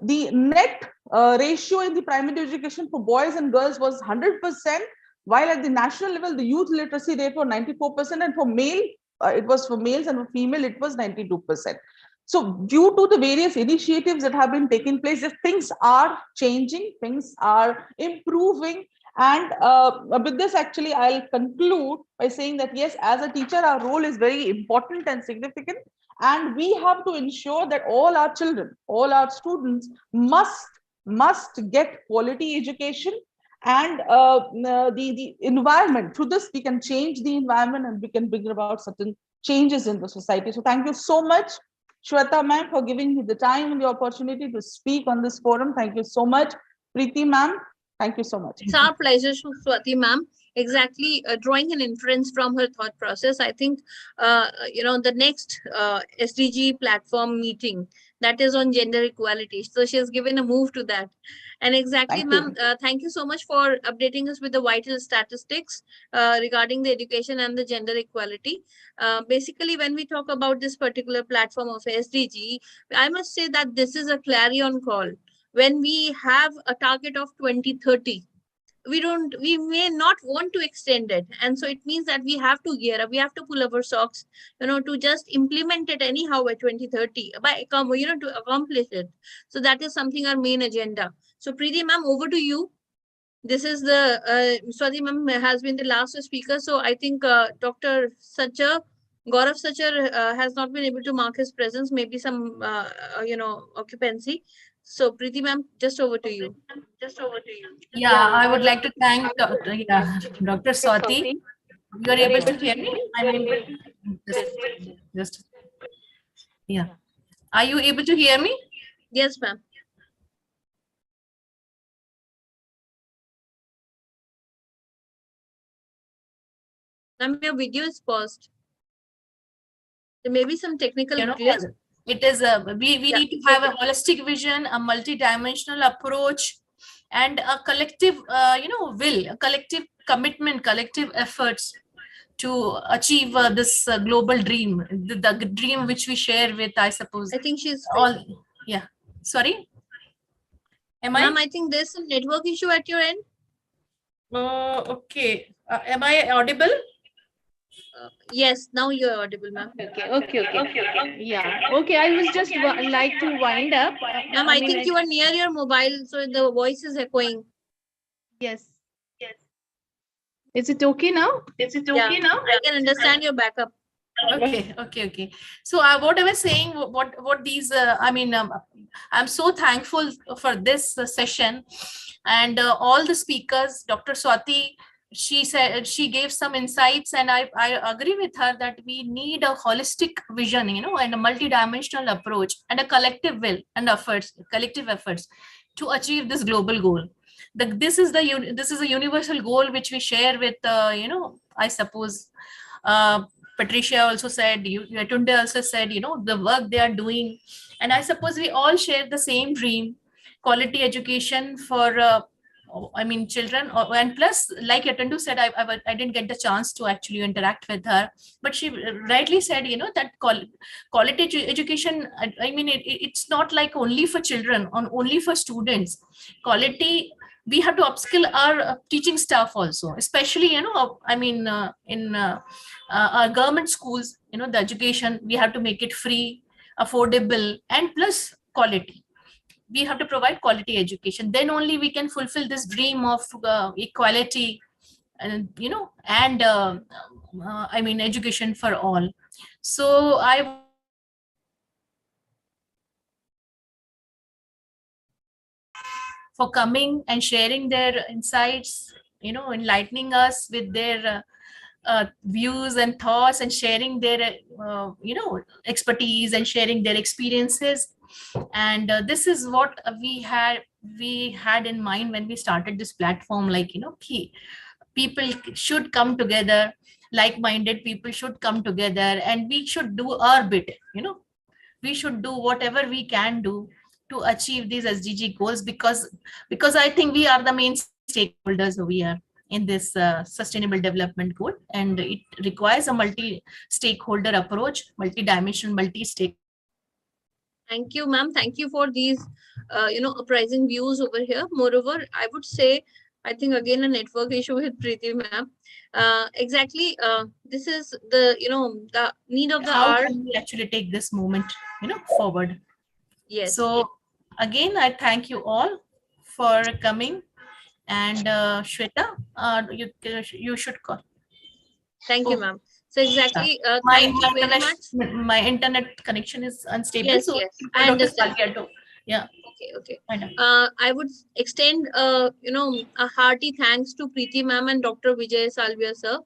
The net ratio in the primary education for boys and girls was 100%, while at the national level, the youth literacy rate was 94%, and for male, it was for males, and for female, it was 92%. So due to the various initiatives that have been taking place, things are changing, things are improving. And with this, actually, I'll conclude by saying that, yes, as a teacher, our role is very important and significant. And we have to ensure that all our children, all our students must get quality education. And the environment, through this, we can change the environment and we can bring about certain changes in the society. So thank you so much, Shweta ma'am, for giving me the time and the opportunity to speak on this forum. Thank you so much. Preeti ma'am, thank you so much. It's our pleasure, Swati ma'am. Exactly, drawing an inference from her thought process, I think, the next SDG platform meeting, that is on gender equality. So she has given a move to that. And exactly, ma'am, thank you so much for updating us with the vital statistics regarding the education and the gender equality. Basically, when we talk about this particular platform of SDG, I must say that this is a clarion call. When we have a target of 2030, we may not want to extend it, and so it means that we have to gear up, we have to pull our socks, to just implement it anyhow by 2030, to accomplish it. So that is something our main agenda. So Preeti ma'am, over to you. This is the Swati ma'am has been the last speaker, so I think Dr. Gaurav Sachar has not been able to mark his presence, maybe some occupancy. So Preeti ma'am, just over to you. Yeah, I would like to thank Dr. Swati. You are able to hear me? I mean, just yeah. Are you able to hear me? Yes, ma'am. Ma'am, your video is paused. There may be some technical glitch. It is we need to have a holistic vision, a multi-dimensional approach, and a collective will, a collective commitment, collective efforts to achieve this global dream, the dream which we share with, I suppose, I think she's all. Yeah, sorry, ma'am, I think there's some network issue at your end. Okay, am I audible? Yes, now you're audible, ma'am. Okay. Yeah. Okay, I was just like to wind up. Ma'am, I think you are near your mobile, so the voice is echoing. Yes. Is it okay now? I can understand your backup. Okay. So what I was saying, what these, I'm so thankful for this session, and all the speakers. Dr. Swati, she said, she gave some insights, and I agree with her that we need a holistic vision, and a multidimensional approach, and a collective will and collective efforts to achieve this global goal. This is a universal goal which we share with, I suppose, Patricia also said, Tunde also said, the work they are doing. And I suppose we all share the same dream, quality education for, children. And plus, like Yatundu said, I didn't get the chance to actually interact with her, but she rightly said, that quality education, it's not like only for children, only for students. Quality, we have to upskill our teaching staff also, especially, in our government schools, the education, we have to make it free, affordable, and plus quality. We have to provide quality education. Then only we can fulfill this dream of equality, and education for all. So for coming and sharing their insights, enlightening us with their views and thoughts, and sharing their expertise, and sharing their experiences. And this is what we had in mind when we started this platform. Like, people should come together, like-minded people should come together, and we should do our bit. We should do whatever we can do to achieve these SDG goals, because I think we are the main stakeholders over here in this sustainable development goal, and it requires a multi-stakeholder approach, multi-dimensional, multi-stake. Thank you, ma'am. Thank you for these, uprising views over here. Moreover, I would say, I think again a network issue with Preeti, ma'am. Exactly. This is the, the need of the How hour. can we actually take this movement, forward? Yes. So again, I thank you all for coming. And Shweta, you should call. Thank you, ma'am. So exactly, thank you very much. My internet connection is unstable. Yes, so yes, I understand. Yeah. Okay. I would extend, a hearty thanks to Preeti ma'am and Dr. Vijay Salvia sir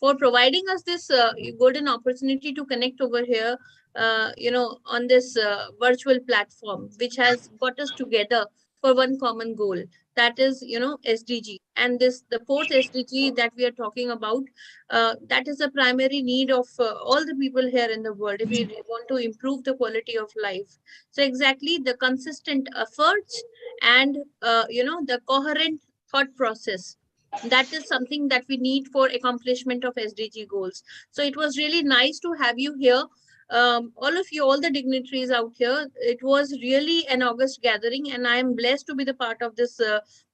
for providing us this golden opportunity to connect over here, on this virtual platform, which has got us together for one common goal. That is, SDG. And the fourth SDG that we are talking about, that is a primary need of all the people here in the world if we want to improve the quality of life. So exactly, the consistent efforts and, the coherent thought process, that is something that we need for accomplishment of SDG goals. So it was really nice to have you here. All of you, all the dignitaries out here. It was really an august gathering, and I am blessed to be the part of this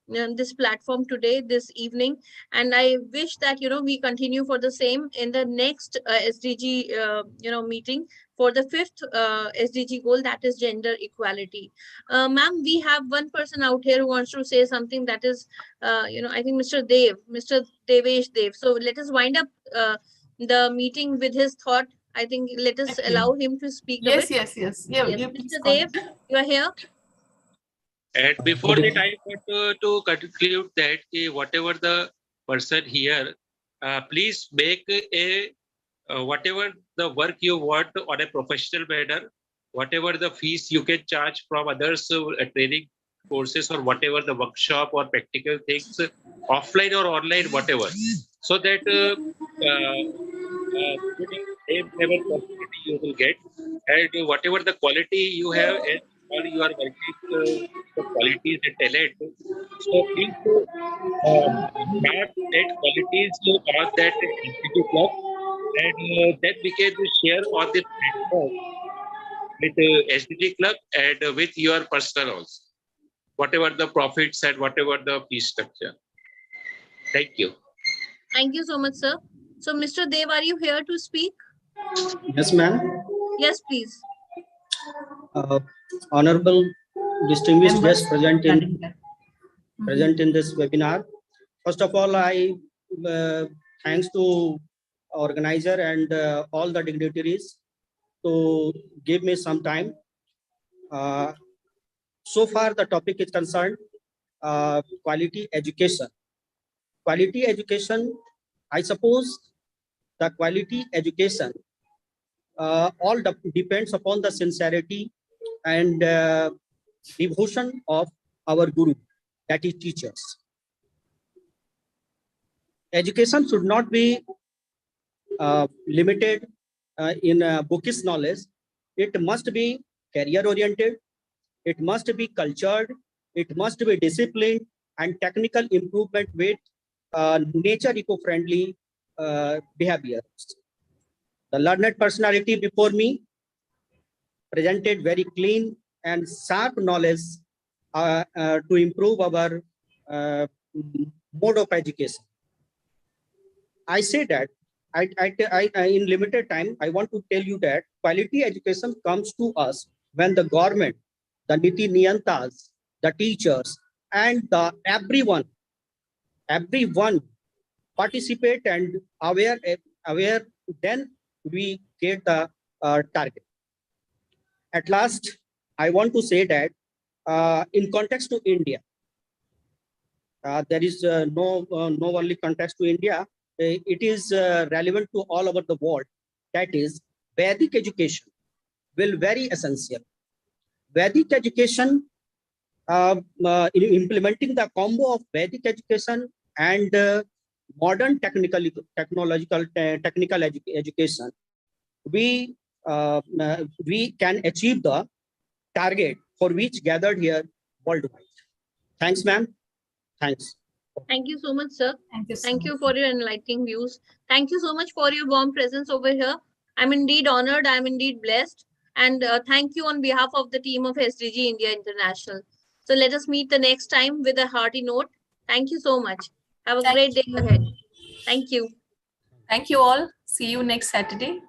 this platform today, this evening. And I wish that, we continue for the same in the next SDG, meeting for the fifth SDG goal, that is gender equality. Ma'am, we have one person out here who wants to say something, that is, I think Mr. Devesh Dev. So let us wind up the meeting with his thought. I think let us allow him to speak a bit. Yes. Yeah, Mr. Dev, you are here. And before the time to conclude that, whatever the person here, please make a whatever the work you want on a professional manner, whatever the fees you can charge from others, training courses or whatever the workshop or practical things, offline or online, whatever, so that same level quality you will get, and whatever the quality you have, and all you are working the qualities and talent. So please map that qualities on that institute club, and then we can share on this platform with SDG club and with your personal also, whatever the profits and whatever the fee structure. Thank you. Thank you so much, sir. So, Mr. Dev, are you here to speak? Yes, ma'am. Yes, please. Honorable distinguished guests present in this webinar. First of all, I thanks to organizer and all the dignitaries to give me some time. So far, the topic is concerned quality education. Quality education, I suppose the quality education all depends upon the sincerity and devotion of our guru, that is teachers. Education should not be limited in bookish knowledge. It must be career oriented, it must be cultured, it must be disciplined and technical improvement with nature eco-friendly behaviors. The learned personality before me presented very clean and sharp knowledge to improve our mode of education. I say that in limited time, I want to tell you that quality education comes to us when the government, the Niti Niyantas, the teachers, and everyone participate and aware, then we get the target. At last, I want to say that in context to India, there is no only context to India. It is relevant to all over the world. That is, Vedic education will very essential. Vedic education, in implementing the combo of Vedic education and modern technical education, we can achieve the target for which gathered here worldwide. Thanks, ma'am. Thanks. Thank you so much, sir. Thank you For your enlightening views. Thank you so much for your warm presence over here. I'm indeed honored. I'm indeed blessed. And thank you on behalf of the team of SDG India International. So let us meet the next time with a hearty note. Thank you so much. Have a great day ahead. Thank you. Thank you all. See you next Saturday.